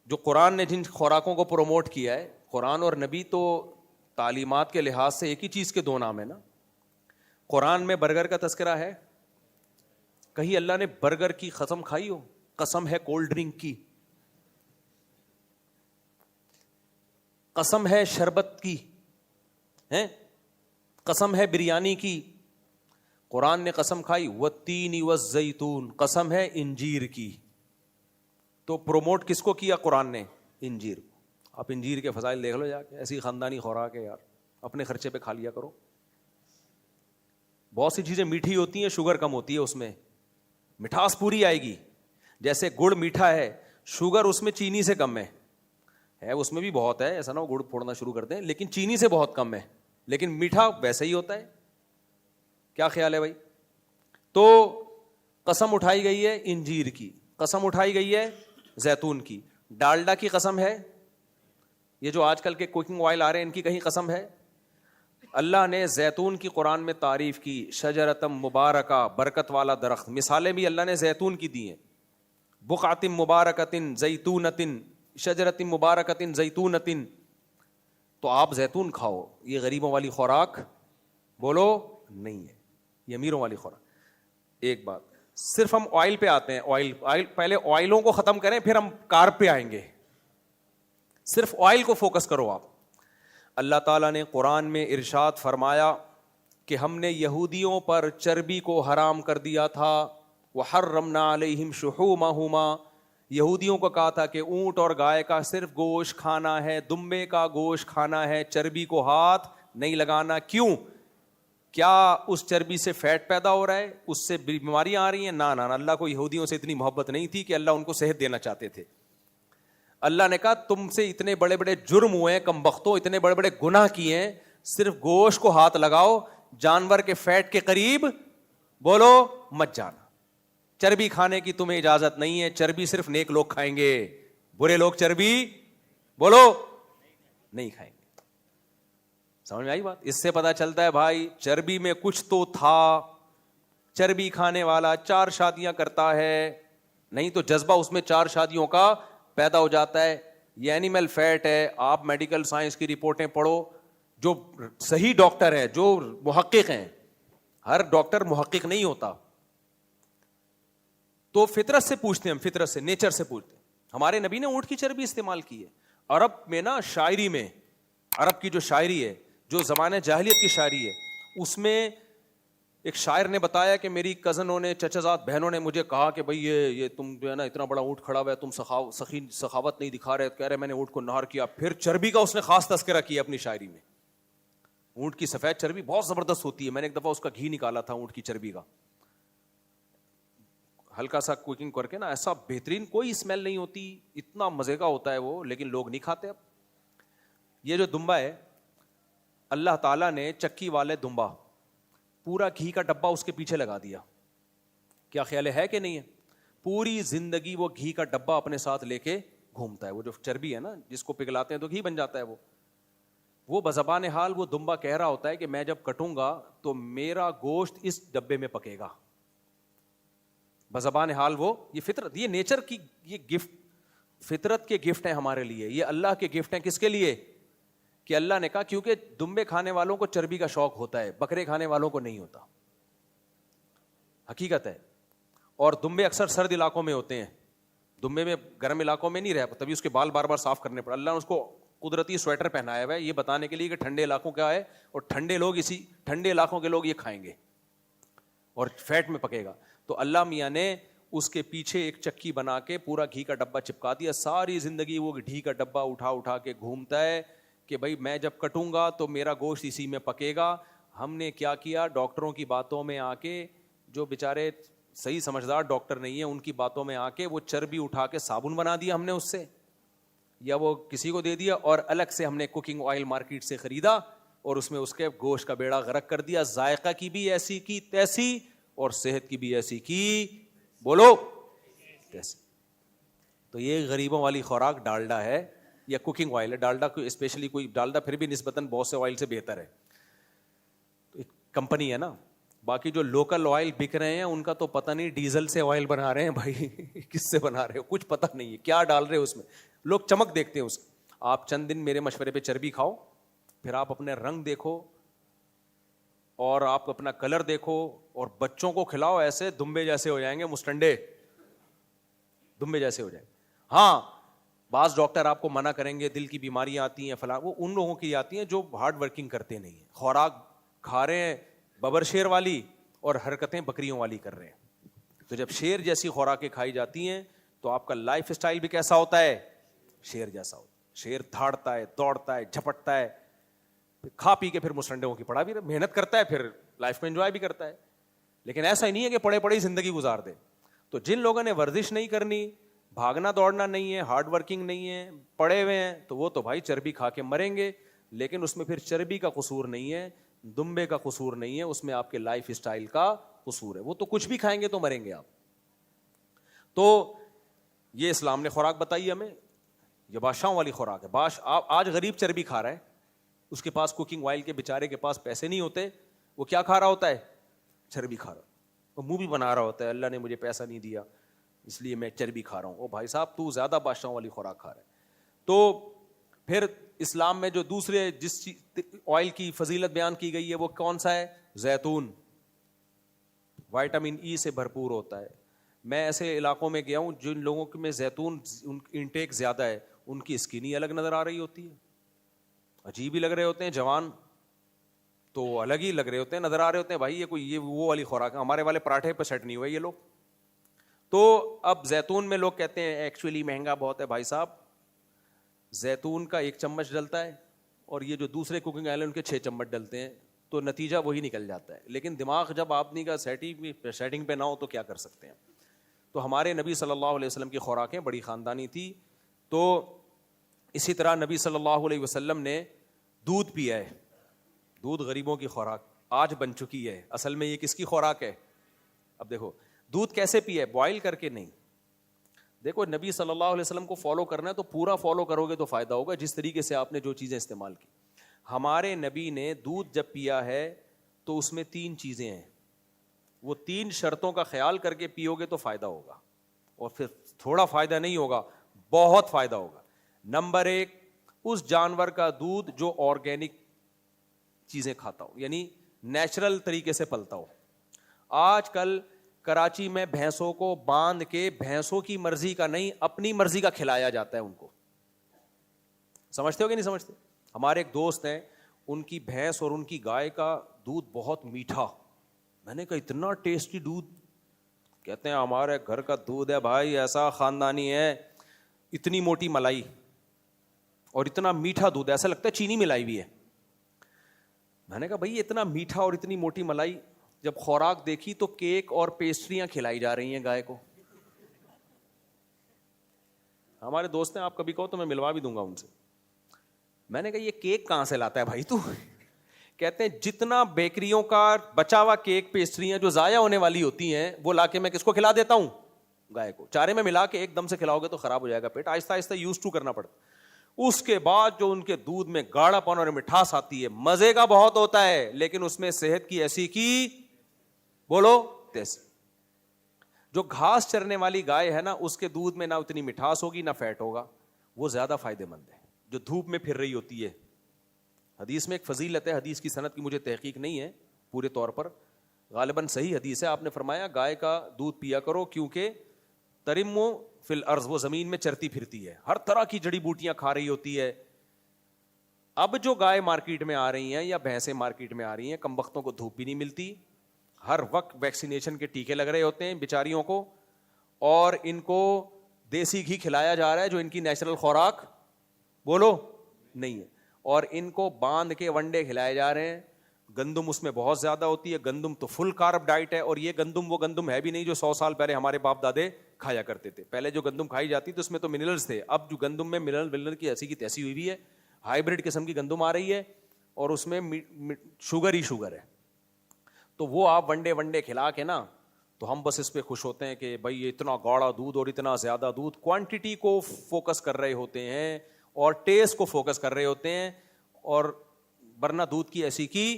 جو قرآن نے جن خوراکوں کو پروموٹ کیا ہے، قرآن اور نبی تو تعلیمات کے لحاظ سے ایک ہی چیز کے دو نام ہے نا. قرآن میں برگر کا تذکرہ ہے، کہیں اللہ نے برگر کی قسم کھائی ہو؟ قسم ہے کولڈ ڈرنک کی، قسم ہے شربت کی، قسم ہے بریانی کی. قرآن نے قسم کھائی والتین والزیتون، قسم ہے انجیر کی. تو پروموٹ کس کو کیا قرآن نے؟ انجیر. آپ انجیر کے فضائل دیکھ لو جا کے، ایسی خاندانی خوراک ہے یار، اپنے خرچے پہ کھا لیا کرو. بہت سی چیزیں میٹھی ہوتی ہیں، شوگر کم ہوتی ہے اس میں، مٹھاس پوری آئے گی. جیسے گڑ میٹھا ہے، شوگر اس میں چینی سے کم ہے اس میں بھی بہت ہے، ایسا نہ ہو گڑ پھوڑنا شروع کر دیں، لیکن چینی سے بہت کم ہے، لیکن میٹھا ویسے ہی ہوتا ہے. کیا خیال ہے بھائی؟ تو قسم اٹھائی گئی ہے انجیر کی، قسم اٹھائی گئی ہے زیتون کی. ڈالڈا کی قسم ہے؟ یہ جو آج کل کے کوکنگ آئل آ رہے ہیں ان کی کہیں قسم ہے؟ اللہ نے زیتون کی قرآن میں تعریف کی، شجرتم مبارکہ، برکت والا درخت. مثالیں بھی اللہ نے زیتون کی دی ہیں، بقعۃ مبارکۃ زیتونۃ، شجرۃ مبارکۃ زیتونۃ. تو آپ زیتون کھاؤ، یہ غریبوں والی خوراک بولو نہیں ہے، یہ امیروں والی خوراک. ایک بات، صرف ہم آئل پہ آتے ہیں، آئل پہلے آئلوں کو ختم کریں پھر ہم کارب پہ آئیں گے. صرف آئل کو فوکس کرو آپ. اللہ تعالیٰ نے قرآن میں ارشاد فرمایا کہ ہم نے یہودیوں پر چربی کو حرام کر دیا تھا. وحرمنا علیہم شحومہما، یہودیوں کو کہا تھا کہ اونٹ اور گائے کا صرف گوشت کھانا ہے، دمبے کا گوشت کھانا ہے، چربی کو ہاتھ نہیں لگانا. کیوں؟ کیا اس چربی سے فیٹ پیدا ہو رہا ہے، اس سے بیماریاں آ رہی ہیں؟ نہ، اللہ کو یہودیوں سے اتنی محبت نہیں تھی کہ اللہ ان کو صحت دینا چاہتے تھے. اللہ نے کہا تم سے اتنے بڑے بڑے جرم ہوئے ہیں، کم بختوں اتنے بڑے بڑے گناہ کیے ہیں، صرف گوشت کو ہاتھ لگاؤ، جانور کے فیٹ کے قریب بولو مت جانا. چربی کھانے کی تمہیں اجازت نہیں ہے، چربی صرف نیک لوگ کھائیں گے، برے لوگ چربی بولو نہیں کھائیں گے. سمجھ میں آئی بات؟ اس سے پتا چلتا ہے بھائی چربی میں کچھ تو تھا. چربی کھانے والا 4 شادیاں کرتا ہے، نہیں تو جذبہ اس میں 4 شادیوں کا پیدا ہو جاتا ہے. یہ اینیمل فیٹ ہے. آپ میڈیکل سائنس کی رپورٹیں پڑھو، جو صحیح ڈاکٹر ہیں، جو محقق ہیں، ہر ڈاکٹر محقق نہیں ہوتا، تو فطرت سے پوچھتے ہیں، ہم فطرت سے، نیچر سے پوچھتے ہیں. ہمارے نبی نے اونٹ کی چربی استعمال کی ہے. عرب میں نا شاعری میں، عرب کی جو شاعری ہے، جو زمانہ جاہلیت کی شاعری ہے، اس میں ایک شاعر نے بتایا کہ میری کزنوں نے، چچا زاد بہنوں نے مجھے کہا کہ بھائی یہ تم جو ہے نا اتنا بڑا اونٹ کھڑا ہوا ہے، تم سخاوت نہیں دکھا رہے. کہہ رہے میں نے اونٹ کو نہار کیا. پھر چربی کا اس نے خاص تذکرہ کیا اپنی شاعری میں. اونٹ کی سفید چربی بہت زبردست ہوتی ہے. میں نے ایک دفعہ اس کا گھی نکالا تھا اونٹ کی چربی کا، ہلکا سا کوکنگ کر کے نا، ایسا بہترین، کوئی اسمیل نہیں ہوتی، اتنا مزے کا ہوتا ہے وہ، لیکن لوگ نہیں کھاتے. اب یہ جو دمبا ہے، اللہ تعالیٰ نے چکی والے دمبا پورا گھی کا ڈبہ اس کے پیچھے لگا دیا. کیا خیال ہے کہ نہیں ہے؟ پوری زندگی وہ گھی کا ڈبہ اپنے ساتھ لے کے گھومتا ہے. وہ جو چربی ہے نا، جس کو پگھلاتے ہیں تو گھی بن جاتا ہے. وہ بزبان حال وہ دمبا کہہ رہا ہوتا ہے کہ میں جب کٹوں گا تو میرا گوشت اس ڈبے میں پکے گا. بزبان حال وہ، یہ فطرت، یہ نیچر کی، یہ گفٹ، فطرت کے گفٹ ہیں ہمارے لیے. یہ اللہ کے گفٹ ہیں. کس کے لیے؟ کہ اللہ نے کہا کیونکہ دمبے کھانے والوں کو چربی کا شوق ہوتا ہے، بکرے کھانے والوں کو نہیں ہوتا. حقیقت ہے. اور دمبے اکثر سرد علاقوں میں ہوتے ہیں. دمبے میں گرم علاقوں میں نہیں رہ، تبھی اس کے بال بار بار صاف کرنے پڑے. اللہ نے اس کو قدرتی سویٹر پہنایا ہوا ہے یہ بتانے کے لیے کہ ٹھنڈے علاقوں کا ہے، اور ٹھنڈے لوگ، اسی ٹھنڈے علاقوں کے لوگ یہ کھائیں گے اور فیٹ میں پکے گا. تو اللہ میاں نے اس کے پیچھے ایک چکی بنا کے پورا گھی کا ڈبہ چپکا دیا. ساری زندگی وہ گھی کا ڈبہ اٹھا کے گھومتا ہے کہ بھائی میں جب کٹوں گا تو میرا گوشت اسی میں پکے گا. ہم نے کیا کیا؟ ڈاکٹروں کی باتوں میں آ کے، جو بیچارے صحیح سمجھدار ڈاکٹر نہیں ہیں، ان کی باتوں میں آ کے وہ چربی اٹھا کے صابن بنا دیا ہم نے اس سے، یا وہ کسی کو دے دیا، اور الگ سے ہم نے کوکنگ آئل مارکیٹ سے خریدا اور اس میں اس کے گوشت کا بیڑا غرق کر دیا. ذائقہ کی بھی ایسی کی تیسی اور صحت کی بھی ایسی کی بولو تیسی. تو یہ غریبوں والی خوراک ڈالڈا ہے یا کوکنگ آئل ہے. ڈالڈا کو اسپیشلی کوئی، ڈالڈا پھر بھی نسبتاً بہت سے آئل سے بہتر ہے، ایک کمپنی ہے نا. باقی جو لوکل آئل بک رہے ہیں ان کا تو پتہ نہیں، ڈیزل سے آئل بنا رہے ہیں بھائی کس سے بنا رہے ہو کچھ پتہ نہیں ہے، کیا ڈال رہے ہو اس میں. لوگ چمک دیکھتے ہیں اس کی. آپ چند دن میرے مشورے پہ چربی کھاؤ، پھر آپ اپنے رنگ دیکھو اور آپ اپنا کلر دیکھو، اور بچوں کو کھلاؤ ایسے دمبے جیسے ہو جائیں گے، مسٹنڈے دمبے جیسے ہو جائیں. ہاں بعض ڈاکٹر آپ کو منع کریں گے، دل کی بیماریاں آتی ہیں فلاں، وہ ان لوگوں کی آتی ہیں جو ہارڈ ورکنگ کرتے نہیں ہیں، خوراک کھا رہے ہیں ببر شیر والی اور حرکتیں بکریوں والی کر رہے ہیں. تو جب شیر جیسی خوراکیں کھائی جاتی ہیں تو آپ کا لائف اسٹائل بھی کیسا ہوتا ہے؟ شیر جیسا ہوتا ہے. شیر دھاڑتا ہے, دوڑتا ہے, جھپٹتا ہے, کھا پی کے پھر مسٹنڈوں کی پڑا بھی محنت کرتا ہے, پھر لائف میں انجوائے بھی کرتا ہے. لیکن ایسا ہی نہیں ہے کہ پڑے پڑے زندگی گزار دے. تو جن لوگوں نے ورزش نہیں کرنی, بھاگنا دوڑنا نہیں ہے, ہارڈ ورکنگ نہیں ہے, پڑے ہوئے ہیں, تو وہ تو بھائی چربی کھا کے مریں گے. لیکن اس میں پھر چربی کا قصور نہیں ہے, دمبے کا قصور نہیں ہے, اس میں آپ کے لائف اسٹائل کا قصور ہے. وہ تو کچھ بھی کھائیں گے تو مریں گے آپ. تو یہ اسلام نے خوراک بتائی ہمیں, یہ بادشاہوں والی خوراک ہے. آج غریب چربی کھا رہا ہے, اس کے پاس کوکنگ آئل کے بیچارے کے پاس پیسے نہیں ہوتے, وہ کیا کھا رہا ہوتا ہے؟ چربی کھا رہا. وہ منہ بھی بنا رہا ہوتا ہے, اللہ نے مجھے پیسہ نہیں دیا اس لیے میں چربی کھا رہا ہوں. او بھائی صاحب, تو زیادہ بادشاہوں والی خوراک کھا رہا ہے. تو پھر اسلام میں جو دوسرے جس آئل کی فضیلت بیان کی گئی ہے وہ کون سا ہے؟ زیتون. وائٹامن ای سے بھرپور ہوتا ہے. میں ایسے علاقوں میں گیا ہوں جن لوگوں میں زیتون انٹیک زیادہ ہے, ان کی اسکن ہی الگ نظر آ رہی ہوتی ہے, عجیب ہی لگ رہے ہوتے ہیں. جوان تو الگ ہی لگ رہے ہوتے ہیں, نظر آ رہے ہوتے ہیں. بھائی یہ کوئی یہ وہ والی خوراک ہے, ہمارے والے پراٹھے پہ سیٹ نہیں ہوئے یہ لوگ. تو اب زیتون میں لوگ کہتے ہیں ایکچولی مہنگا بہت ہے. بھائی صاحب, زیتون کا 1 چمچ ڈلتا ہے اور یہ جو دوسرے کوکنگ آئل ان کے 6 چمچ ڈلتے ہیں, تو نتیجہ وہی نکل جاتا ہے. لیکن دماغ جب آدمی کا سیٹنگ پہ نہ ہو تو کیا کر سکتے ہیں. تو ہمارے نبی صلی اللہ علیہ وسلم کی خوراکیں بڑی خاندانی تھی. تو اسی طرح نبی صلی اللہ علیہ وسلم نے دودھ پیا ہے. دودھ غریبوں کی خوراک آج بن چکی ہے. اصل میں یہ کس کی خوراک ہے؟ اب دیکھو دودھ کیسے پیا ہے, بوائل کر کے نہیں. دیکھو نبی صلی اللہ علیہ وسلم کو فالو کرنا ہے تو پورا فالو کرو گے تو فائدہ ہوگا, جس طریقے سے آپ نے جو چیزیں استعمال کی. ہمارے نبی نے دودھ جب پیا ہے تو اس میں 3 چیزیں ہیں, وہ 3 شرطوں کا خیال کر کے پیو گے تو فائدہ ہوگا, اور پھر تھوڑا فائدہ نہیں ہوگا, بہت فائدہ ہوگا. نمبر 1, اس جانور کا دودھ جو آرگینک چیزیں کھاتا ہو, یعنی نیچرل طریقے سے پلتا ہو. آج کل کراچی میں بھینسوں کو باندھ کے بھینسوں کی مرضی کا نہیں اپنی مرضی کا کھلایا جاتا ہے ان کو. سمجھتے ہو کہ نہیں سمجھتے؟ ہمارے ایک دوست ہیں, ان کی بھینس اور ان کی گائے کا دودھ بہت میٹھا. میں نے کہا اتنا ٹیسٹی دودھ؟ کہتے ہیں ہمارے گھر کا دودھ ہے بھائی ایسا خاندانی ہے, اتنی موٹی ملائی اور اتنا میٹھا دودھ, ایسا لگتا ہے چینی ملائی ہوئی ہے. میں نے کہا بھائی اتنا میٹھا اور اتنی موٹی ملائی, جب خوراک دیکھی تو کیک اور پیسٹریاں کھلائی جا رہی ہیں گائے کو. ہمارے دوست ہیں, آپ کبھی کہو تو میں ملوا بھی دوں گا ان سے. میں نے کہا یہ کیک کہاں سے لاتا ہے بھائی تو؟ کہتے ہیں جتنا بیکریوں کا بچا ہوا کیک پیسٹریاں جو ضائع ہونے والی ہوتی ہیں وہ لا کے میں کس کو کھلا دیتا ہوں؟ گائے کو. چارے میں ملا کے ایک دم سے کھلاؤ گے تو خراب ہو جائے گا پیٹ, آہستہ آہستہ یوز ٹو کرنا پڑتا. اس کے بعد جو ان کے دودھ میں گاڑھا پن اور مٹھاس آتی ہے, مزے کا بہت ہوتا ہے, لیکن اس میں صحت کی ایسی کی بولو تیسی. جو گھاس چرنے والی گائے ہے نا, اس کے دودھ میں نہ اتنی مٹھاس ہوگی نہ فیٹ ہوگا, وہ زیادہ فائدے مند ہے. جو دھوپ میں پھر رہی ہوتی ہے, حدیث میں ایک فضیلت ہے, حدیث کی سند کی مجھے تحقیق نہیں ہے پورے طور پر, غالباً صحیح حدیث ہے. آپ نے فرمایا گائے کا دودھ پیا کرو کیونکہ ترمو فی الارض, وہ زمین میں چرتی پھرتی ہے, ہر طرح کی جڑی بوٹیاں کھا رہی ہوتی ہے. اب جو گائے مارکیٹ میں آ رہی ہیں یا بھینسیں مارکیٹ میں آ رہی ہیں, کم بختوں کو دھوپ بھی نہیں ملتی, ہر وقت ویکسینیشن کے ٹیکے لگ رہے ہوتے ہیں بیچاریوں کو, اور ان کو دیسی گھی کھلایا جا رہا ہے جو ان کی نیچرل خوراک بولو نہیں ہے, اور ان کو باندھ کے ونڈے کھلائے جا رہے ہیں. گندم اس میں بہت زیادہ ہوتی ہے, گندم تو فل کارب ڈائٹ ہے, اور یہ گندم وہ گندم ہے بھی نہیں جو 100 سال پہلے ہمارے باپ دادے کھایا کرتے تھے. پہلے جو گندم کھائی جاتی تو اس میں تو منرلز تھے, اب جو گندم میں منرل کی ایسی کی تیسی ہوئی ہے, ہائیبریڈ قسم کی گندم آ رہی ہے اور اس میں شوگر ہی شوگر ہے. تو وہ آپ ونڈے کھلا کے نا, تو ہم بس اس پہ خوش ہوتے ہیں کہ بھائی یہ اتنا گاڑھا دودھ اور اتنا زیادہ دودھ. کوانٹٹی کو فوکس کر رہے ہوتے ہیں اور ٹیسٹ کو فوکس کر رہے ہوتے ہیں, اور ورنہ دودھ کی ایسی کی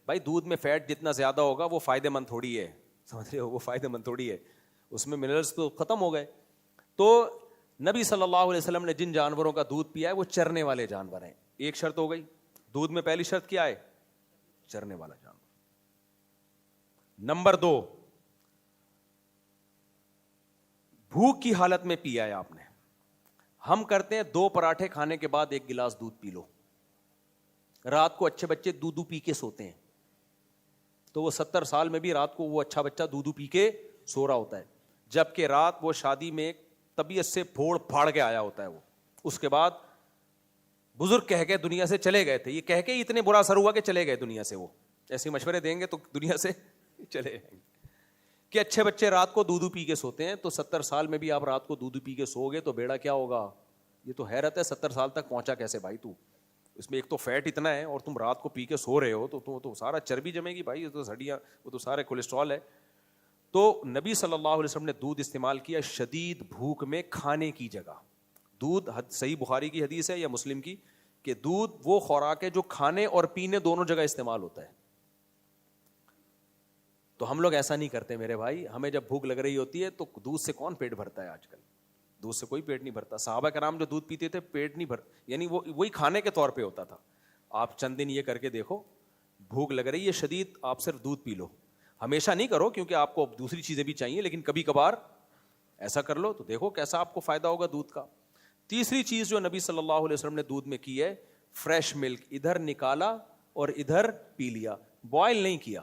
بھائی دودھ میں فیٹ جتنا زیادہ ہوگا وہ فائدے مند تھوڑی ہے, سمجھ رہے ہو, وہ فائدے مند تھوڑی ہے, اس میں منرلز تو ختم ہو گئے. تو نبی صلی اللہ علیہ وسلم نے جن جانوروں کا دودھ پیا ہے وہ چرنے والے جانور ہیں. ایک شرط ہو گئی دودھ میں, پہلی شرط کیا ہے؟ چرنے والا جانور. نمبر 2, بھوک کی حالت میں پیا ہے آپ نے. ہم کرتے ہیں 2 پراٹھے کھانے کے بعد 1 گلاس دودھ پی لو, رات کو اچھے بچے دودھ پی کے سوتے ہیں, تو وہ 70 سال میں بھی رات کو وہ اچھا بچہ دودھ پی کے سو رہا ہوتا ہے، جبکہ رات وہ شادی میں طبیعت سے پھوڑ پھاڑ کے آیا ہوتا ہے، وہ اس کے بعد بزرگ کہہ کے دنیا سے چلے گئے تھے، یہ کہہ کے اتنے برا اثر ہوا کہ چلے گئے دنیا سے، وہ ایسے مشورے دیں گے تو دنیا سے چلے جائیں گے کہ اچھے بچے رات کو دودھ پی کے سوتے ہیں، تو 70 سال میں بھی آپ رات کو دودھ پی کے سو گے تو بیڑا کیا ہوگا؟ یہ تو حیرت ہے 70 سال تک پہنچا کیسے بھائی تو؟ اس میں ایک تو فیٹ اتنا ہے اور تم رات کو پی کے سو رہے ہو تو سارا چربی جمے گی بھائی، تو ہڈیاں وہ تو سارے کولیسٹرول ہے. تو نبی صلی اللہ علیہ وسلم نے دودھ استعمال کیا شدید بھوک میں کھانے کی جگہ. دودھ صحیح بخاری کی حدیث ہے یا مسلم کی کہ دودھ وہ خوراک ہے جو کھانے اور پینے دونوں جگہ استعمال ہوتا ہے. تو ہم لوگ ایسا نہیں کرتے میرے بھائی، ہمیں جب بھوک لگ رہی ہوتی ہے تو دودھ سے کون پیٹ بھرتا ہے؟ آج کل دودھ سے کوئی پیٹ نہیں بھرتا. صحابہ کرام جو دودھ پیتے تھے پیٹ نہیں بھر، یعنی وہی کھانے کے طور پہ ہوتا تھا. آپ چند دن یہ کر کے دیکھو، بھوک لگ رہی ہے شدید، آپ صرف دودھ پی لو. ہمیشہ نہیں کرو کیونکہ آپ کو دوسری چیزیں بھی چاہیے، لیکن کبھی کبھار ایسا کر لو تو دیکھو کیسا آپ کو فائدہ ہوگا دودھ کا. تیسری چیز جو نبی صلی اللہ علیہ وسلم نے دودھ میں کی ہے، فریش ملک ادھر نکالا اور ادھر پی لیا، بوائل نہیں کیا.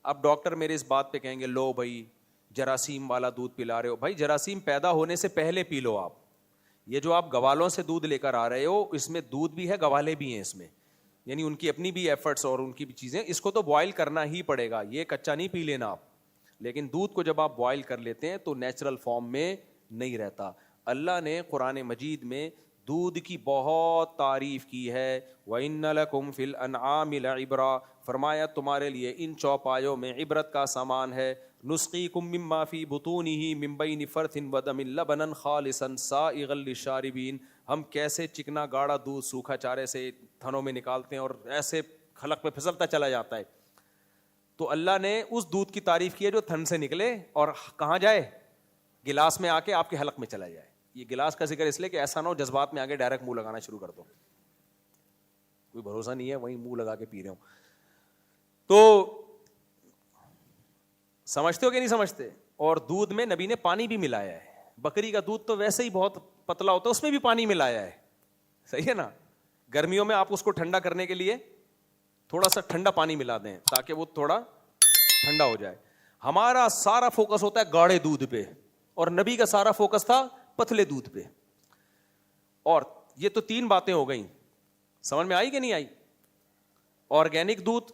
اب ڈاکٹر میرے اس بات پہ کہیں گے لو بھائی جراثیم والا دودھ پلا رہے ہو. بھائی جراثیم پیدا ہونے سے پہلے پی لو آپ. یہ جو آپ گوالوں سے دودھ لے کر آ رہے ہو اس میں دودھ بھی ہے، گوالے بھی ہیں اس میں، یعنی ان کی اپنی بھی ایفرٹس اور ان کی بھی چیزیں. اس کو تو بوائل کرنا ہی پڑے گا، یہ کچا نہیں پی لینا آپ. لیکن دودھ کو جب آپ بوائل کر لیتے ہیں تو نیچرل فارم میں نہیں رہتا. اللہ نے قرآن مجید میں دودھ کی بہت تعریف کی ہے. وَإِنَّ لَكُمْ فِي الْأَنْعَامِ لَعِبْرَةً، فرمایا تمہارے لیے ان چوپایوں میں عبرت کا سامان ہے. نُسْقِيكُم مِّمَّا فِي بُطُونِهِ مِن بَيْنِ فَرْثٍ وَدَمٍ لَبَنًا خَالِصًا سَائِغًا لِّلشَّارِبِينَ. ہم کیسے چکنا گاڑھا دودھ سوکھا چارے سے تھنوں میں نکالتے ہیں اور ایسے خلق پہ پھسلتا چلا جاتا ہے. تو اللہ نے اس دودھ کی تعریف کی ہے جو تھن سے نکلے اور کہاں جائے؟ گلاس میں آ کے آپ کے حلق میں چلا جائے. یہ گلاس کا ذکر اس لیے کہ ایسا نہ ہو جذبات میں آگے ڈائریکٹ منہ لگانا شروع کر دو، کوئی بھروسہ نہیں ہے وہیں منہ لگا کے پی رہے ہوں. تو سمجھتے ہو کہ نہیں سمجھتے؟ اور دودھ میں نبی نے پانی بھی ملایا ہے. بکری کا دودھ تو ویسے ہی بہت پتلا ہوتا ہے، اس میں بھی پانی ملایا ہے. صحیح ہے نا؟ گرمیوں میں آپ اس کو ٹھنڈا کرنے کے لیے تھوڑا سا ٹھنڈا پانی ملا دیں تاکہ وہ تھوڑا ٹھنڈا ہو جائے. ہمارا سارا فوکس ہوتا ہے گاڑھے دودھ پہ اور نبی کا سارا فوکس تھا پتلے دودھ پہ. اور یہ تو 3 باتیں ہو گئیں، سمجھ میں آئی کہ نہیں آئی؟ آرگینک دودھ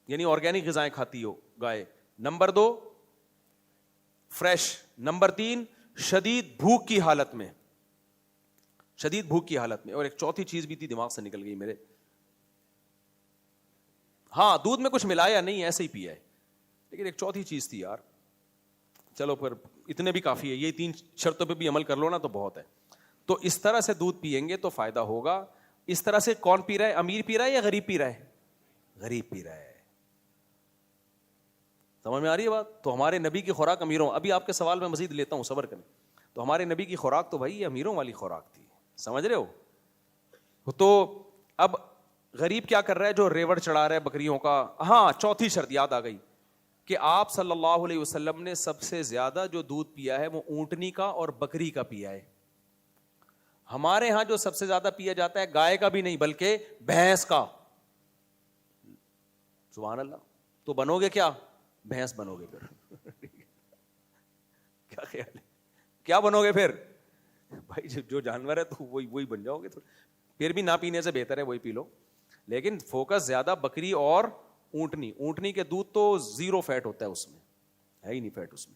یعنی آرگینک غذائیں کھاتی ہو گائے. Number 2 fresh. نمبر 3 شدید بھوک کی حالت میں، شدید بھوک کی حالت میں. اور ایک چوتھی چیز بھی تھی دماغ سے نکل گئی میرے، ہاں دودھ میں کچھ ملایا نہیں ایسے ہی پیا ہے، لیکن ایک چوتھی چیز تھی یار. چلو پھر اتنے بھی کافی ہے، یہ 3 شرطوں پہ بھی عمل کر لو نا تو بہت ہے. تو اس طرح سے دودھ پیئیں گے تو فائدہ ہوگا. اس طرح سے کون پی رہا ہے؟ امیر پی رہا ہے یا غریب پی رہا ہے؟ غریب پی رہا ہے. سمجھ میں آ رہی ہے بات؟ تو ہمارے نبی کی خوراک امیروں، ابھی آپ کے سوال میں مزید لیتا ہوں صبر کریں. تو ہمارے نبی کی خوراک تو بھائی امیروں والی خوراک تھی، سمجھ رہے ہو؟ تو اب غریب کیا کر رہا ہے جو ریوڑ چڑھا رہا ہے بکریوں کا؟ ہاں چوتھی شرط یاد آ گئی کہ آپ صلی اللہ علیہ وسلم نے سب سے زیادہ جو دودھ پیا ہے وہ اونٹنی کا اور بکری کا پیا ہے. ہمارے ہاں جو سب سے زیادہ پیا جاتا ہے گائے کا بھی نہیں بلکہ بھینس کا. سبحان اللہ. تو بنو گے کیا؟ بھینس بنو گے پھر. کیا خیال ہے؟ کیا بنو گے پھر؟ بھائی جو جانور ہے تو وہی بن جاؤ گے. تو پھر بھی نہ پینے سے بہتر ہے وہی پی لو، لیکن فوکس زیادہ بکری اور اونٹنی. اونٹنی کے دودھ تو 0 فیٹ ہوتا ہے، اس میں ہے ہی نہیں فیٹ اس میں.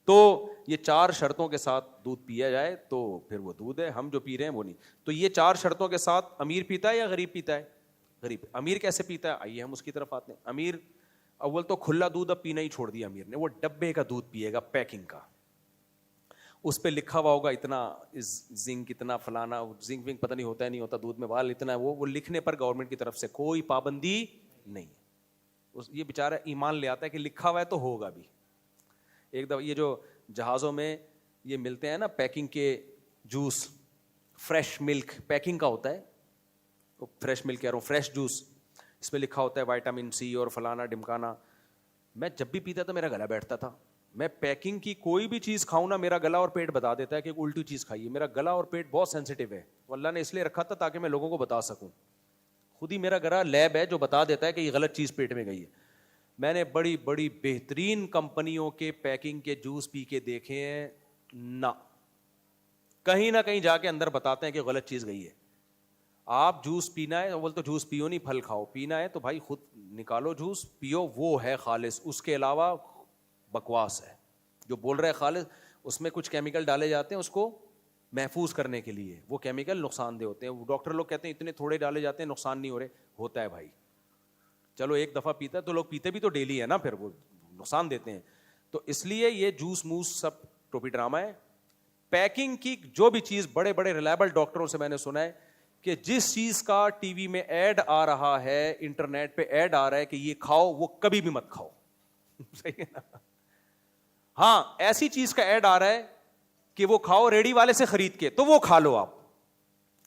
تو یہ 4 شرطوں کے ساتھ دودھ پیا جائے تو پھر وہ دودھ ہے. ہم جو پی رہے ہیں وہ نہیں. تو یہ 4 شرطوں کے ساتھ امیر پیتا ہے یا غریب پیتا ہے؟ غریب. امیر کیسے پیتا ہے؟ آئیے ہم اس کی طرف آتے ہیں. امیر اول تو کھلا دودھ اب پینا ہی چھوڑ دیا امیر نے، وہ ڈبے کا دودھ پیے گا پیکنگ کا. اس پہ لکھا ہوا ہوگا اتنا زنک اتنا فلانا، زنک ونک پتہ نہیں ہوتا ہے نہیں ہوتا دودھ میں، وال اتنا ہے. وہ لکھنے پر گورنمنٹ کی طرف سے کوئی پابندی نہیں. یہ بیچارہ ایمان لے آتا ہے کہ لکھا ہوا ہے تو ہوگا بھی. ایک دفعہ یہ جو جہازوں میں یہ ملتے ہیں نا پیکنگ کے جوس، فریش ملک پیکنگ کا ہوتا ہے، فریش ملک کہہ رہا ہوں، فریش جوس، اس پہ لکھا ہوتا ہے وائٹامن سی اور فلانا ڈمکانا. میں جب بھی پیتا تھا میرا گلا بیٹھتا تھا. میں پیکنگ کی کوئی بھی چیز کھاؤں نا میرا گلا اور پیٹ بتا دیتا ہے کہ الٹی چیز کھائیے. میرا گلا اور پیٹ بہت سینسیٹیو ہے، اللہ نے اس لیے رکھا تھا تاکہ میں لوگوں کو بتا سکوں. خود ہی میرا گلا لیب ہے جو بتا دیتا ہے کہ یہ غلط چیز پیٹ میں گئی ہے. میں نے بڑی بڑی بہترین کمپنیوں کے پیکنگ کے جوس پی کے دیکھے ہیں، نہ کہیں نہ کہیں جا کے اندر بتاتے ہیں کہ غلط چیز گئی ہے. آپ جوس پینا ہے بول تو جوس پیو نہیں، پھل کھاؤ. پینا ہے تو بھائی خود نکالو جوس پیو، وہ ہے خالص. اس کے علاوہ بکواس ہے. جو بول رہے خالص اس میں کچھ کیمیکل ڈالے جاتے ہیں اس کو محفوظ کرنے کے لیے، وہ کیمیکل نقصان دہ ہوتے ہیں. ڈاکٹر لوگ کہتے ہیں اتنے تھوڑے ڈالے جاتے ہیں نقصان نہیں ہو رہے. ہوتا ہے بھائی، چلو ایک دفعہ پیتا ہے تو لوگ پیتے بھی تو ڈیلی ہے نا، پھر وہ نقصان دیتے ہیں. تو اس لیے یہ جوس موس سب ٹوپی ڈرامہ ہے. پیکنگ کی جو بھی چیز، بڑے بڑے ریلائبل ڈاکٹروں سے میں نے سنا ہے کہ جس چیز کا ٹی وی میں ایڈ آ رہا ہے، انٹرنیٹ پہ ایڈ آ رہا ہے کہ یہ کھاؤ، وہ کبھی بھی مت کھاؤ. صحیح ہے نا؟ ہاں ایسی چیز کا ایڈ آ رہا ہے کہ وہ کھاؤ ریڈی والے سے خرید کے، تو وہ کھا لو آپ.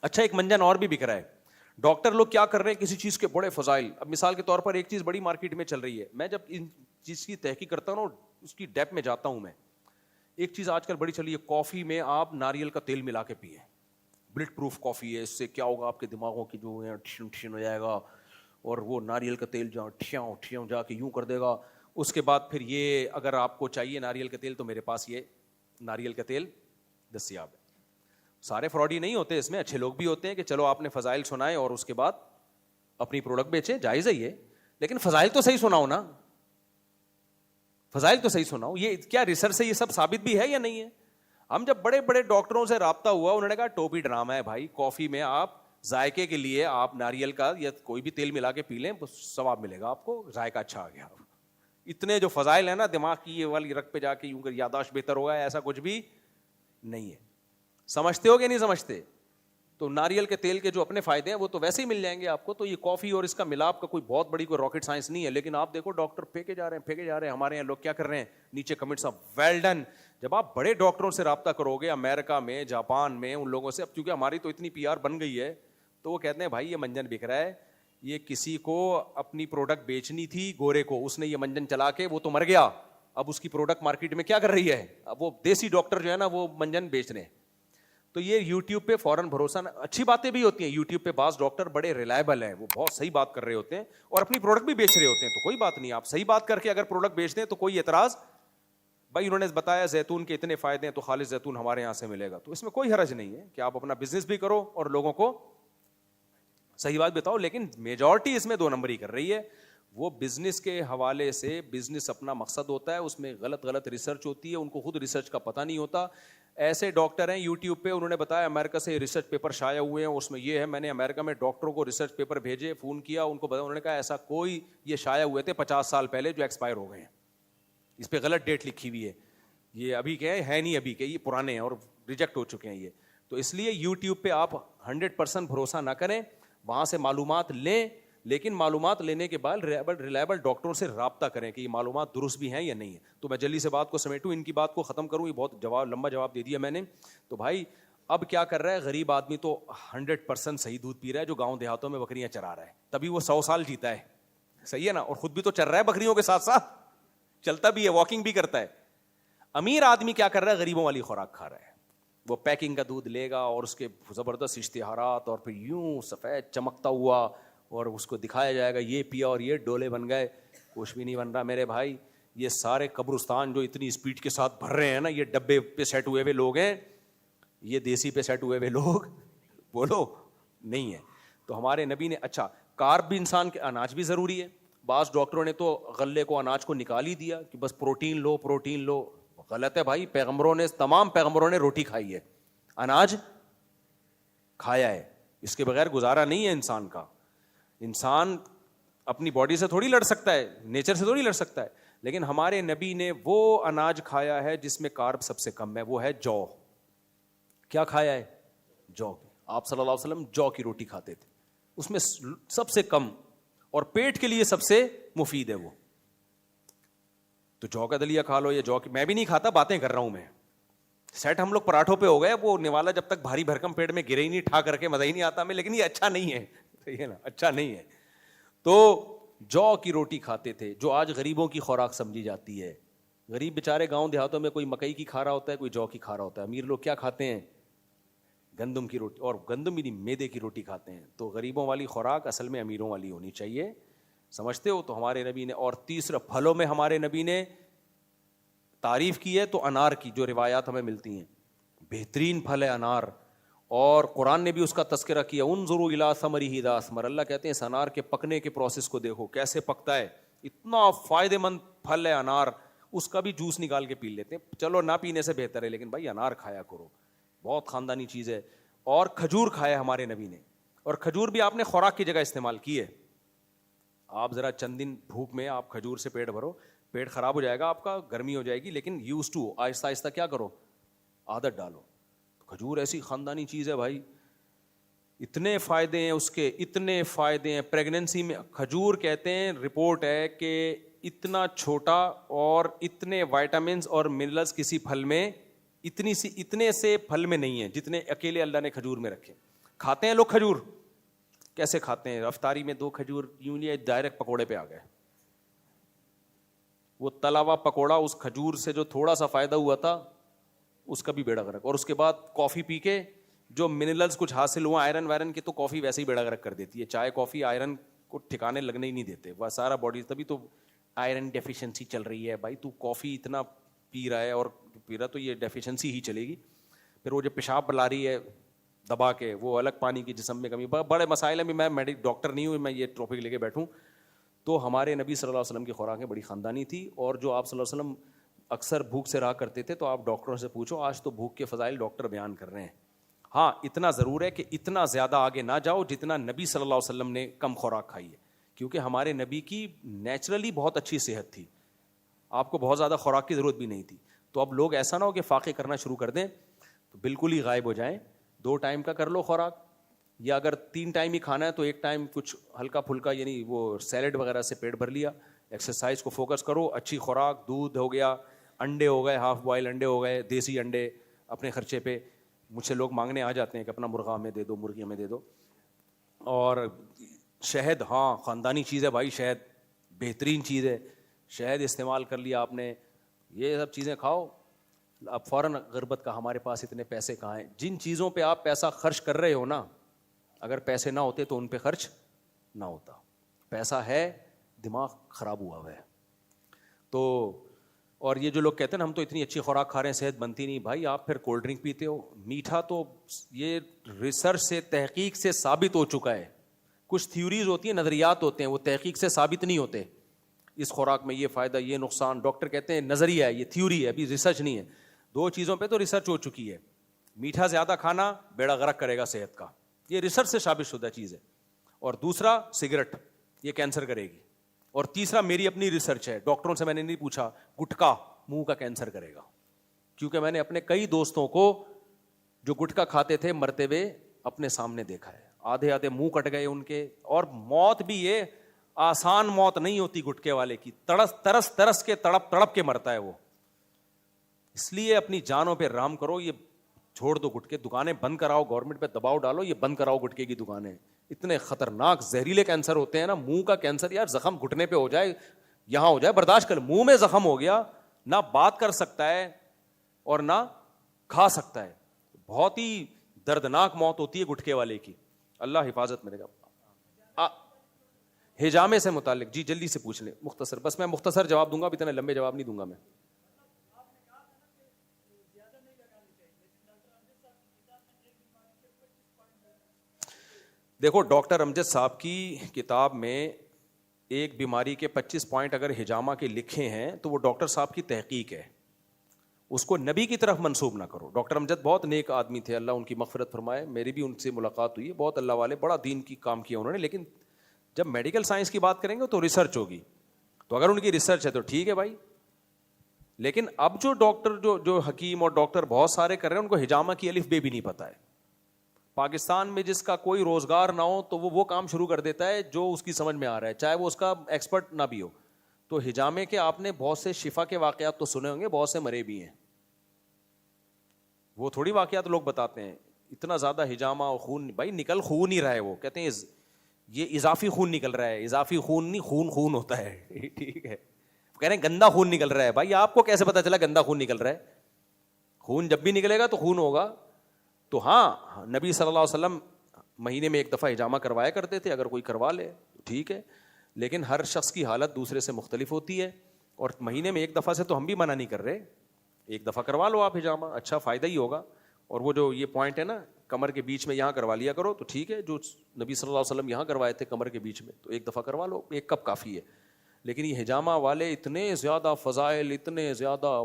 اچھا ایک منجن اور بھی بک رہا ہے. ڈاکٹر لوگ کیا کر رہے ہیں، کسی چیز کے بڑے فضائل. اب مثال کے طور پر ایک چیز بڑی مارکیٹ میں چل رہی ہے، میں جب ان چیز کی تحقیق کرتا ہوں نا، اس کی ڈیپ میں جاتا ہوں میں. ایک چیز آج کل بڑی چلی ہے، کافی میں آپ ناریل کا تیل ملا کے پیئیں. بلٹ پروف کافی ہے، اس سے کیا ہوگا آپ کے دماغوں کی جو ہے ٹھن ہو جائے گا، اور وہ ناریل کا تیل جہاں ٹھیاؤں جا کے یوں کر دے گا. اس کے بعد پھر یہ اگر آپ کو چاہیے ناریل کا تیل تو میرے پاس یہ ناریل کا تیل دستیاب ہے. سارے فراڈی نہیں ہوتے اس میں، اچھے لوگ بھی ہوتے ہیں کہ چلو آپ نے فضائل سنائے اور اس کے بعد اپنی پروڈکٹ بیچے، جائز ہے یہ، لیکن فضائل تو صحیح سناؤ نا، فضائل تو صحیح سناؤ. یہ کیا ریسرچ سے یہ سب ثابت بھی ہے یا نہیں ہے؟ ہم جب بڑے بڑے ڈاکٹروں سے رابطہ ہوا، انہوں نے کہا ٹوپی ڈرامہ ہے بھائی. کافی میں آپ ذائقے کے لیے آپ ناریل کا یا کوئی بھی تیل ملا کے پی لیں، ثواب ملے گا آپ کو، ذائقہ اچھا آ گیا. اتنے جو فضائل ہیں نا، دماغ کی یہ والی رگ پہ جا کے یوں کر یاداشت بہتر ہوگا، ایسا کچھ بھی نہیں ہے. سمجھتے ہو کہ نہیں سمجھتے؟ تو ناریل کے تیل کے جو اپنے فائدے ہیں وہ تو ویسے ہی مل جائیں گے آپ کو. تو یہ کافی اور اس کا ملاپ کا کوئی بہت بڑی کوئی راکٹ سائنس نہیں ہے. لیکن آپ دیکھو ڈاکٹر پھینکے جا رہے ہیں. ہمارے یہاں لوگ کیا کر رہے ہیں، نیچے کمنٹس ویل ڈن. جب آپ بڑے ڈاکٹروں سے رابطہ کرو گے امریکہ میں، جاپان میں، ان لوگوں سے، اب کیونکہ ہماری تو اتنی پی آر بن گئی ہے، تو وہ کہتے ہیں بھائی یہ منجن بک رہا ہے، یہ کسی کو اپنی پروڈکٹ بیچنی تھی گورے کو، اس نے یہ منجن چلا کے وہ تو مر گیا، اب اس کی پروڈکٹ مارکیٹ میں کیا کر رہی ہے، اب وہ دیسی ڈاکٹر جو ہے نا وہ منجن بیچ رہے ہیں. تو یہ یوٹیوب پہ فوراً بھروسہ نہ، اچھی باتیں بھی ہوتی ہیں یوٹیوب پہ، بعض ڈاکٹر بڑے ریلائبل ہیں، وہ بہت صحیح بات کر رہے ہوتے ہیں اور اپنی پروڈکٹ بھی بیچ رہے ہوتے ہیں، تو کوئی بات نہیں، آپ صحیح بات کر کے اگر پروڈکٹ بیچ دیں تو کوئی اعتراض. بھائی انہوں نے بتایا زیتون کے اتنے فائدے ہیں تو خالص زیتون ہمارے یہاں سے ملے گا، تو اس میں کوئی حرج نہیں ہے کہ آپ اپنا بزنس بھی کرو اور لوگوں کو صحیح بات بتاؤ. لیکن میجورٹی اس میں دو نمبر ہی کر رہی ہے. وہ بزنس کے حوالے سے، بزنس اپنا مقصد ہوتا ہے، اس میں غلط ریسرچ ہوتی ہے، ان کو خود ریسرچ کا پتہ نہیں ہوتا. ایسے ڈاکٹر ہیں یوٹیوب پہ، انہوں نے بتایا امریکہ سے ریسرچ پیپر شائع ہوئے ہیں، اس میں یہ ہے. میں نے امریکہ میں ڈاکٹروں کو ریسرچ پیپر بھیجے، فون کیا ان کو بتایا، انہوں نے کہا ایسا کوئی، یہ شائع ہوئے تھے 50 سال پہلے جو ایکسپائر ہو گئے ہیں، اس پہ غلط ڈیٹ لکھی ہوئی ہے، یہ ابھی کے ہے نہیں، ابھی کے یہ پرانے ہیں اور ریجیکٹ ہو چکے ہیں یہ. تو اس لیے یوٹیوب پہ آپ 100% بھروسہ نہ کریں، وہاں سے معلومات لیں، لیکن معلومات لینے کے بعد ریلائبل ڈاکٹروں سے رابطہ کریں کہ یہ معلومات درست بھی ہیں یا نہیں ہے. تو میں جلدی سے بات کو سمیٹوں، ان کی بات کو ختم کروں، یہ بہت لمبا جواب دے دیا میں نے. تو بھائی اب کیا کر رہا ہے غریب آدمی، تو 100% صحیح دودھ پی رہا ہے، جو گاؤں دیہاتوں میں بکریاں چرا رہا ہے، تبھی وہ 100 سال جیتا ہے. صحیح ہے نا، اور خود بھی تو چر رہا ہے بکریوں کے ساتھ ساتھ، چلتا بھی ہے، واکنگ بھی کرتا ہے. امیر آدمی کیا کر رہا ہے، غریبوں والی خوراک کھا رہا ہے. وہ پیکنگ کا دودھ لے گا اور اس کے زبردست اشتہارات، اور پھر یوں سفید چمکتا ہوا، اور اس کو دکھایا جائے گا یہ پیا اور یہ ڈولے بن گئے. کچھ بھی نہیں بن رہا میرے بھائی. یہ سارے قبرستان جو اتنی اسپیڈ کے ساتھ بھر رہے ہیں نا، یہ ڈبے پہ سیٹ ہوئے ہوئے لوگ ہیں، یہ دیسی پہ سیٹ ہوئے ہوئے لوگ بولو نہیں ہے. تو ہمارے نبی نے، اچھا کارب بھی انسان کے، اناج بھی ضروری ہے. بعض ڈاکٹروں نے تو غلے کو، اناج کو نکال ہی دیا کہ بس پروٹین لو پروٹین لو. غلط ہے بھائی، پیغمبروں نے، تمام پیغمبروں نے روٹی کھائی ہے، اناج کھایا ہے، اس کے بغیر گزارا نہیں ہے انسان کا. انسان اپنی باڈی سے تھوڑی لڑ سکتا ہے، نیچر سے تھوڑی لڑ سکتا ہے، لیکن ہمارے نبی نے وہ اناج کھایا ہے جس میں کارب سب سے کم ہے، وہ ہے جو. کیا کھایا ہے؟ جو. آپ صلی اللہ علیہ وسلم جو کی روٹی کھاتے تھے، اس میں سب سے کم اور پیٹ کے لیے سب سے مفید ہے وہ. تو جو کا دلیا کھا لو، یا جو کی، میں بھی نہیں کھاتا، باتیں کر رہا ہوں میں. سیٹ ہم لوگ پراٹھوں پہ ہو گئے، وہ نوالا جب تک بھاری بھرکم پیٹ میں گرے ہی نہیں، ٹھا کر کے مزہ ہی نہیں آتا میں. لیکن یہ اچھا نہیں ہے، صحیح ہے نا، اچھا نہیں ہے. تو جو کی روٹی کھاتے تھے، جو آج غریبوں کی خوراک سمجھی جاتی ہے. غریب بیچارے گاؤں دیہاتوں میں کوئی مکئی کی کھا رہا ہوتا ہے، کوئی جو کی کھا رہا ہوتا ہے. امیر لوگ کیا کھاتے ہیں؟ گندم کی روٹی، اور گندم بھی نہیں، میدے کی روٹی کھاتے ہیں. تو غریبوں والی خوراک اصل میں امیروں والی ہونی چاہیے. سمجھتے ہو؟ تو ہمارے نبی نے. اور تیسرا پھلوں میں ہمارے نبی نے تعریف کی ہے تو انار کی, جو روایات ہمیں ملتی ہیں, بہترین پھل ہے انار. اور قرآن نے بھی اس کا تذکرہ کیا, انظروا الی ثمرہ اذا اثمر. اللہ کہتے ہیں اس انار کے پکنے کے پروسیس کو دیکھو کیسے پکتا ہے, اتنا فائدہ مند پھل ہے انار, اس کا بھی جوس نکال کے پی لیتے ہیں. چلو نہ پینے سے بہتر ہے, لیکن بھائی انار کھایا کرو, بہت خاندانی چیز ہے. اور کھجور کھایا ہمارے نبی نے, اور کھجور بھی آپ نے خوراک کی جگہ استعمال کی ہے. آپ ذرا چند دن بھوک میں آپ کھجور سے پیٹ بھرو, پیٹ خراب ہو جائے گا آپ کا, گرمی ہو جائے گی, لیکن یوز ٹو, آہستہ آہستہ کیا کرو, عادت ڈالو. کھجور ایسی خاندانی چیز ہے بھائی, اتنے فائدے ہیں اس کے, اتنے فائدے ہیں. پریگننسی میں کھجور کہتے ہیں, رپورٹ ہے کہ اتنا چھوٹا اور اتنے وائٹامنس اور منرلز کسی پھل میں, اتنے سے پھل میں نہیں ہیں جتنے اکیلے اللہ نے کھجور میں رکھے. کھاتے ہیں لوگ کھجور, کیسے کھاتے ہیں؟ افطاری میں 2 کھجور یوں لیا, ڈائریکٹ پکوڑے پہ آ گئے. وہ تلا ہوا پکوڑا, اس کھجور سے جو تھوڑا سا فائدہ ہوا تھا اس کا بھی بیڑا غرق. اور اس کے بعد کافی پی کے جو منرلز کچھ حاصل ہوا, آئرن وائرن کی, تو کافی ویسے ہی بیڑا غرق کر دیتی ہے. چائے کافی آئرن کو ٹھکانے لگنے ہی نہیں دیتے, وہ سارا باڈی, تبھی تو آئرن ڈیفیشنسی چل رہی ہے. بھائی تو کافی اتنا پی رہا ہے, اور پی رہا تو یہ ڈیفیشنسی ہی چلے گی. پھر وہ جو پیشاب بلا رہی ہے دبا کے, وہ الگ, پانی کی جسم میں کمی, بڑے مسائل ہیں. میں ڈاکٹر نہیں ہوں, میں یہ ٹاپک لے کے بیٹھوں. تو ہمارے نبی صلی اللہ علیہ وسلم کی خوراکیں بڑی خاندانی تھی. اور جو آپ صلی اللہ علیہ وسلم اکثر بھوک سے رہا کرتے تھے, تو آپ ڈاکٹروں سے پوچھو, آج تو بھوک کے فضائل ڈاکٹر بیان کر رہے ہیں. ہاں اتنا ضرور ہے کہ اتنا زیادہ آگے نہ جاؤ جتنا نبی صلی اللہ علیہ وسلم نے کم خوراک کھائی ہے, کیونکہ ہمارے نبی کی نیچرلی بہت اچھی صحت تھی, آپ کو بہت زیادہ خوراک کی ضرورت بھی نہیں تھی. تو اب لوگ ایسا نہ ہو کہ فاقے کرنا شروع کر دیں تو بالکل ہی غائب ہو جائیں. 2 ٹائم کا کر لو خوراک, یا اگر 3 ٹائم ہی کھانا ہے تو 1 ٹائم کچھ ہلکا پھلکا, یعنی وہ سیلڈ وغیرہ سے پیٹ بھر لیا. ایکسرسائز کو فوکس کرو, اچھی خوراک, دودھ ہو گیا, انڈے ہو گئے, ہاف بوائل انڈے ہو گئے, دیسی انڈے اپنے خرچے پہ. مجھ سے لوگ مانگنے آ جاتے ہیں کہ اپنا مرغا ہمیں دے دو, مرغی ہمیں دے دو. اور شہد, ہاں خاندانی چیز ہے بھائی, شہد بہترین چیز ہے. شہد استعمال کر لیا آپ نے, یہ سب چیزیں کھاؤ. اب فوراً غربت کا, ہمارے پاس اتنے پیسے کہاں ہیں. جن چیزوں پہ آپ پیسہ خرچ کر رہے ہو نا, اگر پیسے نہ ہوتے تو ان پہ خرچ نہ ہوتا. پیسہ ہے, دماغ خراب ہوا ہوا ہے. تو اور یہ جو لوگ کہتے ہیں نا ہم تو اتنی اچھی خوراک کھا رہے ہیں صحت بنتی نہیں, بھائی آپ پھر کولڈ ڈرنک پیتے ہو. میٹھا تو یہ ریسرچ سے, تحقیق سے ثابت ہو چکا ہے. کچھ تھیوریز ہوتی ہیں, نظریات ہوتے ہیں, وہ تحقیق سے ثابت نہیں ہوتے. اس خوراک میں یہ فائدہ, یہ نقصان, ڈاکٹر کہتے ہیں نظریہ ہے, یہ تھیوری ہے, ابھی ریسرچ نہیں ہے. 2 چیزوں پہ تو ریسرچ ہو چکی ہے. میٹھا زیادہ کھانا بیڑا غرق کرے گا صحت کا, یہ ریسرچ سے ثابت شدہ چیز ہے. اور دوسرا سگریٹ, یہ کینسر کرے گی. اور تیسرا میری اپنی ریسرچ ہے, ڈاکٹروں سے میں نے نہیں پوچھا, گٹکا منہ کا کینسر کرے گا. کیونکہ میں نے اپنے کئی دوستوں کو جو گٹکا کھاتے تھے مرتے ہوئے اپنے سامنے دیکھا ہے. آدھے منہ کٹ گئے ان کے. اور موت بھی یہ آسان موت نہیں ہوتی گٹکے والے کی, ترس کے تڑپ کے مرتا ہے وہ. اس لیے اپنی جانوں پہ رحم کرو, یہ چھوڑ دو گٹکے. دکانیں بند کراؤ, گورنمنٹ پہ دباؤ ڈالو, یہ بند کراؤ گٹکے کی دکانیں. اتنے خطرناک زہریلے کینسر ہوتے ہیں نا. منہ کا کینسر, یار زخم گھٹنے پہ ہو جائے, یہاں ہو جائے, برداشت کر. منہ میں زخم ہو گیا, نہ بات کر سکتا ہے اور نہ کھا سکتا ہے. بہت ہی دردناک موت ہوتی ہے گٹکے والے کی. اللہ حفاظت میں رہے گا. ہجامے سے متعلق جی جلدی سے پوچھ لیں, مختصر, بس میں مختصر جواب دوں گا, اب اتنے لمبے جواب نہیں دوں گا میں. دیکھو ڈاکٹر امجد صاحب کی کتاب میں ایک بیماری کے 25 پوائنٹ اگر ہجامہ کے لکھے ہیں تو وہ ڈاکٹر صاحب کی تحقیق ہے, اس کو نبی کی طرف منسوب نہ کرو. ڈاکٹر امجد بہت نیک آدمی تھے, اللہ ان کی مغفرت فرمائے. میری بھی ان سے ملاقات ہوئی ہے, بہت اللہ والے, بڑا دین کی کام کیا انہوں نے. لیکن جب میڈیکل سائنس کی بات کریں گے تو ریسرچ ہوگی, تو اگر ان کی ریسرچ ہے تو ٹھیک ہے بھائی. لیکن اب جو ڈاکٹر جو حکیم اور ڈاکٹر بہت سارے کر رہے ہیں, ان کو ہجامہ کی الف بے بھی نہیں پتہ ہے. پاکستان میں جس کا کوئی روزگار نہ ہو تو وہ کام شروع کر دیتا ہے جو اس کی سمجھ میں آ رہا ہے, چاہے وہ اس کا ایکسپرٹ نہ بھی ہو. تو ہجامے کے آپ نے بہت سے شفا کے واقعات تو سنے ہوں گے, بہت سے مرے بھی ہیں. وہ تھوڑی واقعات لوگ بتاتے ہیں, اتنا زیادہ ہجامہ اور خون, بھائی نکل خون ہی رہا ہے. وہ کہتے ہیں یہ اضافی خون نکل رہا ہے. اضافی خون نہیں, خون ہوتا ہے, ٹھیک ہے. کہہ رہے ہیں گندا خون نکل رہا ہے. بھائی آپ کو کیسے پتا چلا گندا خون نکل رہا ہے؟ خون جب بھی نکلے گا تو خون ہوگا. تو ہاں نبی صلی اللہ علیہ وسلم مہینے میں 1 دفعہ ہجامہ کروایا کرتے تھے, اگر کوئی کروا لے تو ٹھیک ہے. لیکن ہر شخص کی حالت دوسرے سے مختلف ہوتی ہے, اور مہینے میں ایک دفعہ سے تو ہم بھی منع نہیں کر رہے, ایک دفعہ کروا لو آپ ہجامہ, اچھا فائدہ ہی ہوگا. اور وہ جو یہ پوائنٹ ہے نا کمر کے بیچ میں, یہاں کروا لیا کرو تو ٹھیک ہے, جو نبی صلی اللہ علیہ وسلم یہاں کروائے تھے کمر کے بیچ میں, تو ایک دفعہ کروا لو, ایک کپ کافی ہے. لیکن یہ ہجامہ والے اتنے زیادہ فضائل, اتنے زیادہ,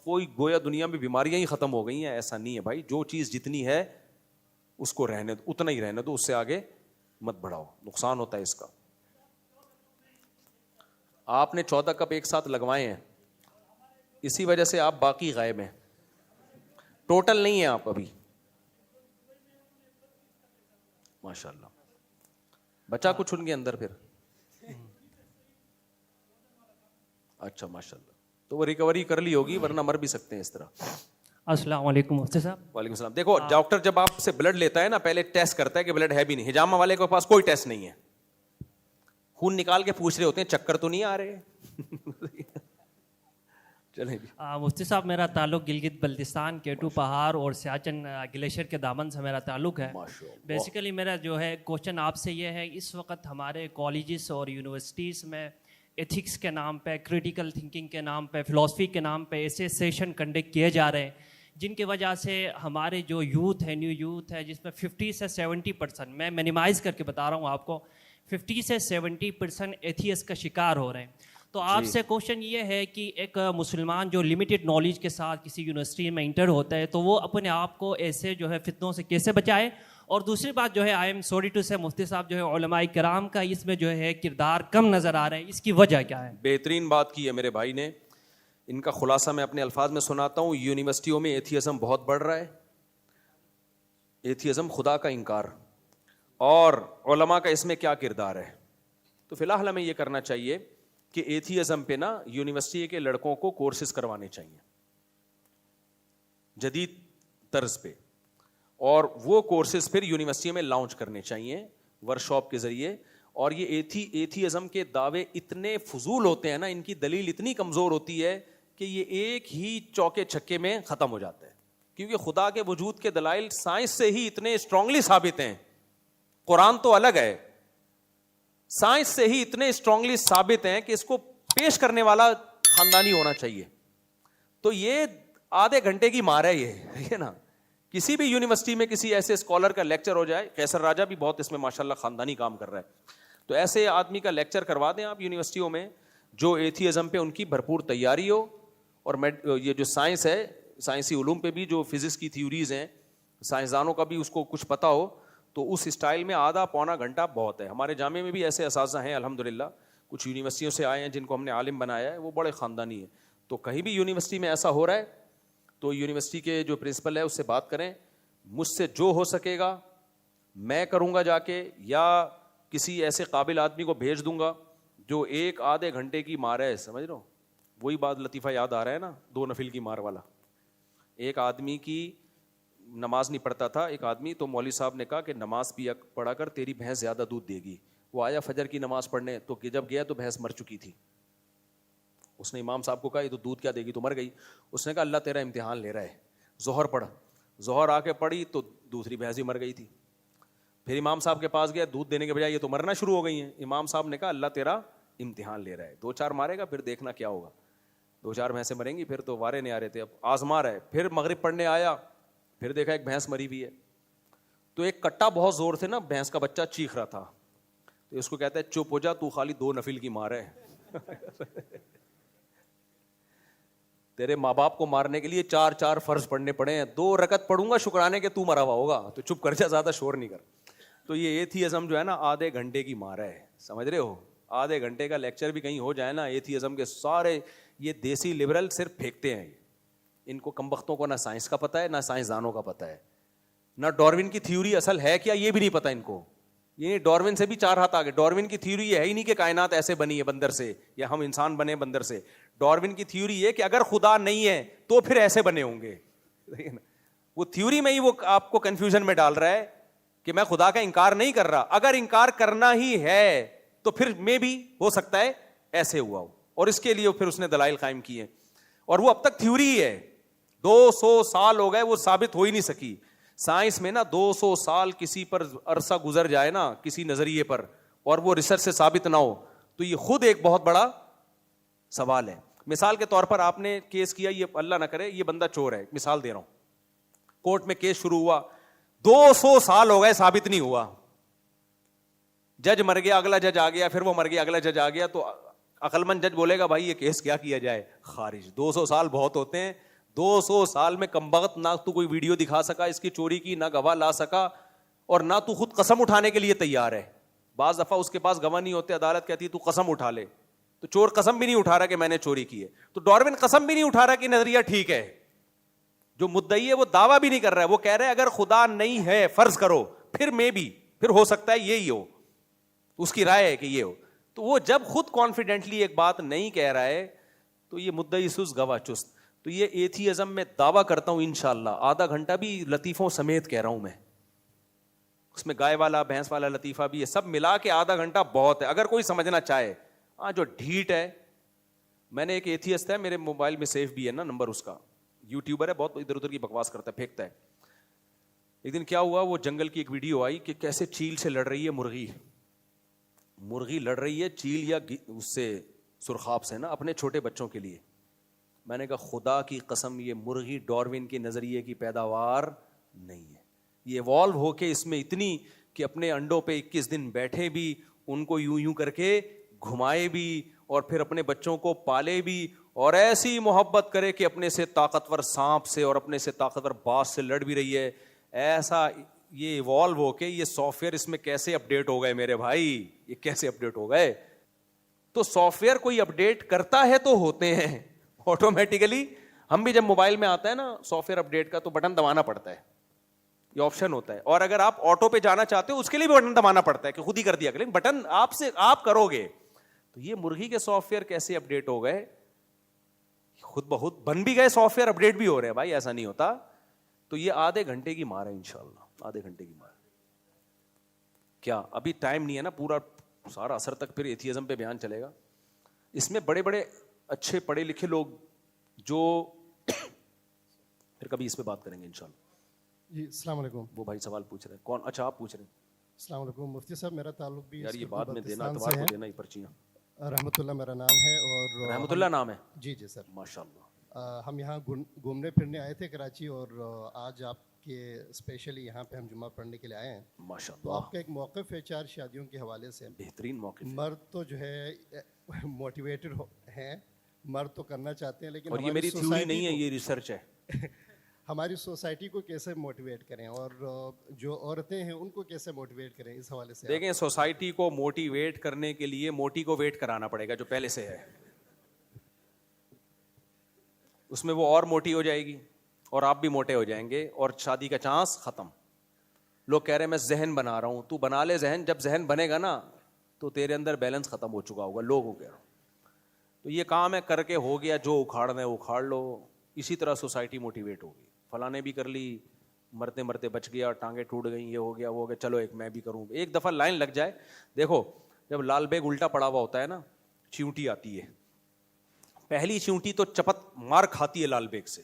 کوئی گویا دنیا میں بیماریاں ہی ختم ہو گئی ہیں, ایسا نہیں ہے بھائی. جو چیز جتنی ہے اس کو رہنے دو, اتنا ہی رہنے دو, اس سے آگے مت بڑھاؤ, نقصان ہوتا ہے اس کا. آپ نے 14 کپ ایک ساتھ لگوائے ہیں, اسی وجہ سے آپ باقی غائب ہیں, ٹوٹل نہیں ہیں آپ ابھی. ماشاء اللہ, بچا کچھ ان کے اندر پھر, اچھا ماشاء اللہ, تو وہ ریکوری کر لی ہوگی, ورنہ مر بھی سکتے ہیں اس طرح. السلام علیکم مفتی صاحب. وعلیکم السلام. دیکھو ڈاکٹر جب آپ سے بلڈ لیتا ہے نا, پہلے ٹیسٹ کرتا ہے کہ بلڈ ہے بھی نہیں. ہجامہ والے کے پاس کوئی ٹیسٹ نہیں ہے, خون نکال کے پوچھ رہے ہوتے ہیں چکر تو نہیں آ رہے. چلیں جی. مفتی صاحب میرا تعلق گلگت بلتستان, کیٹو پہاڑ اور سیاچن گلیشیئر کے دامن سے میرا تعلق ہے. بیسیکلی میرا جو ہے کوشچن آپ سے یہ ہے, اس وقت ہمارے کالجز اور یونیورسٹیز میں ایتھکس کے نام پہ, کریٹیکل تھنکنگ کے نام پہ, فلاسفی کے نام پہ ایسے سیشن کنڈکٹ کیے جا رہے ہیں جن کی وجہ سے ہمارے جو یوتھ ہے, نیو یوتھ ہے, جس میں 50 سے 70%, میں منیمائز کر کے بتا رہا ہوں آپ کو, 50 سے 70% ایتھیس کا شکار ہو رہے ہیں. تو آپ سے کوشچن یہ ہے کہ ایک مسلمان جو لمیٹڈ نالج کے ساتھ کسی یونیورسٹی میں انٹر ہوتا ہے تو وہ اپنے آپ کو ایسے جو ہے فتنوں سے کیسے بچائے. اور دوسری بات جو ہے, آئی ایم سوری ٹو سے مفتی صاحب, جو ہے علماء کرام کا اس میں جو ہے کردار کم نظر آ رہا ہے, اس کی وجہ کیا ہے؟ بہترین بات کی ہے میرے بھائی نے, ان کا خلاصہ میں اپنے الفاظ میں سناتا ہوں. یونیورسٹیوں میں ایتھیزم بہت بڑھ رہا ہے, ایتھیزم خدا کا انکار, اور علماء کا اس میں کیا کردار ہے. تو فی الحال ہمیں یہ کرنا چاہیے کہ ایتھیزم پہ نا یونیورسٹی کے لڑکوں کو کورسز کروانے چاہیے جدید طرز پہ, اور وہ کورسز پھر یونیورسٹی میں لانچ کرنے چاہیے ورکشاپ کے ذریعے. اور یہ ایتھیزم کے دعوے اتنے فضول ہوتے ہیں نا, ان کی دلیل اتنی کمزور ہوتی ہے کہ یہ ایک ہی چوکے چھکے میں ختم ہو جاتا ہے, کیونکہ خدا کے وجود کے دلائل سائنس سے ہی اتنے اسٹرانگلی ثابت ہیں. قرآن تو الگ ہے, سائنس سے ہی اتنے اسٹرانگلی ثابت ہیں کہ اس کو پیش کرنے والا خاندانی ہونا چاہیے. تو یہ آدھے گھنٹے کی مار ہے یہ نا. کسی بھی یونیورسٹی میں کسی ایسے اسکالر کا لیکچر ہو جائے, کیسر راجہ بھی بہت اس میں ماشاءاللہ خاندانی کام کر رہا ہے, تو ایسے آدمی کا لیکچر کروا دیں آپ یونیورسٹیوں میں, جو ایتھیزم پہ ان کی بھرپور تیاری ہو, اور یہ جو سائنس ہے, سائنسی علوم پہ بھی جو فزکس کی تھیوریز ہیں, سائنسدانوں کا بھی اس کو کچھ پتہ ہو, تو اس اسٹائل میں آدھا پونا گھنٹہ بہت ہے. ہمارے جامعہ میں بھی ایسے اساتذہ ہیں الحمدللہ, کچھ یونیورسٹیوں سے آئے ہیں جن کو ہم نے عالم بنایا ہے, وہ بڑے خاندانی ہیں. تو کہیں بھی یونیورسٹی میں ایسا ہو رہا ہے تو یونیورسٹی کے جو پرنسپل ہے اس سے بات کریں. مجھ سے جو ہو سکے گا میں کروں گا جا کے, یا کسی ایسے قابل آدمی کو بھیج دوں گا جو ایک آدھے گھنٹے کی مار ہے. سمجھ رہے ہو, وہی بات لطیفہ یاد آ رہا ہے نا, 2 نفل کی مار والا. ایک آدمی کی نماز نہیں پڑھتا تھا ایک آدمی, تو مولوی صاحب نے کہا کہ نماز پڑھا کر, تیری بھینس زیادہ دودھ دے گی. وہ آیا فجر کی نماز پڑھنے, تو جب گیا تو بھینس مر چکی تھی. اس نے امام صاحب کو کہا یہ تو دودھ کیا دے گی, تو مر گئی. اس نے کہا اللہ تیرا امتحان لے رہا ہے, ظہر پڑھ. ظہر آ کے پڑھی تو دوسری بھینس ہی مر گئی تھی. پھر امام صاحب کے پاس گیا, دودھ دینے کے بجائے یہ تو مرنا شروع ہو گئی ہیں. امام صاحب نے کہا اللہ تیرا امتحان لے رہا ہے, 2-4 مارے گا پھر دیکھنا کیا ہوگا. 2-4 بھینسیں مریں گی, پھر تو وارے نہیں آ رہے تھے, اب آزما رہا ہے. پھر مغرب پڑھنے آیا, پھر دیکھا ایک بھینس مری ہوئی ہے. تو ایک کٹا بہت زور سے نا بھینس کا بچہ چیخ رہا تھا, تو اس کو کہتا ہے چپ ہو جا, تو خالی 2 نفل کی مار ہے. تیرے ماں باپ کو مارنے کے لیے 4 فرض پڑھنے پڑے ہیں, 2 رکعت پڑھوں گا شکرانے کے تو مرا ہوا ہوگا, تو چپ کر جا, زیادہ شور نہیں کر. تو یہ ایتھیزم جو ہے نا آدھے گھنٹے کی مار ہے, سمجھ رہے ہو. آدھے گھنٹے کا لیکچر بھی کہیں ہو جائے نا, ایتھیزم کے سارے یہ دیسی لبرل صرف پھینکتے ہیں. ان کو کم بختوں کو نہ سائنس کا پتہ ہے, نہ سائنسدانوں کا پتہ ہے, نہ ڈاروین کی تھیوری اصل ہے کیا یہ بھی نہیں پتہ ان کو. یہ ڈاروین سے بھی 4 ہاتھ آگے. ڈاروین کی تھیوری یہ ہے ہی نہیں کہ کائنات ایسے بنی ہے بندر سے, یا ہم انسان بنے بندر سے. ڈاروین کی تھیوری یہ کہ اگر خدا نہیں ہے تو پھر ایسے بنے ہوں گے. وہ تھیوری میں ہی وہ آپ کو کنفیوژن میں ڈال رہا ہے کہ میں خدا کا انکار نہیں کر رہا, اگر انکار کرنا ہی ہے تو پھر میں بھی ہو سکتا ہے ایسے ہوا ہو, اور اس کے لیے پھر اس نے دلائل قائم کیے, اور وہ اب تک تھیوری ہی ہے. 200 سال ہو گئے, وہ ثابت ہو ہی نہیں سکی. سائنس میں نا 200 سال کسی پر عرصہ گزر جائے نا کسی نظریے پر, اور وہ ریسرچ سے ثابت نہ ہو, تو یہ خود ایک بہت بڑا سوال ہے. مثال کے طور پر آپ نے کیس کیا, یہ اللہ نہ کرے یہ بندہ چور ہے, مثال دے رہا ہوں, کورٹ میں کیس شروع ہوا, 200 سال ہو گئے ثابت نہیں ہوا, جج مر گیا, اگلا جج آ گیا, پھر وہ مر گیا, اگلا جج آ گیا, تو عقل مند جج بولے گا بھائی یہ کیس کیا جائے, خارج. 200 سال بہت ہوتے ہیں, 200 سال میں کمبخت نہ تو کوئی ویڈیو دکھا سکا اس کی چوری کی, نہ گواہ لا سکا, اور نہ تو خود قسم اٹھانے کے لیے تیار ہے. بعض دفعہ اس کے پاس گواہ نہیں ہوتے, عدالت کہتی ہے تو قسم اٹھا لے, تو چور قسم بھی نہیں اٹھا رہا کہ میں نے چوری کی ہے. تو ڈاروین قسم بھی نہیں اٹھا رہا کہ نظریہ ٹھیک ہے. جو مدعی ہے وہ دعویٰ بھی نہیں کر رہا ہے, وہ کہہ رہے اگر خدا نہیں ہے فرض کرو, پھر میں بھی, پھر ہو سکتا ہے یہی ہو, اس کی رائے ہے کہ یہ ہو. تو وہ جب خود کانفیڈنٹلی ایک بات نہیں کہہ رہا ہے تو یہ مدعی سست گواہ چست. تو یہ ایتھیزم میں دعویٰ کرتا ہوں انشاءاللہ آدھا گھنٹہ بھی لطیفوں سمیت کہہ رہا ہوں میں, اس میں گائے والا بھینس والا لطیفہ بھی ہے, سب ملا کے آدھا گھنٹہ بہت ہے اگر کوئی سمجھنا چاہے. ہاں جو ڈھیٹ ہے, میں نے ایک ایتھیسٹ ہے میرے موبائل میں سیف بھی ہے نا نمبر اس کا, یوٹیوبر ہے, بہت ادھر ادھر کی بکواس کرتا ہے, پھینکتا ہے. ایک دن کیا ہوا, وہ جنگل کی ایک ویڈیو آئی کہ کیسے چیل سے لڑ رہی ہے مرغی لڑ رہی ہے چیل یا اس سے سرخاب سے نا, اپنے چھوٹے بچوں کے لیے. میں نے کہا خدا کی قسم یہ مرغی ڈاروین کے نظریے کی پیداوار نہیں ہے, یہ ایوالو ہو کے اس میں اتنی کہ اپنے انڈوں پہ 21 دن بیٹھے بھی, ان کو یوں کر کے گھمائے بھی, اور پھر اپنے بچوں کو پالے بھی, اور ایسی محبت کرے کہ اپنے سے طاقتور سانپ سے اور اپنے سے طاقتور باز سے لڑ بھی رہی ہے. ایسا یہ ایوالو ہو کے یہ سافٹ ویئر اس میں کیسے اپڈیٹ ہو گئے میرے بھائی, یہ کیسے اپڈیٹ ہو گئے. تو سافٹ ویئر کوئی اپڈیٹ کرتا ہے تو ہوتے ہیں آٹومیٹیکلی. ہم بھی جب موبائل میں آتا ہے نا سافٹ ویئر اپڈیٹ کا تو بٹن دبانا پڑتا ہے, یہ آپشن ہوتا ہے, اور اگر آپ آٹو پہ جانا چاہتے ہو اس کے لیے بھی بٹن دبانا پڑتا ہے کہ خود ہی کر دیا, لیکن بٹن آپ کرو گے. تو یہ مرغی کے سافٹ ویئر کیسے اپڈیٹ ہو گئے, خود بخود بن بھی گئے, سافٹ ویئر اپڈیٹ بھی ہو رہے ہیں بھائی, ایسا نہیں ہوتا. تو یہ آدھے گھنٹے کی مار ہے انشاءاللہ, آدھے گھنٹے کی مار. کیا ابھی ٹائم نہیں ہے نا, پورا سارا اثر تک پھر ایتھیزم پہ بیان چلے گا. اس میں بڑے بڑے اچھے پڑھے لکھے لوگ جو پھر کبھی اس پہ بات کریں گے انشاءاللہ. جی السلام علیکم. وہ بھائی سوال پوچھ رہے ہیں, کون؟ اچھا آپ پوچھ رہے ہیں. السلام علیکم مفتی صاحب, میرا تعلق بھی یار یہ بعد میں دینا, اتوار کو دینا یہ پرچیاں. رحمۃ اللہ میرا نام ہے. اور رحمۃ اللہ نام ہے؟ جی جی سر. ماشاء اللہ. ہم یہاں گھومنے پھرنے آئے تھے کراچی, اور آج آپ کے اسپیشلی یہاں پہ ہم جمعہ پڑھنے کے لیے آئے ہیں. ماشاء تو اللہ. آپ کا ایک موقف ہے 4 شادیوں کے حوالے سے. بہترین موقف. مرد تو جو ہے موٹیویٹڈ ہیں, مرد تو کرنا چاہتے ہیں, لیکن اور یہ میری تھیوری نہیں ہے, یہ ریسرچ ہے. ہماری سوسائٹی کو کیسے موٹیویٹ کریں, اور جو عورتیں ہیں ان کو کیسے موٹیویٹ کریں, اس حوالے سے. دیکھیں سوسائٹی کو موٹیویٹ کرنے کے لیے موٹی کو ویٹ کرانا پڑے گا جو پہلے سے ہے, اس میں وہ اور موٹی ہو جائے گی اور آپ بھی موٹے ہو جائیں گے, اور شادی کا چانس ختم. لوگ کہہ رہے ہیں میں ذہن بنا رہا ہوں, تو بنا لے ذہن, جب ذہن بنے گا نا تو تیرے اندر بیلنس ختم ہو چکا ہوگا. لوگ ہو گیا تو یہ کام ہے کر کے ہو گیا, جو اکھاڑنا ہے اکھاڑ لو. اسی طرح سوسائٹی موٹیویٹ ہوگی, فلاں نے بھی کر لی, مرتے مرتے بچ گیا, ٹانگیں ٹوٹ گئیں, یہ ہو گیا وہ ہو گیا, چلو ایک میں بھی کروں. ایک دفعہ لائن لگ جائے. دیکھو جب لال بیگ الٹا پڑا ہوا ہوتا ہے نا, چیونٹی آتی ہے, پہلی چیونٹی تو چپت مار کھاتی ہے لال بیگ سے,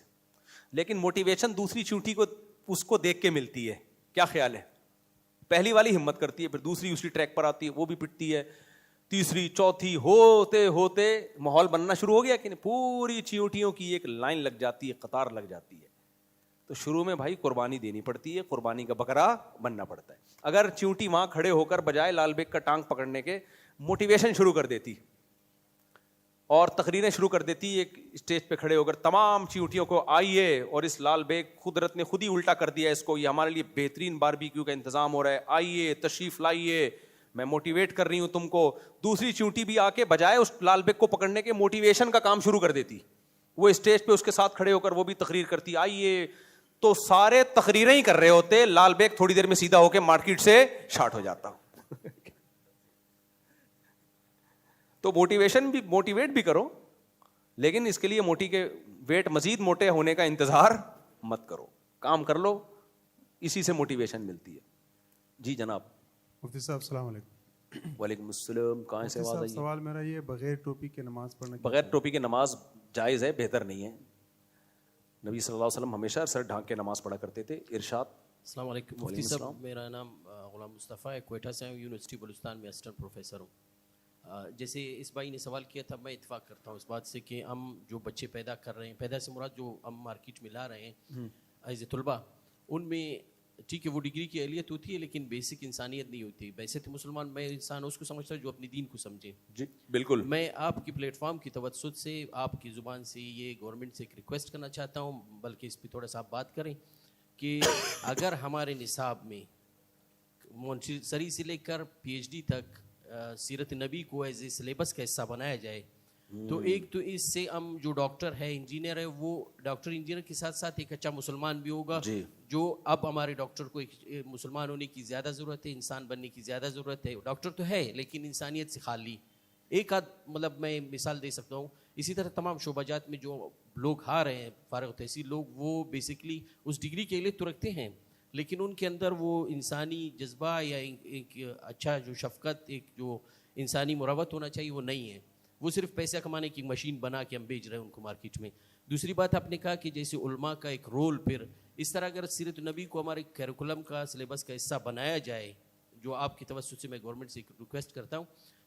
لیکن موٹیویشن دوسری چیونٹی کو اس کو دیکھ کے ملتی ہے. کیا خیال ہے؟ پہلی والی ہمت کرتی ہے, پھر دوسری اسی ٹریک پر آتی ہے, وہ بھی پٹتی ہے, تیسری چوتھی, ہوتے ہوتے ماحول بننا شروع ہو گیا کہ پوری چیونٹیوں کی ایک لائن لگ جاتی ہے, قطار لگ جاتی ہے. تو شروع میں بھائی قربانی دینی پڑتی ہے, قربانی کا بکرا بننا پڑتا ہے. اگر چیونٹی وہاں کھڑے ہو کر بجائے لال بیگ کا ٹانگ پکڑنے کے موٹیویشن شروع کر دیتی اور تقریریں شروع کر دیتی ایک اسٹیج پہ کھڑے ہو کر, تمام چیونٹیوں کو آئیے, اور اس لال بیگ قدرت نے خود ہی الٹا کر دیا اس کو, یہ ہمارے لیے بہترین باربیکیو کا انتظام ہو رہا ہے, آئیے تشریف لائیے, میں موٹیویٹ کر رہی ہوں تم کو. دوسری چیونٹی بھی آ کے بجائے اس لال بیگ کو پکڑنے کے موٹیویشن کا کام شروع کر دیتی, وہ اسٹیج پہ اس کے ساتھ کھڑے ہو کر وہ بھی تقریر کرتی, آئیے. تو سارے تقریریں ہی کر رہے ہوتے, لال بیگ تھوڑی دیر میں سیدھا ہو کے مارکیٹ سے شارٹ ہو جاتا. تو موٹیویشن بھی, موٹیویٹ بھی کرو, لیکن اس کے لیے موٹی کے ویٹ مزید موٹے ہونے کا انتظار مت کرو, کام کر لو, اسی سے موٹیویشن ملتی ہے. جی جناب. مفتی صاحب السلام علیکم. وعلیکم السلام. کہاں سے آواز آئی؟ سوال میرا یہ, بغیر ٹوپی کے نماز پڑھنا, بغیر ٹوپی کے نماز جائز ہے, بہتر نہیں ہے. نبی صلی اللہ علیہ وسلم ہمیشہ سر ڈھانک کے نماز پڑھا کرتے تھے. ارشاد. السلام علیکم مفتی صاحب, میرا نام غلام مصطفیٰ ہے, کوئٹہ سے ہوں, یونیورسٹی بلوچستان میں اسسٹنٹ پروفیسر ہوں. جیسے اس بھائی نے سوال کیا تھا, میں اتفاق کرتا ہوں اس بات سے کہ ہم جو بچے پیدا کر رہے ہیں, پیدا سے مراد جو ہم مارکیٹ میں لا رہے ہیں ایز اے طلبہ, ان میں ٹھیک ہے وہ ڈگری کی اہلیت ہوتی ہے لیکن بیسک انسانیت نہیں ہوتی. ویسے تو مسلمان میں انسان اس کو سمجھتا ہے جو اپنی دین کو سمجھے. جی بالکل. میں آپ کی پلیٹ فارم کی توسط سے آپ کی زبان سے یہ گورنمنٹ سے ایک ریکویسٹ کرنا چاہتا ہوں, بلکہ اس پہ تھوڑا سا آپ بات کریں کہ اگر ہمارے نصاب میں مونٹیسری سے لے کر پی ایچ ڈی تک سیرت نبی کو ایز اے سلیبس کا حصہ بنایا جائے تو ایک تو اس سے ہم جو ڈاکٹر ہے, انجینئر ہے, وہ ڈاکٹر انجینئر کے ساتھ ساتھ ایک اچھا مسلمان بھی ہوگا. جو اب ہمارے ڈاکٹر کو مسلمان ہونے کی زیادہ ضرورت ہے, انسان بننے کی زیادہ ضرورت ہے. ڈاکٹر تو ہے لیکن انسانیت سے خالی. ایک آدھ مطلب میں مثال دے سکتا ہوں. اسی طرح تمام شعبہ جات میں جو لوگ آ رہے ہیں فارغ التحصیل لوگ, وہ بیسکلی اس ڈگری کے لیے تو رکھتے ہیں لیکن ان کے اندر وہ انسانی جذبہ یا ایک اچھا جو شفقت, ایک جو انسانی مروت ہونا چاہیے وہ نہیں ہے. وہ صرف پیسہ کمانے کی مشین بنا کے ہم بیچ رہے ہیں ان کو مارکیٹ میں. دوسری بات آپ نے کہا کہ جیسے علماء کا ایک رول, پھر اس طرح اگر سیرت النبی کو ہمارے کیریکولم کا سلیبس کا حصہ بنایا جائے, جو آپ کی توسط سے میں گورنمنٹ سے ریکویسٹ کرتا ہوں,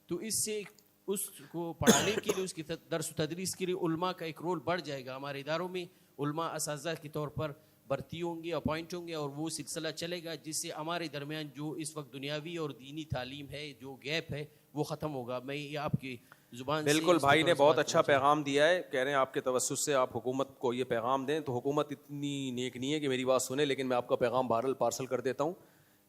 تو اس سے اس کو پڑھانے کے لیے, اس کی درس و تدریس کے لیے علماء کا ایک رول بڑھ جائے گا. ہمارے اداروں میں علماء اساتذہ کے طور پر بھرتی ہوں گے, اپوائنٹ ہوں گے, اور وہ سلسلہ چلے گا جس سے ہمارے درمیان جو اس وقت دنیاوی اور دینی تعلیم ہے, جو گیپ ہے, وہ ختم ہوگا. میں یہ آپ کی زبان سے بالکل بھائی نے بہت اچھا پیغام دیا ہے. کہہ رہے ہیں آپ کے توسط سے آپ حکومت کو یہ پیغام دیں, تو حکومت اتنی نیک نہیں ہے کہ میری بات سنے, لیکن میں آپ کا پیغام بہرحال پارسل کر دیتا ہوں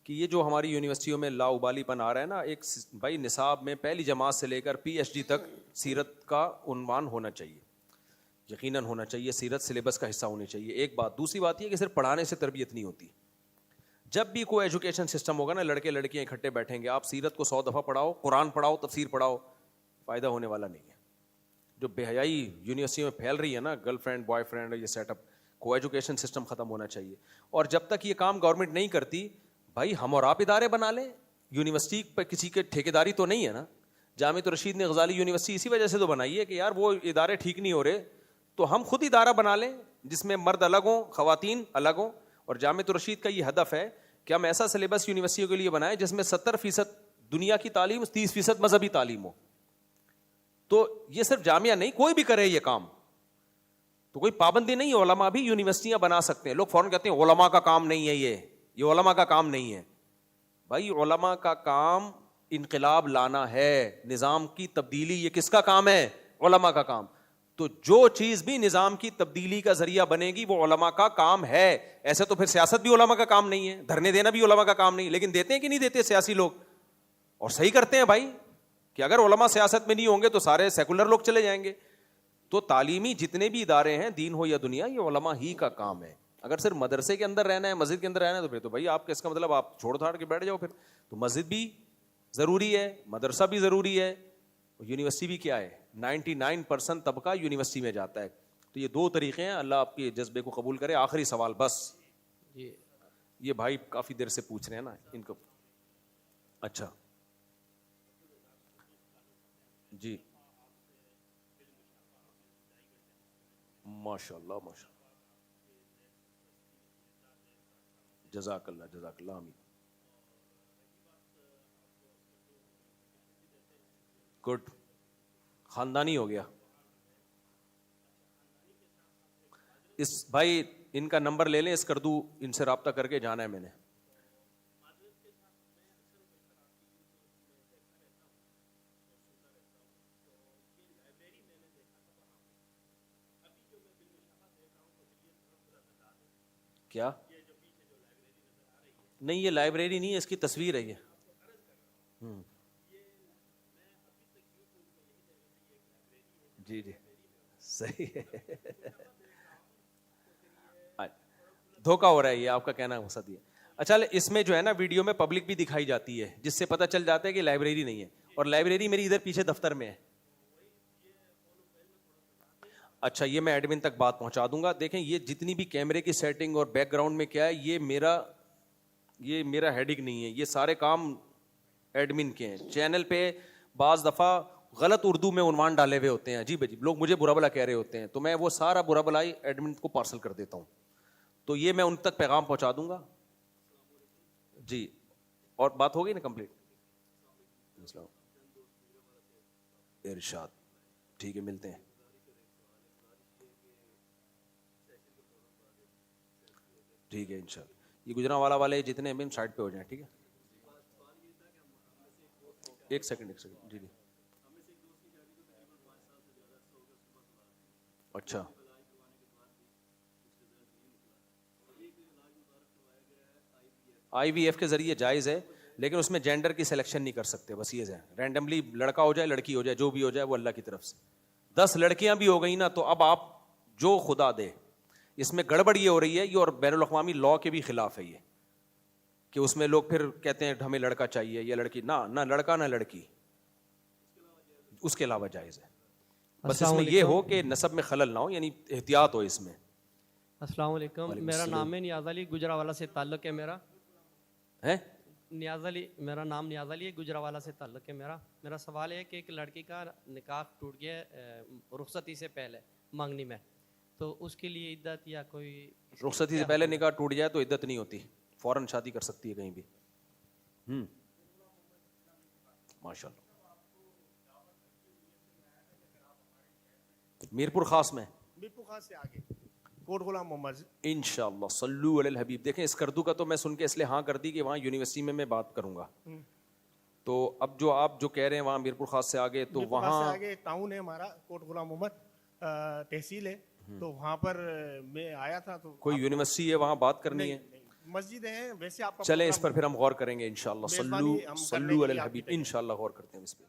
کہ یہ جو ہماری یونیورسٹیوں میں لا ابالی پن آ رہا ہے نا, ایک بھائی نصاب میں پہلی جماعت سے لے کر پی ایچ ڈی تک سیرت کا عنوان ہونا چاہیے, یقیناً ہونا چاہیے, سیرت سلیبس کا حصہ ہونی چاہیے. ایک بات. دوسری بات یہ کہ صرف پڑھانے سے تربیت نہیں ہوتی. جب بھی کوئی ایجوکیشن سسٹم ہوگا نا, لڑکے لڑکیاں اکٹھے بیٹھیں گے, آپ سیرت کو 100 دفعہ پڑھاؤ, قرآن پڑھاؤ, تفسیر پڑھاؤ, فائدہ ہونے والا نہیں ہے. جو بے حیائی یونیورسٹی میں پھیل رہی ہے نا, گرل فرینڈ بوائے فرینڈ, یہ سیٹ اپ, کو ایجوکیشن سسٹم ختم ہونا چاہیے. اور جب تک یہ کام گورنمنٹ نہیں کرتی, بھائی ہم اور آپ ادارے بنا لیں. یونیورسٹی پہ کسی کے ٹھیکیداری تو نہیں ہے نا. جامعۃ الرشید نے غزالی یونیورسٹی اسی وجہ سے تو بنائی ہے کہ یار وہ ادارے ٹھیک نہیں ہو رہے, تو ہم خود ادارہ بنا لیں جس میں مرد الگ ہوں, خواتین الگ ہوں. اور جامعۃ الرشید کا یہ ہدف ہے کہ ہم ایسا سلیبس یونیورسٹیوں کے لیے بنائیں جس میں 70% دنیا کی تعلیم, 30% مذہبی تعلیم ہو. تو یہ صرف جامعہ نہیں, کوئی بھی کرے یہ کام, تو کوئی پابندی نہیں ہے. علماء بھی یونیورسٹیاں بنا سکتے ہیں. لوگ فوراً کہتے ہیں علماء کا کام نہیں ہے, یہ علماء کا کام نہیں ہے. بھائی علماء کا کام انقلاب لانا ہے, نظام کی تبدیلی. یہ کس کا کام ہے؟ علماء کا کام. تو جو چیز بھی نظام کی تبدیلی کا ذریعہ بنے گی وہ علماء کا کام ہے. ایسے تو پھر سیاست بھی علماء کا کام نہیں ہے, دھرنے دینا بھی علماء کا کام نہیں. لیکن دیتے ہیں کہ نہیں دیتے سیاسی لوگ, اور صحیح کرتے ہیں بھائی, کہ اگر علماء سیاست میں نہیں ہوں گے تو سارے سیکولر لوگ چلے جائیں گے. تو تعلیمی جتنے بھی ادارے ہیں, دین ہو یا دنیا, یہ علماء ہی کا کام ہے. اگر صرف مدرسے کے اندر رہنا ہے, مسجد کے اندر رہنا ہے, تو پھر تو بھائی آپ کا اس کا مطلب آپ چھوڑ چھاڑ کے بیٹھ جاؤ. پھر تو مسجد بھی ضروری ہے, مدرسہ بھی ضروری ہے, یونیورسٹی بھی کیا ہے. 99% طبقہ یونیورسٹی میں جاتا ہے. تو یہ دو طریقے ہیں. اللہ آپ کے جذبے کو قبول کرے. آخری سوال بس, یہ بھائی کافی دیر سے پوچھ رہے ہیں نا ان کو. اچھا جی, ماشاء اللہ ماشاء اللہ, جزاک اللہ آمین. گڈ, خاندانی ہو گیا. اس بھائی ان کا نمبر لے لیں, اس کردو ان سے رابطہ کر کے جانا ہے میں نے. کیا نہیں, یہ لائبریری نہیں ہے, اس کی تصویر ہے یہ. جی جی صحیح ہے. دھوکہ ہو رہا ہے, یہ آپ کا کہنا مقصد یہ. اچھا اس میں جو ہے نا ویڈیو میں پبلک بھی دکھائی جاتی ہے, جس سے پتہ چل جاتا ہے کہ لائبریری نہیں ہے, اور لائبریری میری ادھر پیچھے دفتر میں ہے. اچھا یہ میں ایڈمن تک بات پہنچا دوں گا. دیکھیں یہ جتنی بھی کیمرے کی سیٹنگ اور بیک گراؤنڈ میں کیا ہے, یہ میرا ہیڈنگ نہیں ہے, یہ سارے کام ایڈمن کے ہیں. چینل پہ بعض دفعہ غلط اردو میں عنوان ڈالے ہوئے ہوتے ہیں, عجیب عجیب, لوگ مجھے برا بلا کہہ رہے ہوتے ہیں, تو میں وہ سارا برا بلائی ایڈمن کو پارسل کر دیتا ہوں. تو یہ میں ان تک پیغام پہنچا دوں گا. جی اور بات ہوگی نا کمپلیٹ. ارشاد. ٹھیک ہے, ملتے ہیں. ٹھیک ہے انشاءاللہ. یہ گجرانوالا والے جتنے ہیں سائڈ پہ ہو جائیں. ٹھیک ہے, ایک سیکنڈ. جی جی. اچھا, آئی وی ایف کے ذریعے جائز ہے, لیکن اس میں جینڈر کی سلیکشن نہیں کر سکتے. بس یہ ہے, رینڈملی لڑکا ہو جائے لڑکی ہو جائے جو بھی ہو جائے وہ اللہ کی طرف سے. 10 لڑکیاں بھی ہو گئی نا تو اب آپ جو خدا دے. اس میں گڑبڑ یہ ہو رہی ہے, یہ اور بین الاقوامی لاء کے بھی خلاف ہے یہ, کہ اس میں لوگ پھر کہتے ہیں ہمیں لڑکا چاہیے یا لڑکی. نہ لڑکا نہ لڑکی, اس کے علاوہ جائز ہے. بس اس میں یہ ہو کہ نسب میں خلل نہ ہو, یعنی احتیاط ہو اس میں. السلام علیکم, میرا نام ہے نیاز علی, گجرانوالا سے تعلق ہے میرا. ہے نیاز علی, میرا نام نیاز علی ہے, گجرانوالا سے تعلق ہے میرا. میرا سوال ہے کہ ایک لڑکی کا نکاح ٹوٹ گیا رخصتی سے پہلے مانگنی میں, تو اس کے لیے عدت یا کوئی؟ رخصتی سے پہلے نکاح ٹوٹ جائے تو عدت نہیں ہوتی, فوراً شادی کر سکتی ہے کہیں بھی. ماشاء اللہ. میرپور خاص میں, میرپور خاص سے آگے کوٹ غلام محمد. انشاءاللہ صلو علی الحبیب. دیکھیں اس کردو کا تو میں سن کے اس لیے ہاں کر دی کہ وہاں یونیورسٹی میں بات کروں گا. تو اب جو آپ جو کہہ رہے ہیں وہاں میرپور خاص سے آگے, تو وہاں آگے ٹاؤن ہے ہمارا, کوٹ غلام محمد تحصیل ہے, تو وہاں پر میں آیا تھا. تو کوئی یونیورسٹی ہے وہاں بات کرنی ہے؟ مسجد ہے ویسے. آپ چلیں اس پر پھر ہم غور کریں گے انشاءاللہ. صلو علی الحبیب. انشاءاللہ غور کرتے ہیں اس پہ.